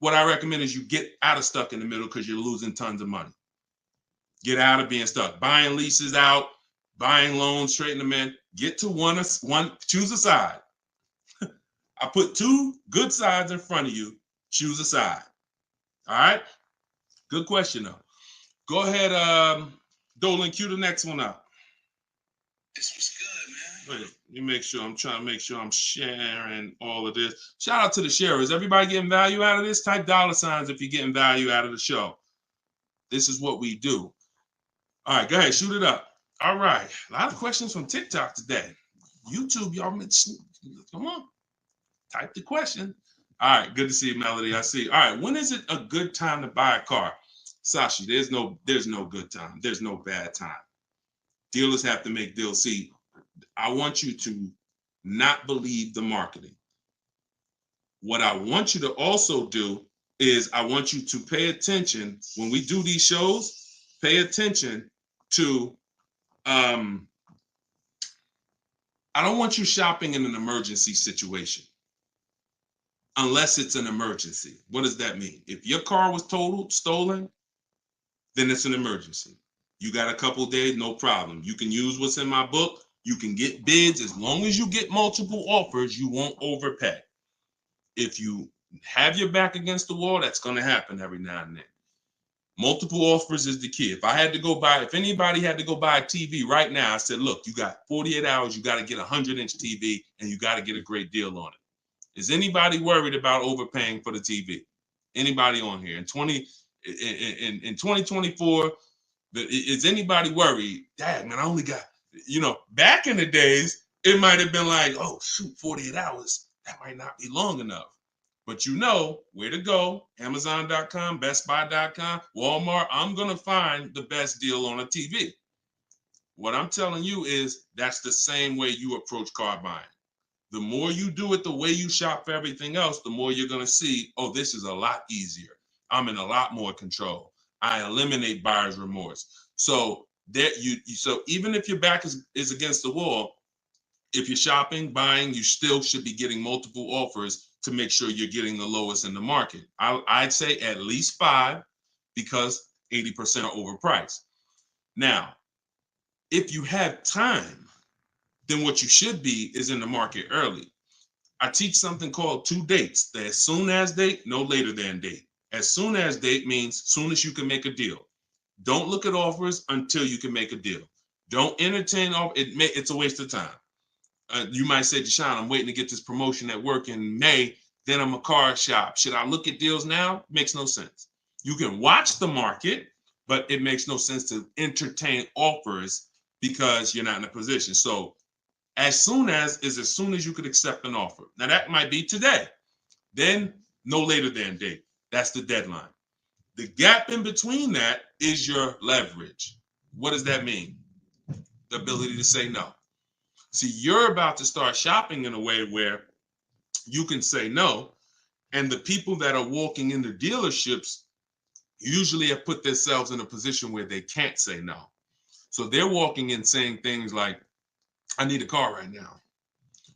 what I recommend is you get out of stuck in the middle because you're losing tons of money. Get out of being stuck. Buying leases out, buying loans, straighten them in. Get to one, choose a side. I put 2 good sides in front of you. Choose a side. All right? Good question, though. Go ahead, Dolan, cue the next one up. This was good, man. Wait, let me make sure. I'm trying to make sure I'm sharing all of this. Shout out to the sharers. Everybody getting value out of this? Type $ if you're getting value out of the show. This is what we do. All right, go ahead, shoot it up. All right, a lot of questions from TikTok today. YouTube, y'all, come on, type the question. All right, good to see you, Melody. I see. All right, when is it a good time to buy a car? Sashi, there's no good time. There's no bad time. Dealers have to make deals. See, I want you to not believe the marketing. What I want you to also do is I want you to pay attention when we do these shows. Pay attention to I don't want you shopping in an emergency situation unless it's an emergency. What does that mean? If your car was totaled, stolen, then it's an emergency. You got a couple days, no problem. You can use what's in my book. You can get bids. As long as you get multiple offers, you won't overpay. If you have your back against the wall, that's going to happen every now and then. Multiple offers is the key. If anybody had to go buy a TV right now, I said, look, you got 48 hours, you got to get a 100-inch TV, and you got to get a great deal on it. Is anybody worried about overpaying for the TV? Anybody on here? In 2024, is anybody worried? Dad, man, I only got, back in the days, it might have been like, oh, shoot, 48 hours. That might not be long enough. But you know where to go. Amazon.com, BestBuy.com, Walmart. I'm going to find the best deal on a TV. What I'm telling you is that's the same way you approach car buying. The more you do it the way you shop for everything else, the more you're going to see, oh, this is a lot easier. I'm in a lot more control. I eliminate buyer's remorse. So so even if your back is against the wall, if you're shopping, buying, you still should be getting multiple offers to make sure you're getting the lowest in the market. I'd say at least 5 because 80% are overpriced. Now, if you have time, then what you should be is in the market early. I teach something called 2 dates. The as soon as date, no later than date. As soon as date means soon as you can make a deal. Don't look at offers until you can make a deal. Don't entertain it's a waste of time. You might say, Deshone, I'm waiting to get this promotion at work in May. Then I'm a car shop. Should I look at deals now? Makes no sense. You can watch the market, but it makes no sense to entertain offers because you're not in a position. So as soon as you could accept an offer. Now that might be today. Then no later than date. That's the deadline. The gap in between that is your leverage. What does that mean? The ability to say no. See, you're about to start shopping in a way where you can say no, and the people that are walking into dealerships usually have put themselves in a position where they can't say no. So they're walking in saying things like, I need a car right now.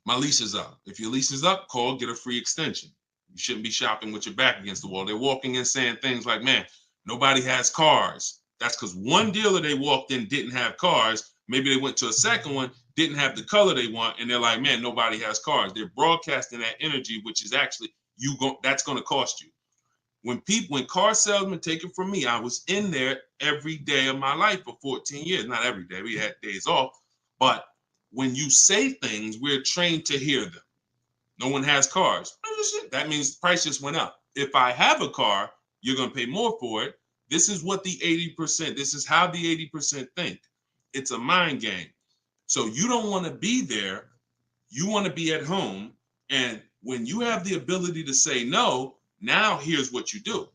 My lease is up. If your lease is up, call, get a free extension. You shouldn't be shopping with your back against the wall. They're walking in saying things like, man, nobody has cars. That's because one dealer they walked in didn't have cars. Maybe they went to a second one, didn't have the color they want, and they're like, man, nobody has cars. They're broadcasting that energy, which is actually that's going to cost you. When car salesmen take it from me, I was in there every day of my life for 14 years. Not every day, we had days off, but when you say things, we're trained to hear them. No one has cars. That means the price just went up. If I have a car, you're going to pay more for it. This is what the 80%, this is how the 80% think. It's a mind game. So you don't want to be there. You want to be at home. And when you have the ability to say no, now here's what you do.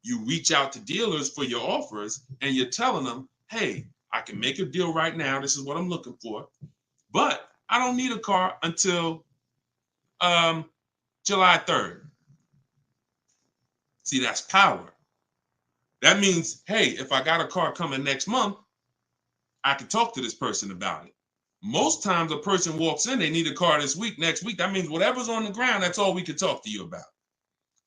You reach out to dealers for your offers and you're telling them, hey, I can make a deal right now. This is what I'm looking for. But I don't need a car until July 3rd. See, that's power. That means, hey, if I got a car coming next month, I can talk to this person about it. Most times a person walks in, they need a car this week, next week. That means whatever's on the ground, that's all we can talk to you about.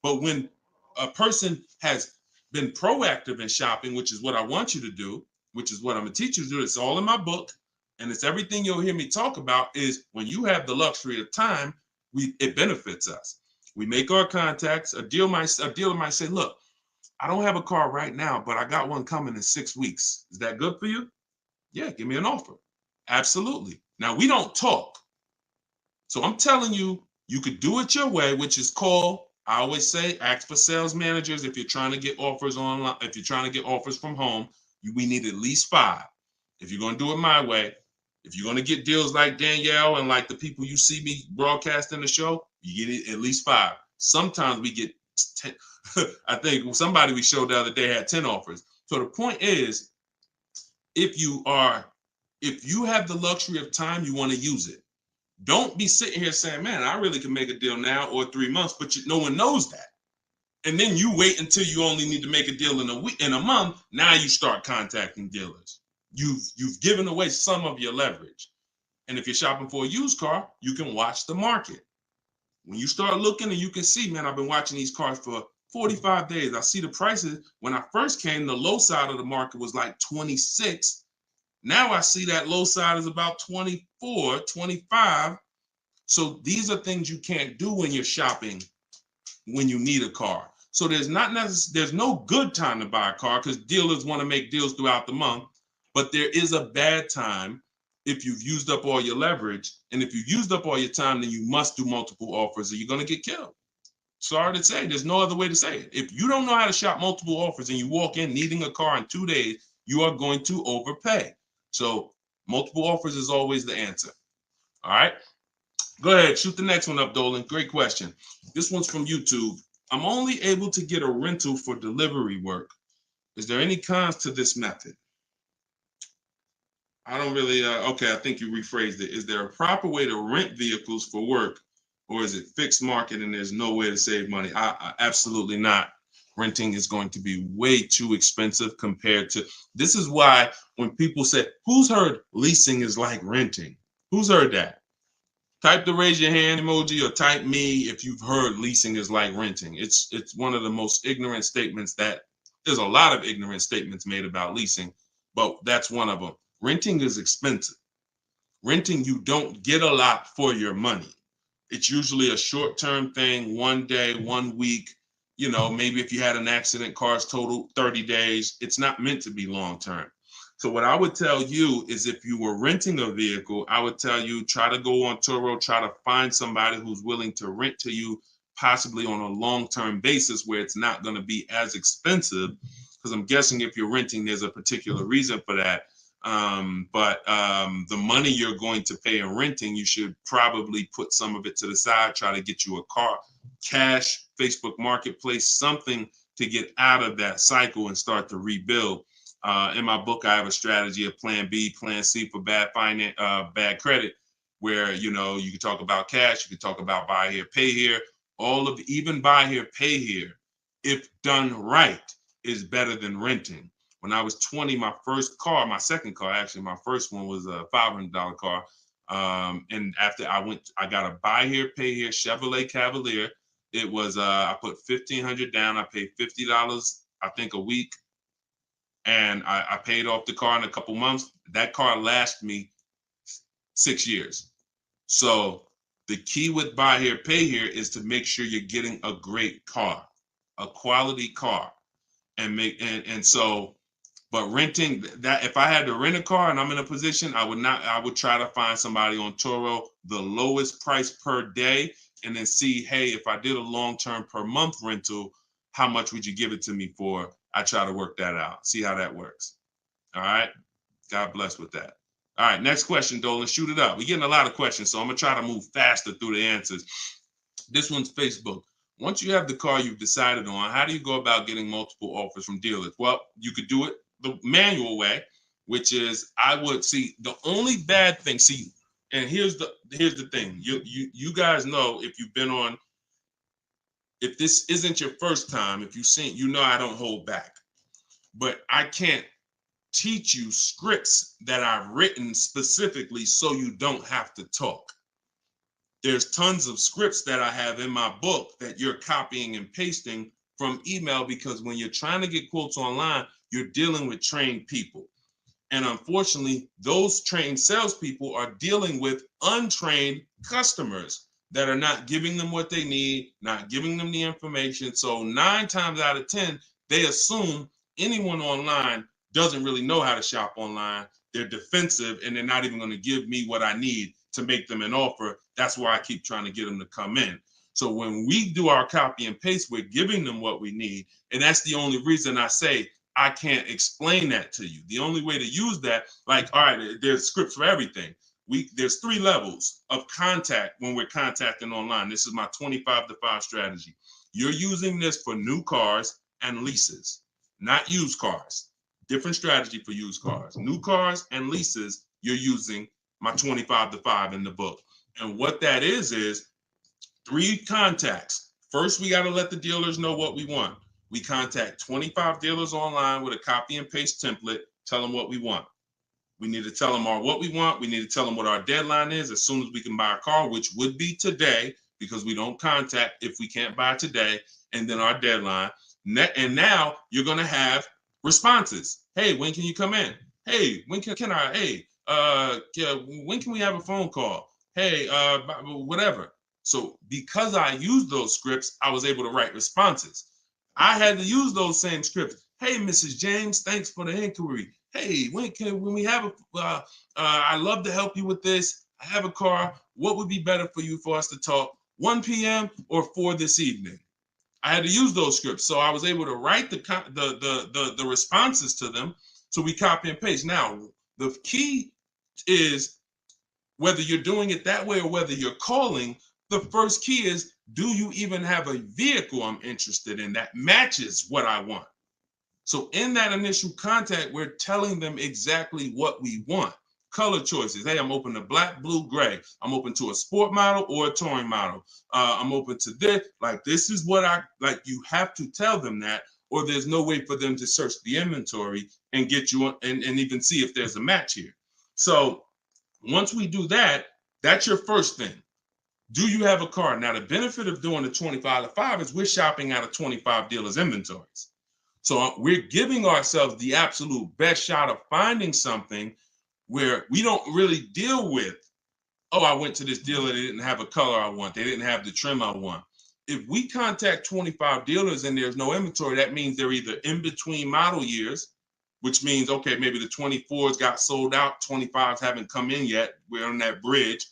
But when a person has been proactive in shopping, which is what I want you to do, which is what I'm going to teach you to do, it's all in my book, and it's everything you'll hear me talk about, is when you have the luxury of time, it benefits us. We make our contacts. A dealer might say, look, I don't have a car right now, but I got one coming in 6 weeks. Is that good for you? Yeah, give me an offer. Absolutely. Now, we don't talk. So I'm telling you, you could do it your way, which is call. I always say, ask for sales managers if you're trying to get offers online. If you're trying to get offers from home, we need at least 5. If you're going to do it my way, if you're going to get deals like Danielle and like the people you see me broadcasting the show, you get it at least 5. Sometimes we get 10. I think somebody we showed the other day had 10 offers. So the point is, if you have the luxury of time, you want to use it. Don't be sitting here saying, man, I really can make a deal now or 3 months, but no one knows that. And then you wait until you only need to make a deal in a month. Now you start contacting dealers. You've given away some of your leverage. And if you're shopping for a used car, you can watch the market. When you start looking and you can see, man, I've been watching these cars for 45 days. I see the prices. When I first came, the low side of the market was like 26. Now I see that low side is about 24, 25. So these are things you can't do when you're shopping when you need a car. So there's no good time to buy a car because dealers want to make deals throughout the month. But there is a bad time if you've used up all your leverage. And if you've used up all your time, then you must do multiple offers or you're going to get killed. Sorry to say, there's no other way to say it. If you don't know how to shop multiple offers and you walk in needing a car in 2 days, you are going to overpay. So multiple offers is always the answer. All right. Go ahead, shoot the next one up, Dolan. Great question. This one's from YouTube. I'm only able to get a rental for delivery work. Is there any cons to this method? I don't really, okay, I think you rephrased it. Is there a proper way to rent vehicles for work, or is it fixed market and there's no way to save money? Absolutely not. Renting is going to be way too expensive compared to, this is why when people say, who's heard leasing is like renting? Who's heard that? Type the raise your hand emoji or type me if you've heard leasing is like renting. It's one of the most ignorant statements that there's a lot of ignorant statements made about leasing, but that's one of them. Renting is expensive. Renting, you don't get a lot for your money. It's usually a short-term thing, 1 day, 1 week. You know, maybe if you had an accident, cars total 30 days. It's not meant to be long-term. So what I would tell you is if you were renting a vehicle, I would tell you try to go on Turo, try to find somebody who's willing to rent to you, possibly on a long-term basis where it's not going to be as expensive. Because I'm guessing if you're renting, there's a particular reason for that. But the money you're going to pay in renting, you should probably put some of it to the side, try to get you a car, cash, Facebook Marketplace, something to get out of that cycle and start to rebuild. In my book, I have a strategy of plan B, plan C for bad credit, where, you know, you can talk about cash, you can talk about buy here, pay here, even buy here, pay here, if done right, is better than renting. When I was 20, my second car, actually, my first one was a $500 car. And after I got a buy here, pay here Chevrolet Cavalier. It was, I put $1,500 down. I paid $50, I think, a week. And I paid off the car in a couple months. That car lasted me 6 years. So the key with buy here, pay here is to make sure you're getting a great car, a quality car, but renting, that if I had to rent a car and I'm in a position, I would try to find somebody on Turo, the lowest price per day, and then see, hey, if I did a long-term per month rental, how much would you give it to me for? I try to work that out, see how that works. All right. God bless with that. All right. Next question, Dolan. Shoot it up. We're getting a lot of questions, so I'm going to try to move faster through the answers. This one's Facebook. Once you have the car you've decided on, how do you go about getting multiple offers from dealers? Well, you could do it the manual way, which is I would see the only bad thing. See, and here's the thing. You guys know if you've been on, if this isn't your first time, if you've seen, you know I don't hold back. But I can't teach you scripts that I've written specifically so you don't have to talk. There's tons of scripts that I have in my book that you're copying and pasting from email, because when you're trying to get quotes online, you're dealing with trained people. And unfortunately, those trained salespeople are dealing with untrained customers that are not giving them what they need, not giving them the information. So 9 times out of 10, they assume anyone online doesn't really know how to shop online. they're defensive and they're not even going to give me what I need to make them an offer. That's why I keep trying to get them to come in. So when we do our copy and paste, we're giving them what we need. And that's the only reason I say I can't explain that to you. The only way to use that, like, all right, there's scripts for everything. There's 3 levels of contact when we're contacting online. This is my 25-to-5 strategy. You're using this for new cars and leases, not used cars. Different strategy for used cars. New cars and leases, you're using my 25-to-5 in the book. And what that is 3 contacts. First, we got to let the dealers know what we want. We contact 25 dealers online with a copy and paste template, tell them what we want. We need to tell them what we want. We need to tell them what our deadline is as soon as we can buy a car, which would be today, because we don't contact if we can't buy today, and then our deadline. And now you're going to have responses. Hey, when can you come in? Hey, when can I? Hey, when can we have a phone call? Hey, whatever. So because I used those scripts, I was able to write responses. I had to use those same scripts. Hey, Mrs. James, thanks for the inquiry. Hey, when we have I'd love to help you with this. I have a car. What would be better for you for us to talk? 1 p.m. or 4 this evening? I had to use those scripts. So I was able to write the responses to them. So we copy and paste. Now, the key is whether you're doing it that way or whether you're calling, the first key is, do you even have a vehicle I'm interested in that matches what I want? So in that initial contact, we're telling them exactly what we want. Color choices. Hey, I'm open to black, blue, gray. I'm open to a sport model or a touring model. I'm open to this. Like, this is what I like. You have to tell them that, or there's no way for them to search the inventory and get you and even see if there's a match here. So once we do that, that's your first thing. Do you have a car? Now, the benefit of doing the 25-to-5 is we're shopping out of 25 dealers' inventories. So we're giving ourselves the absolute best shot of finding something where we don't really deal with, oh, I went to this dealer, they didn't have a color I want, they didn't have the trim I want. If we contact 25 dealers and there's no inventory, that means they're either in between model years, which means, okay, maybe the 24s got sold out, 25s haven't come in yet, we're on that bridge,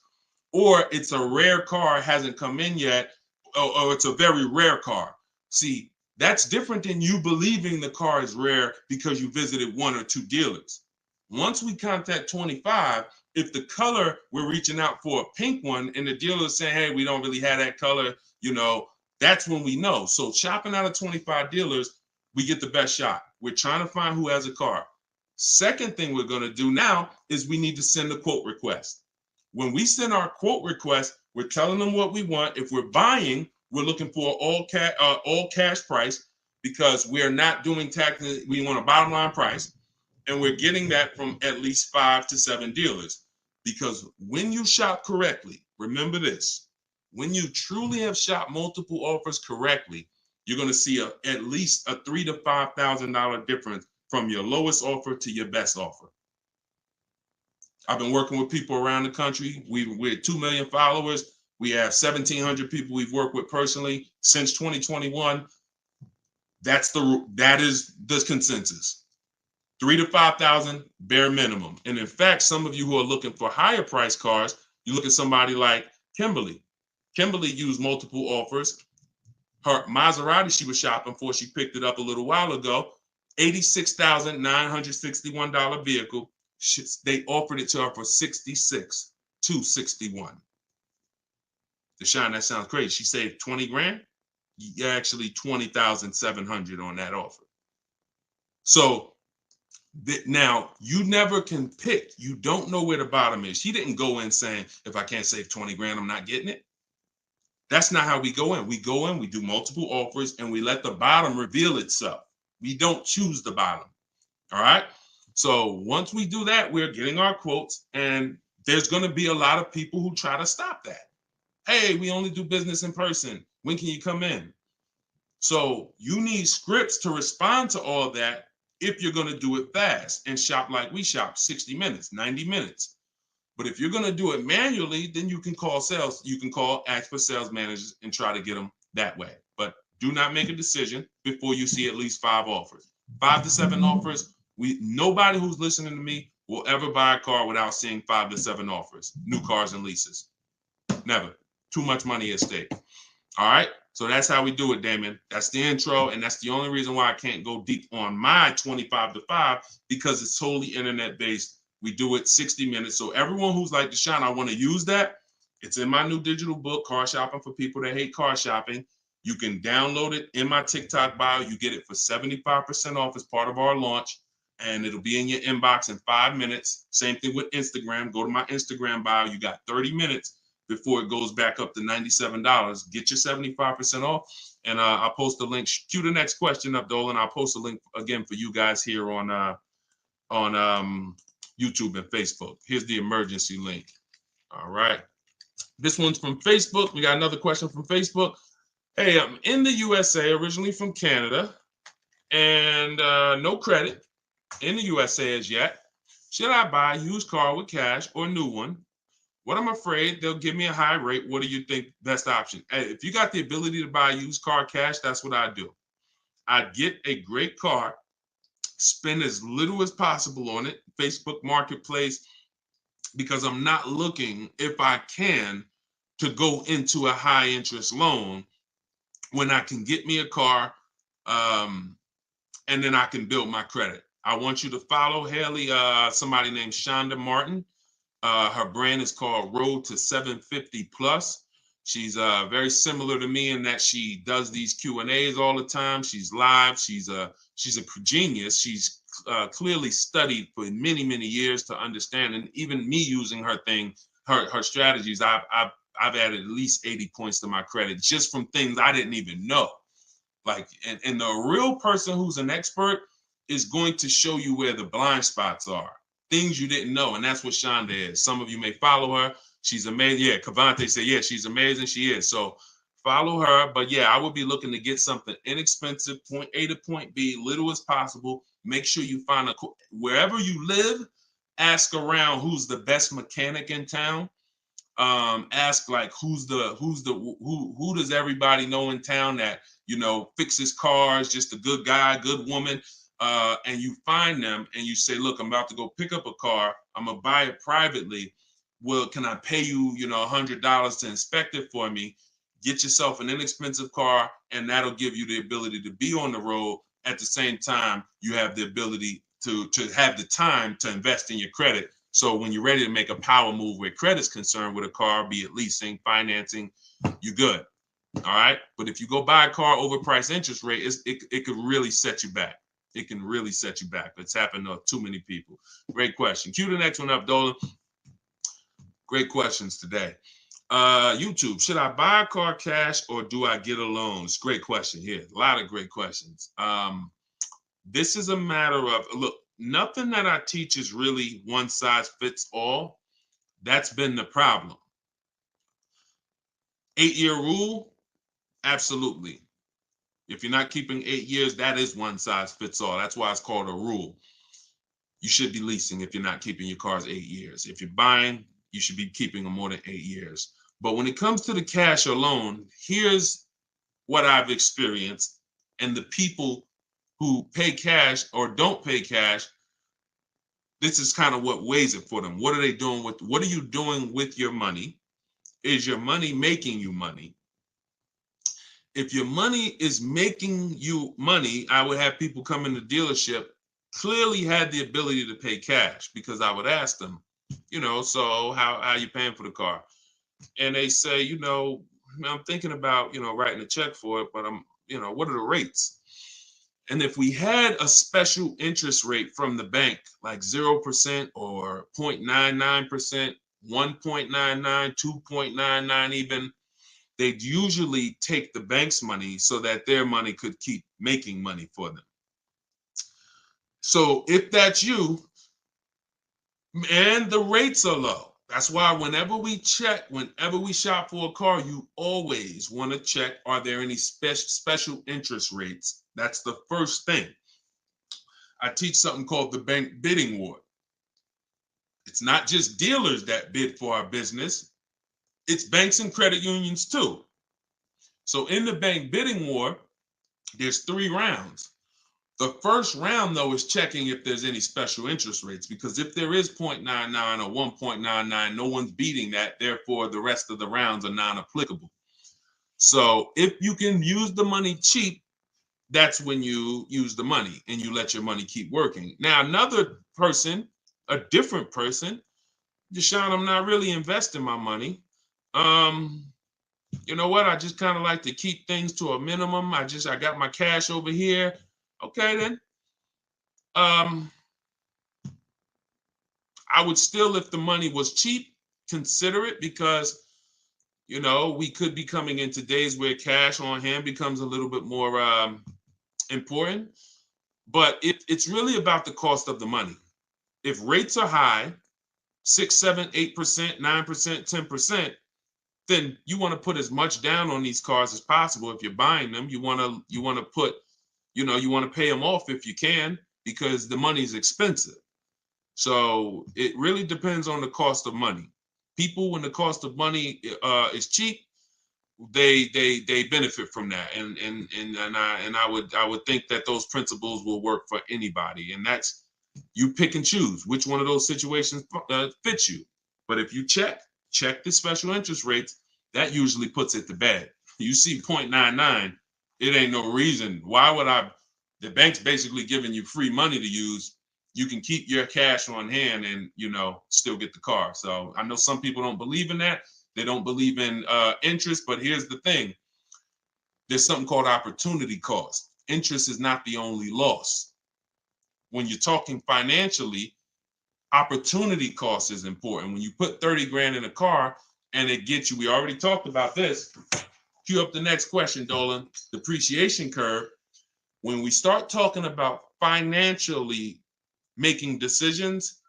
or it's a rare car, hasn't come in yet, or it's a very rare car. See, that's different than you believing the car is rare because you visited 1 or 2 dealers. Once we contact 25, if the color, we're reaching out for a pink one and the dealer is saying, hey, we don't really have that color, that's when we know. So shopping out of 25 dealers, we get the best shot. We're trying to find who has a car. Second thing we're going to do now is we need to send a quote request. When we send our quote request, we're telling them what we want. If we're buying, we're looking for all cash price because we're not doing taxes. We want a bottom line price. And we're getting that from at least 5 to 7 dealers. Because when you shop correctly, remember this, when you truly have shopped multiple offers correctly, you're going to see at least a $3,000 to $5,000 difference from your lowest offer to your best offer. I've been working with people around the country. We're 2 million followers. We have 1,700 people we've worked with personally since 2021. That is the consensus. 3,000 to 5,000 bare minimum. And in fact, some of you who are looking for higher price cars, you look at somebody like Kimberly. Kimberly used multiple offers. Her Maserati she was shopping for, she picked it up a little while ago, $86,961 vehicle. They offered it to her for $66,261. Deshone, that sounds crazy. She saved 20 grand. Actually, 20,700 on that offer. So now you never can pick. You don't know where the bottom is. She didn't go in saying, if I can't save 20 grand, I'm not getting it. That's not how we go in. We go in, we do multiple offers, and we let the bottom reveal itself. We don't choose the bottom. All right. So once we do that, we're getting our quotes, and there's going to be a lot of people who try to stop that. Hey, we only do business in person. When can you come in? So you need scripts to respond to all that if you're going to do it fast and shop like we shop, 60 minutes, 90 minutes. But if you're going to do it manually, then you can call sales. You can ask for sales managers and try to get them that way. But do not make a decision before you see at least 5 offers. 5 to 7 offers. Nobody who's listening to me will ever buy a car without seeing 5 to 7 offers, new cars and leases. Never. Too much money at stake. All right. So that's how we do it, Damon. That's the intro. And that's the only reason why I can't go deep on my 25 to 5, because it's totally internet based. We do it 60 minutes. So everyone who's like, Deshone, I want to use that. It's in my new digital book, Car Shopping for People That Hate Car Shopping. You can download it in my TikTok bio. You get it for 75% off as part of our launch. And it'll be in your inbox in 5 minutes. Same thing with Instagram. Go to my Instagram bio. You got 30 minutes before it goes back up to $97. Get your 75% off. And I'll post a link. Cue the next question up, Dolan. I'll post a link again for you guys here on YouTube and Facebook. Here's the emergency link. All right. This one's from Facebook. We got another question from Facebook. Hey, I'm in the USA, originally from Canada, and no credit in the USA as yet. Should I buy a used car with cash or a new one? What I'm afraid they'll give me a high rate. What do you think best option? Hey, if you got the ability to buy a used car cash, that's what I do. I'd get a great car, spend as little as possible on it, Facebook Marketplace, because I'm not looking, if I can, to go into a high interest loan when I can get me a car and then I can build my credit. I want you to follow Haley, somebody named Shonda Martin. Her brand is called Road to 750 Plus. She's very similar to me in that she does these Q&As all the time. She's live. She's a genius. She's clearly studied for many, many years to understand. And even me using her thing, her strategies, I've added at least 80 points to my credit just from things I didn't even know. Like, and the real person who's an expert is going to show you where the blind spots are, things you didn't know. And that's what Shonda is. Some of you may follow her. She's amazing. Yeah, Cavante said, yeah, she's amazing. She is. So follow her. But yeah, I would be looking to get something inexpensive, point A to point B, little as possible. Make sure you find wherever you live, ask around who's the best mechanic in town. Ask like who does everybody know in town that, you know, fixes cars, just a good guy, good woman. And you find them and you say, look, I'm about to go pick up a car. I'm gonna buy it privately. Well, can I pay you, you know, $100 to inspect it for me? Get yourself an inexpensive car, and that'll give you the ability to be on the road. At the same time, you have the ability to have the time to invest in your credit. So when you're ready to make a power move where credit's concerned with a car, be it leasing, financing, you're good. All right. But if you go buy a car overpriced interest rate, it could really set you back. It can really set you back. It's happened to too many people. Great question. Cue the next one up, Dolan. Great questions today. YouTube, should I buy a car cash or do I get a loan? It's a great question here. A lot of great questions. This is a matter of, look, nothing that I teach is really one size fits all. That's been the problem. 8-year rule, absolutely. If you're not keeping 8 years, that is one size fits all. That's why it's called a rule. You should be leasing if you're not keeping your cars 8 years. If you're buying, you should be keeping them more than 8 years. But when it comes to the cash or loan, here's what I've experienced. And the people who pay cash or don't pay cash, this is kind of what weighs it for them. What are they doing with, what are you doing with your money? Is your money making you money? If your money is making you money, I would have people come in the dealership, clearly had the ability to pay cash, because I would ask them, you know, so how are you paying for the car? And they say, you know, I'm thinking about, you know, writing a check for it, but I'm, you know, what are the rates? And if we had a special interest rate from the bank, like 0% or 0.99%, 1.99, 2.99 even, they'd usually take the bank's money so that their money could keep making money for them. So if that's you, and the rates are low, that's why whenever we shop for a car, you always want to check, are there any special interest rates? That's the first thing. I teach something called the bank bidding war. It's not just dealers that bid for our business. It's banks and credit unions too. So in the bank bidding war, there's 3 rounds. The first round, though, is checking if there's any special interest rates, because if there is 0.99 or 1.99, no one's beating that. Therefore, the rest of the rounds are non-applicable. So if you can use the money cheap, that's when you use the money and you let your money keep working. Now, another person, a different person, Deshone, I'm not really investing my money. You know what? I just kind of like to keep things to a minimum. I got my cash over here. Okay, then. I would still, if the money was cheap, consider it, because we could be coming into days where cash on hand becomes a little bit more important. But it's really about the cost of the money. If rates are high, 6, 7, 8%, 9%, 10%, then you want to put as much down on these cars as possible. If you're buying them, you want to put, you want to pay them off if you can, because the money is expensive. So it really depends on the cost of money. People, when the cost of money is cheap, they benefit from that, and I would think that those principles will work for anybody, and that's, you pick and choose which one of those situations fits you. But if you check the special interest rates, that usually puts it to bed. You see 0.99, it ain't no reason. Why would the bank's basically giving you free money to use. You can keep your cash on hand and still get the car. So I know some people don't believe in that. They don't believe in interest, but here's the thing. There's something called opportunity cost. Interest is not the only loss. When you're talking financially, opportunity cost is important. When you put 30 grand in a car and it gets you, we already talked about this. Cue up the next question, Dolan. Depreciation curve. When we start talking about financially making decisions,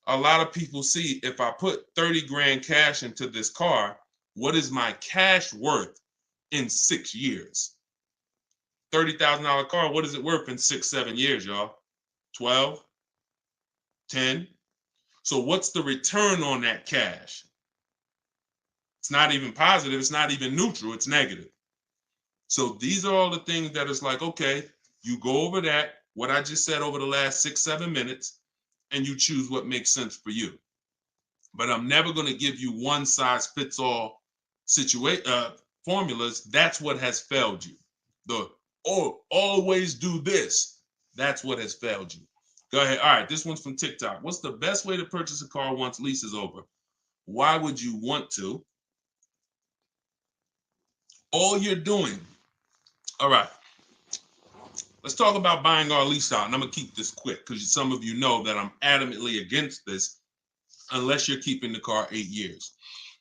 a lot of people see, if I put 30 grand cash into this car, what is my cash worth in 6 years? $30,000 car, what is it worth in 6, 7 years, y'all? 12, 10. So what's the return on that cash? It's not even positive. It's not even neutral. It's negative. So these are all the things that is like, okay, you go over that, what I just said over the last 6, 7 minutes, and you choose what makes sense for you. But I'm never going to give you one size fits all formulas. That's what has failed you. Always do this. That's what has failed you. Go ahead. All right, this one's from TikTok. What's the best way to purchase a car once lease is over? Why would you want to? All you're doing. All right. Let's talk about buying our lease out. And I'm going to keep this quick because some of you know that I'm adamantly against this unless you're keeping the car 8 years.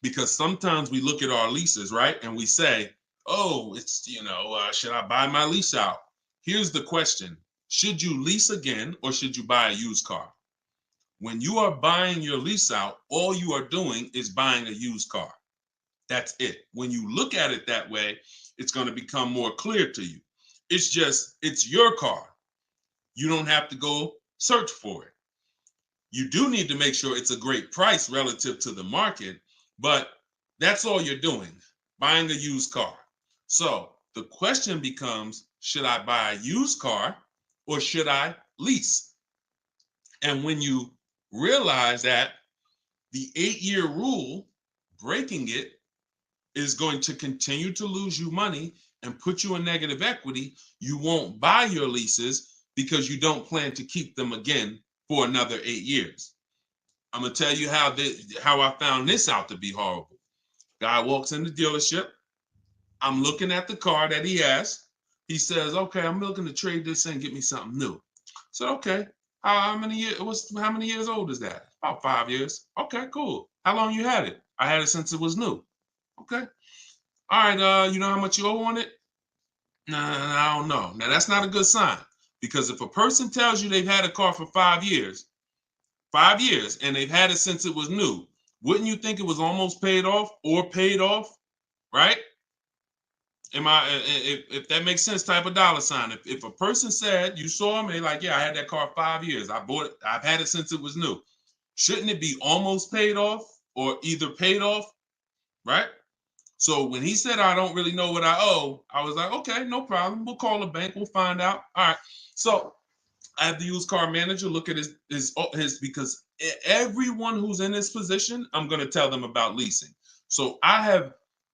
Because sometimes we look at our leases, right? And we say, oh, it's, should I buy my lease out? Here's the question. Should you lease again or should you buy a used car? When you are buying your lease out, all you are doing is buying a used car. That's it. When you look at it that way, it's going to become more clear to you. It's your car. You don't have to go search for it. You do need to make sure it's a great price relative to the market, but that's all you're doing, buying a used car. So the question becomes, should I buy a used car or should I lease? And when you realize that the 8-year rule, breaking it, is going to continue to lose you money and put you in negative equity, you won't buy your leases because you don't plan to keep them again for another 8 years. I'm going to tell you how I found this out to be horrible. Guy walks in the dealership. I'm looking at the car that he has. He says, okay, I'm looking to trade this in and get me something new. So, okay, how many years old is that? About 5 years. Okay, cool. How long you had it? I had it since it was new. Okay. All right, you know how much you owe on it? Nah, I don't know. Now, that's not a good sign, because if a person tells you they've had a car for 5 years, and they've had it since it was new, wouldn't you think it was almost paid off or paid off, right? If that makes sense, type of dollar sign. If a person said, you saw me, like, yeah, I had that car 5 years. I bought it. I've had it since it was new. Shouldn't it be almost paid off or either paid off, right? So when he said, I don't really know what I owe, I was like, okay, no problem. We'll call the bank. We'll find out. All right. So I have the used car manager look at his because everyone who's in this position, I'm going to tell them about leasing. So I'm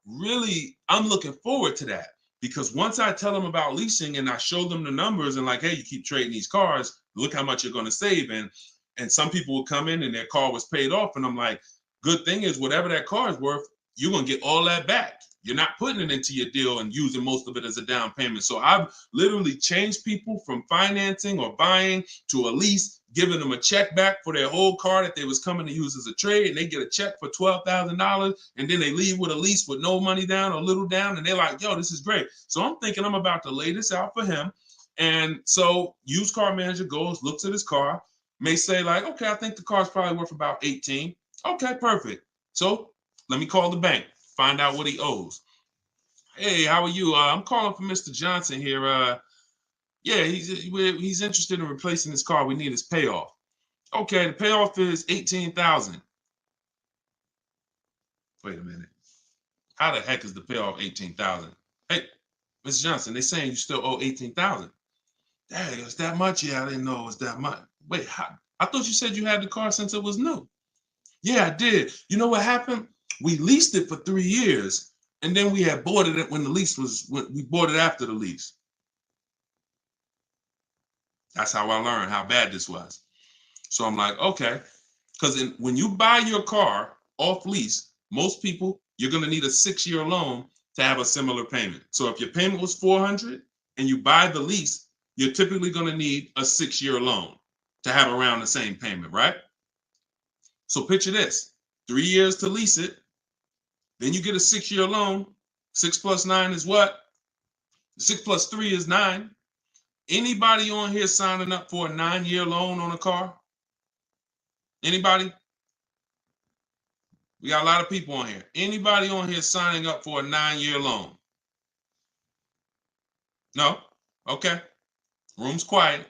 looking forward to that, because once I tell them about leasing and I show them the numbers and like, hey, you keep trading these cars, look how much you're going to save. And some people will come in and their car was paid off. And I'm like, good thing is whatever that car is worth, you're going to get all that back. You're not putting it into your deal and using most of it as a down payment. So I've literally changed people from financing or buying to a lease, giving them a check back for their whole car that they was coming to use as a trade, and they get a check for $12,000, and then they leave with a lease with no money down or little down, and they're like, yo, this is great. So I'm thinking I'm about to lay this out for him. And so used car manager goes, looks at his car, may say like, okay, I think the car's probably worth about 18. Okay, perfect. So let me call the bank, find out what he owes. Hey, how are you? I'm calling for Mr. Johnson here. Yeah, he's interested in replacing his car. We need his payoff. Okay, the payoff is 18,000. Wait a minute. How the heck is the payoff 18,000? Hey, Mr. Johnson, they're saying you still owe 18,000. Dang, it's that much? Yeah, I didn't know it was that much. Wait, I thought you said you had the car since it was new. Yeah, I did. You know what happened? We leased it for 3 years, and then we had bought it when we bought it after the lease. That's how I learned how bad this was. So I'm like, okay, because when you buy your car off lease, most people, you're going to need a 6-year loan to have a similar payment. So if your payment was $400 and you buy the lease, you're typically going to need a 6-year loan to have around the same payment, right? So picture this, 3 years to lease it, then you get a 6-year loan. 6 plus 9 is what? 6 plus 3 is 9. Anybody on here signing up for a 9-year loan on a car? Anybody? We got a lot of people on here. Anybody on here signing up for a 9-year loan? No? Okay. Room's quiet.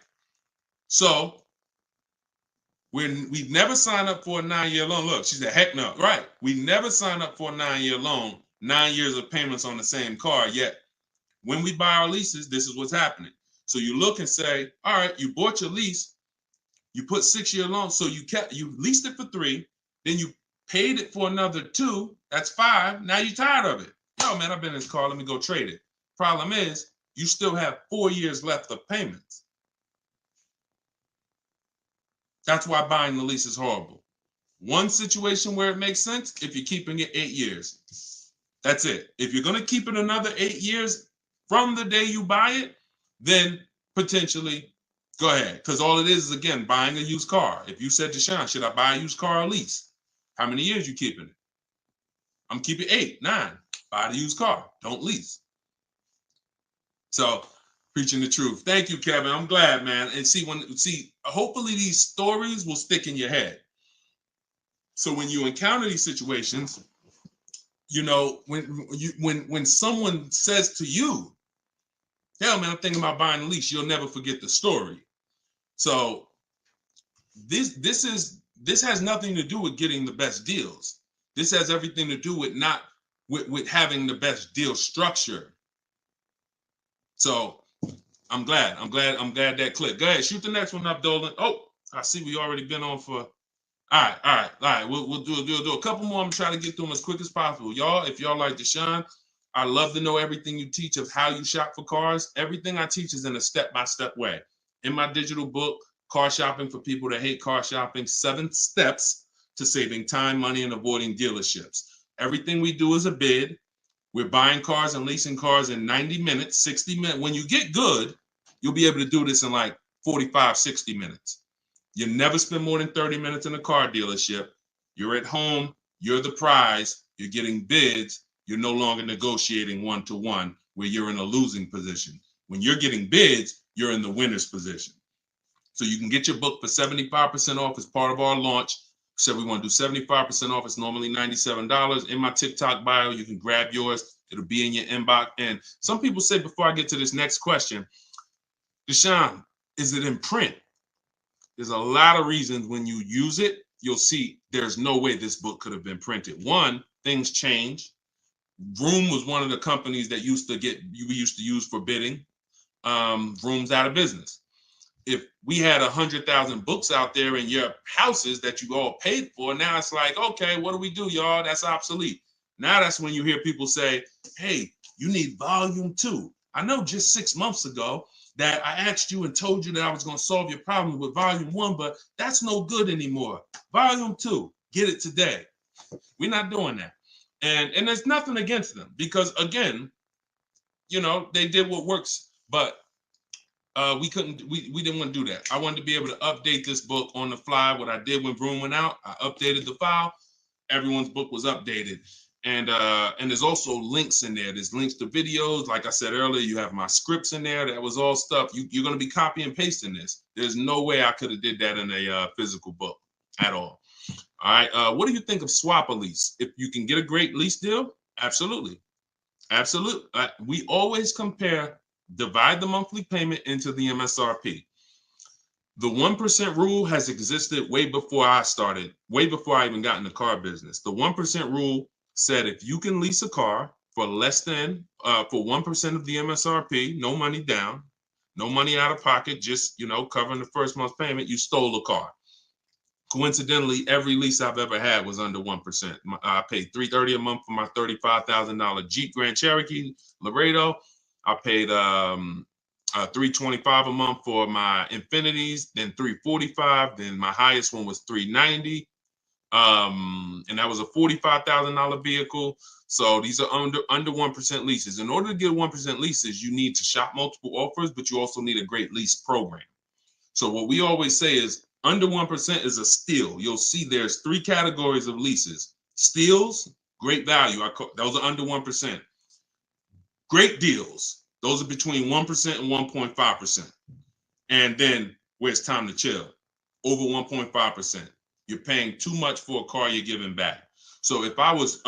So we've never signed up for a 9-year loan. Look, she said, heck no. Right. We never signed up for a 9-year loan, 9 years of payments on the same car. Yet when we buy our leases, this is what's happening. So you look and say, all right, you bought your lease, you put 6-year loan, so you leased it for 3, then you paid it for another 2, that's 5. Now you're tired of it. Yo, man, I've been in this car, let me go trade it. Problem is, you still have 4 years left of payments. That's why buying the lease is horrible. One situation where it makes sense, if you're keeping it 8 years. That's it. If you're going to keep it another 8 years from the day you buy it, then potentially go ahead. Because all it is again, buying a used car. If you said to Sean, should I buy a used car or lease? How many years you keeping it? I'm keeping 8, 9. Buy the used car. Don't lease. So preaching the truth. Thank you, Kevin. I'm glad, man. And hopefully these stories will stick in your head. So when you encounter these situations, you know, when someone says to you, hell, man, I'm thinking about buying a lease, you'll never forget the story. So this has nothing to do with getting the best deals. This has everything to do with having the best deal structure. So I'm glad that clicked. Go ahead, shoot the next one up, Dolan. Oh, I see we already been on for. All right. We'll do a couple more. I'm trying to get through them as quick as possible. Y'all, if y'all like Deshone, I love to know everything you teach of how you shop for cars. Everything I teach is in a step-by-step way. In my digital book, Car Shopping for People That Hate Car Shopping, 7 Steps to Saving Time, Money, and Avoiding Dealerships. Everything we do is a bid. We're buying cars and leasing cars in 90 minutes, 60 minutes. When you get good, you'll be able to do this in like 45, 60 minutes. You never spend more than 30 minutes in a car dealership. You're at home. You're the prize. You're getting bids. You're no longer negotiating one-to-one where you're in a losing position. When you're getting bids, you're in the winner's position. So you can get your book for 75% off as part of our launch. So we want to do 75% off. It's normally $97. In my TikTok bio, you can grab yours. It'll be in your inbox. And some people say, before I get to this next question, Deshone, is it in print? There's a lot of reasons when you use it, you'll see there's no way this book could have been printed. One, things change. Vroom was one of the companies that we used to use for bidding. Vroom's out of business. if we had 100,000 books out there in your houses that you all paid for, now it's like, okay, what do we do, y'all? That's obsolete. Now that's when you hear people say, hey, you need volume 2. I know just 6 months ago that I asked you and told you that I was going to solve your problem with volume 1, but that's no good anymore. Volume 2, get it today. We're not doing that. And there's nothing against them because, again, they did what works, but we didn't want to do that. I wanted to be able to update this book on the fly. What I did when Broom went out, I updated the file. Everyone's book was updated. And there's also links in there. There's links to videos. Like I said earlier, you have my scripts in there. That was all stuff. You're going to be copy and pasting this. There's no way I could have did that in a physical book at all. All right. What do you think of swap a lease? If you can get a great lease deal, absolutely. Absolutely. We always compare, divide the monthly payment into the MSRP. The 1% rule has existed way before I started, way before I even got in the car business. The 1% rule said if you can lease a car for less than, for 1% of the MSRP, no money down, no money out of pocket, just, covering the first month's payment, you stole a car. Coincidentally, every lease I've ever had was under 1%. I paid $330 a month for my $35,000 Jeep Grand Cherokee Laredo. I paid $325 a month for my Infinities, then $345. Then my highest one was $390. And that was a $45,000 vehicle. So these are under 1% leases. In order to get 1% leases, you need to shop multiple offers, but you also need a great lease program. So what we always say is under 1% is a steal. You'll see there's 3 categories of leases. Steals, great value. Those are under 1%. Great deals. Those are between 1% and 1.5%. And then where it's time to chill, over 1.5%. You're paying too much for a car you're giving back. So if I was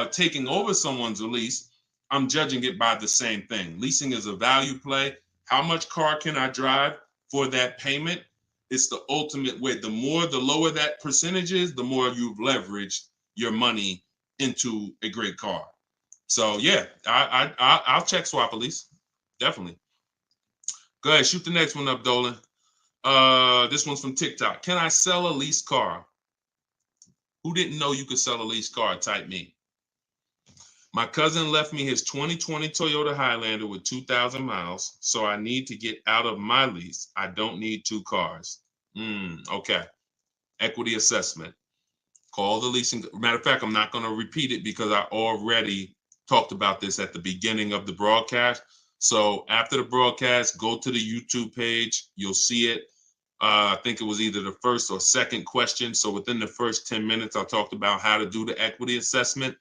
taking over someone's lease, I'm judging it by the same thing. Leasing is a value play. How much car can I drive for that payment? It's the ultimate way. The lower that percentage is, the more you've leveraged your money into a great car. So yeah, I'll check swap a lease, definitely. Go ahead, shoot the next one up, Dolan. This one's from TikTok. Can I sell a leased car? Who didn't know you could sell a leased car? Type me. My cousin left me his 2020 Toyota Highlander with 2,000 miles, so I need to get out of my lease. I don't need 2 cars. Okay. Equity assessment. Call the leasing. Matter of fact, I'm not going to repeat it because I already talked about this at the beginning of the broadcast. So after the broadcast, go to the YouTube page. You'll see it. I think it was either the first or second question. So within the first 10 minutes, I talked about how to do the equity assessment.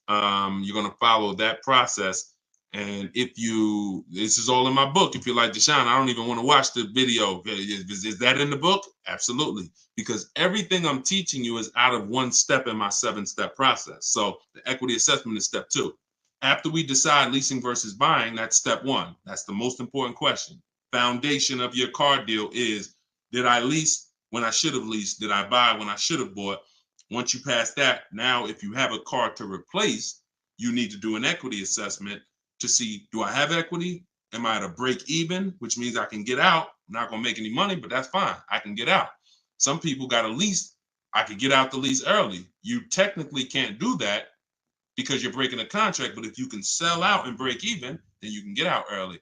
You're going to follow that process. And this is all in my book. If you're like, Deshone, I don't even want to watch the video. Is that in the book? Absolutely. Because everything I'm teaching you is out of 1 step in my 7-step process. So the equity assessment is step 2. After we decide leasing versus buying, that's step 1. That's the most important question. Foundation of your car deal is, did I lease when I should have leased? Did I buy when I should have bought? Once you pass that, now if you have a car to replace, you need to do an equity assessment to see, do I have equity? Am I at a break even, which means I can get out? I'm not going to make any money, but that's fine. I can get out. Some people got a lease. I could get out the lease early. You technically can't do that because you're breaking a contract, but if you can sell out and break even, then you can get out early.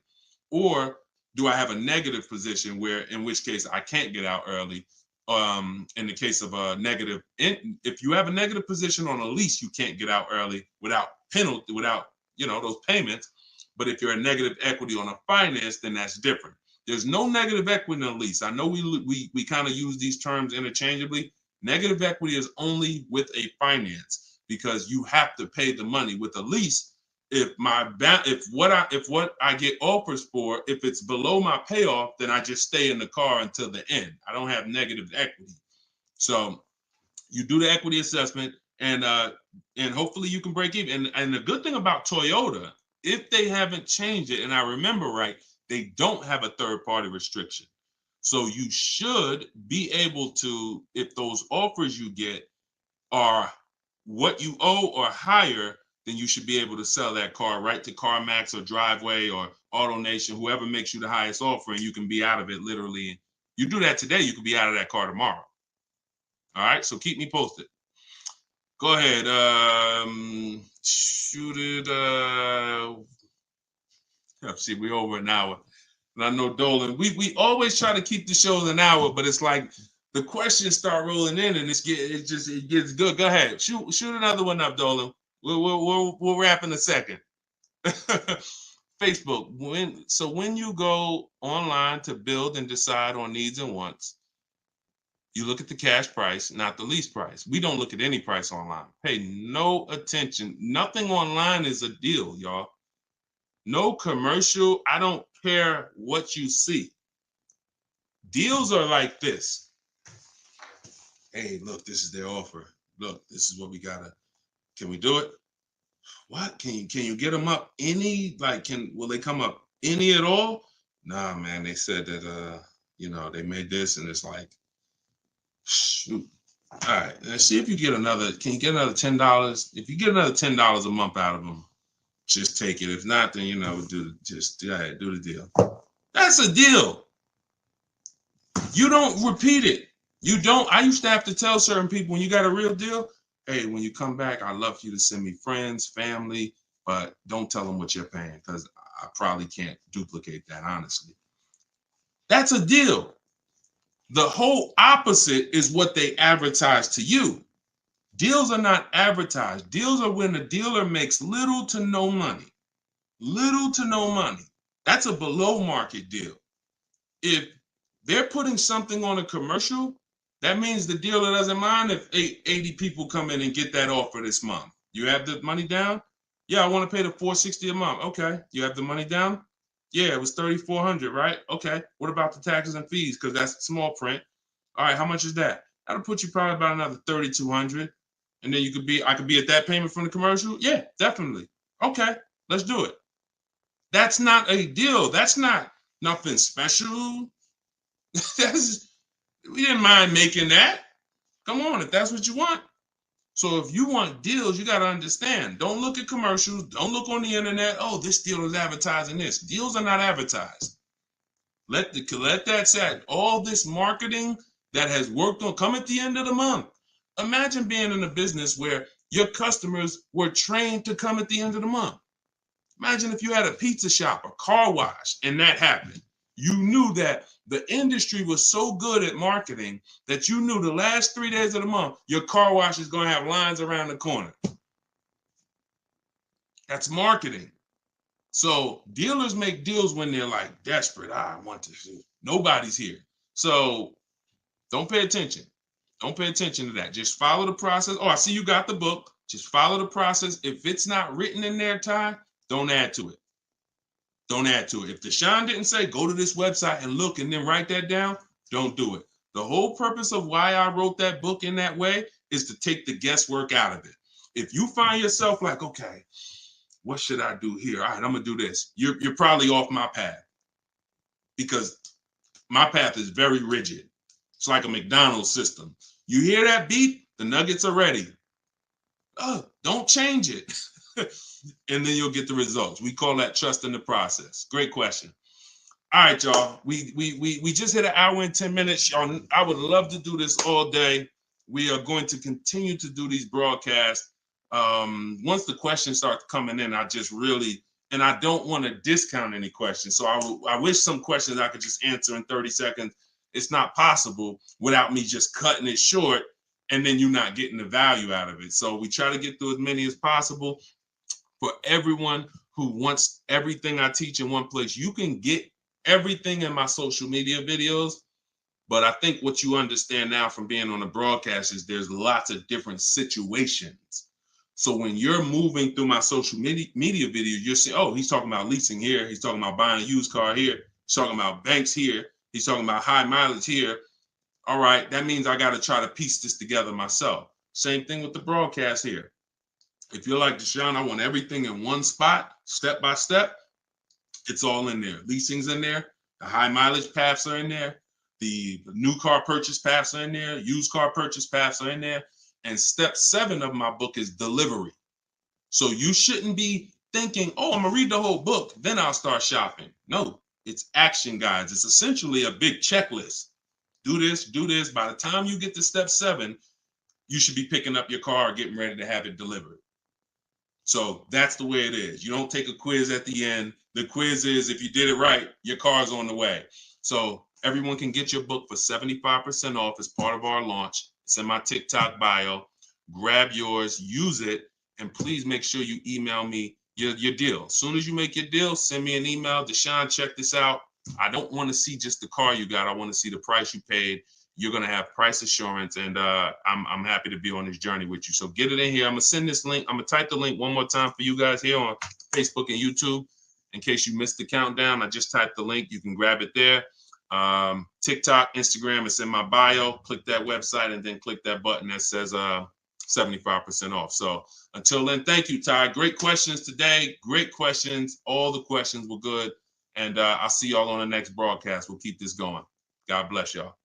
Or do I have a negative position in which case I can't get out early? In the case of a negative, if you have a negative position on a lease, you can't get out early without penalty, without those payments. But if you're a negative equity on a finance, then that's different. There's no negative equity in a lease. I know we kind of use these terms interchangeably. Negative equity is only with a finance because you have to pay the money. With a lease, if what I get offers for, if it's below my payoff, then I just stay in the car until the end. I don't have negative equity. So you do the equity assessment, and hopefully you can break even. And the good thing about Toyota, if they haven't changed it, and I remember right, they don't have a third-party restriction. So you should be able to, if those offers you get are what you owe or higher, then you should be able to sell that car right to CarMax or Driveway or AutoNation, whoever makes you the highest offer, and you can be out of it literally. You do that today, you could be out of that car tomorrow. All right, so keep me posted. Go ahead. Shoot it. See, we're over an hour. And I know Dolan, we always try to keep the shows an hour, but it's like the questions start rolling in and it gets good. Go ahead. Shoot another one up, Dolan. We'll wrap in a second. Facebook. When you go online to build and decide on needs and wants, you look at the cash price, not the lease price. We don't look at any price online. Pay no attention. Nothing online is a deal, y'all. No commercial. I don't care what you see. Deals are like this. Hey, look, this is their offer. Look, this is what we gotta. Can we do it? What? Can you get them up any? Like, will they come up any at all? Nah, man. They said that they made this, and it's like, shoot. All right, let's see if you get another. Can you get another $10? If you get another $10 a month out of them, just take it. If not, then do the deal. That's a deal. You don't repeat it. You don't. I used to have to tell certain people, when you got a real deal, hey, when you come back, I'd love for you to send me friends, family, but don't tell them what you're paying, because I probably can't duplicate that, honestly. That's a deal. The whole opposite is what they advertise to you. Deals are not advertised. Deals are when the dealer makes little to no money. Little to no money. That's a below market deal. If they're putting something on a commercial, that means the dealer doesn't mind if 80 people come in and get that offer this month. You have the money down? Yeah, I want to pay the $460 a month. Okay. You have the money down? Yeah, it was $3,400, right? Okay. What about the taxes and fees? Because that's small print. All right, how much is that? That'll put you probably about another $3,200. And then I could be at that payment from the commercial? Yeah, definitely. Okay, let's do it. That's not a deal. That's not nothing special. We didn't mind making that. Come on, if that's what you want. So if you want deals, you got to understand. Don't look at commercials. Don't look on the internet. Oh, this deal is advertising this. Deals are not advertised. Let that set. All this marketing that has worked on, come at the end of the month. Imagine being in a business where your customers were trained to come at the end of the month. Imagine if you had a pizza shop, a car wash, and that happened. You knew that the industry was so good at marketing that you knew the last 3 days of the month, your car wash is going to have lines around the corner. That's marketing. So dealers make deals when they're like desperate. I want to see. Nobody's here. So don't pay attention. Don't pay attention to that. Just follow the process. Oh, I see you got the book. Just follow the process. If it's not written in there, Ty, don't add to it. Don't add to it. If Deshone didn't say, go to this website and look and then write that down, don't do it. The whole purpose of why I wrote that book in that way is to take the guesswork out of it. If you find yourself like, okay, what should I do here? All right, I'm going to do this. You're probably off my path, because my path is very rigid. It's like a McDonald's system. You hear that beep, the nuggets are ready. Oh, don't change it. And then you'll get the results. We call that trust in the process. Great question. All right, y'all. We just hit an hour and 10 minutes. Y'all, I would love to do this all day. We are going to continue to do these broadcasts. Once the questions start coming in, I don't want to discount any questions. So I wish some questions I could just answer in 30 seconds. It's not possible without me just cutting it short and then you not getting the value out of it. So we try to get through as many as possible. For everyone who wants everything I teach in one place, you can get everything in my social media videos. But I think what you understand now from being on the broadcast is there's lots of different situations. So when you're moving through my social media video, you're saying, oh, he's talking about leasing here. He's talking about buying a used car here. He's talking about banks here. He's talking about high mileage here. All right, that means I got to try to piece this together myself. Same thing with the broadcast here. If you're like Deshone, I want everything in one spot, step by step. It's all in there. Leasing's in there. The high mileage paths are in there. The new car purchase paths are in there. Used car purchase paths are in there. And step 7 of my book is delivery. So you shouldn't be thinking, oh, I'm gonna read the whole book, then I'll start shopping. No, it's action guides. It's essentially a big checklist. Do this, do this. By the time you get to step 7, you should be picking up your car, getting ready to have it delivered. So that's the way it is. You don't take a quiz at the end. The quiz is, if you did it right, your car's on the way. So everyone can get your book for 75% off as part of our launch. It's in my TikTok bio. Grab yours, use it, and please make sure you email me your deal. As soon as you make your deal, send me an email. Deshone, check this out. I don't want to see just the car you got. I want to see the price you paid. You're going to have price assurance, and I'm happy to be on this journey with you. So get it in here. I'm going to send this link. I'm going to type the link one more time for you guys here on Facebook and YouTube. In case you missed the countdown, I just typed the link. You can grab it there. TikTok, Instagram, it's in my bio. Click that website and then click that button that says 75% off. So until then, thank you, Ty. Great questions today. Great questions. All the questions were good. And I'll see y'all on the next broadcast. We'll keep this going. God bless y'all.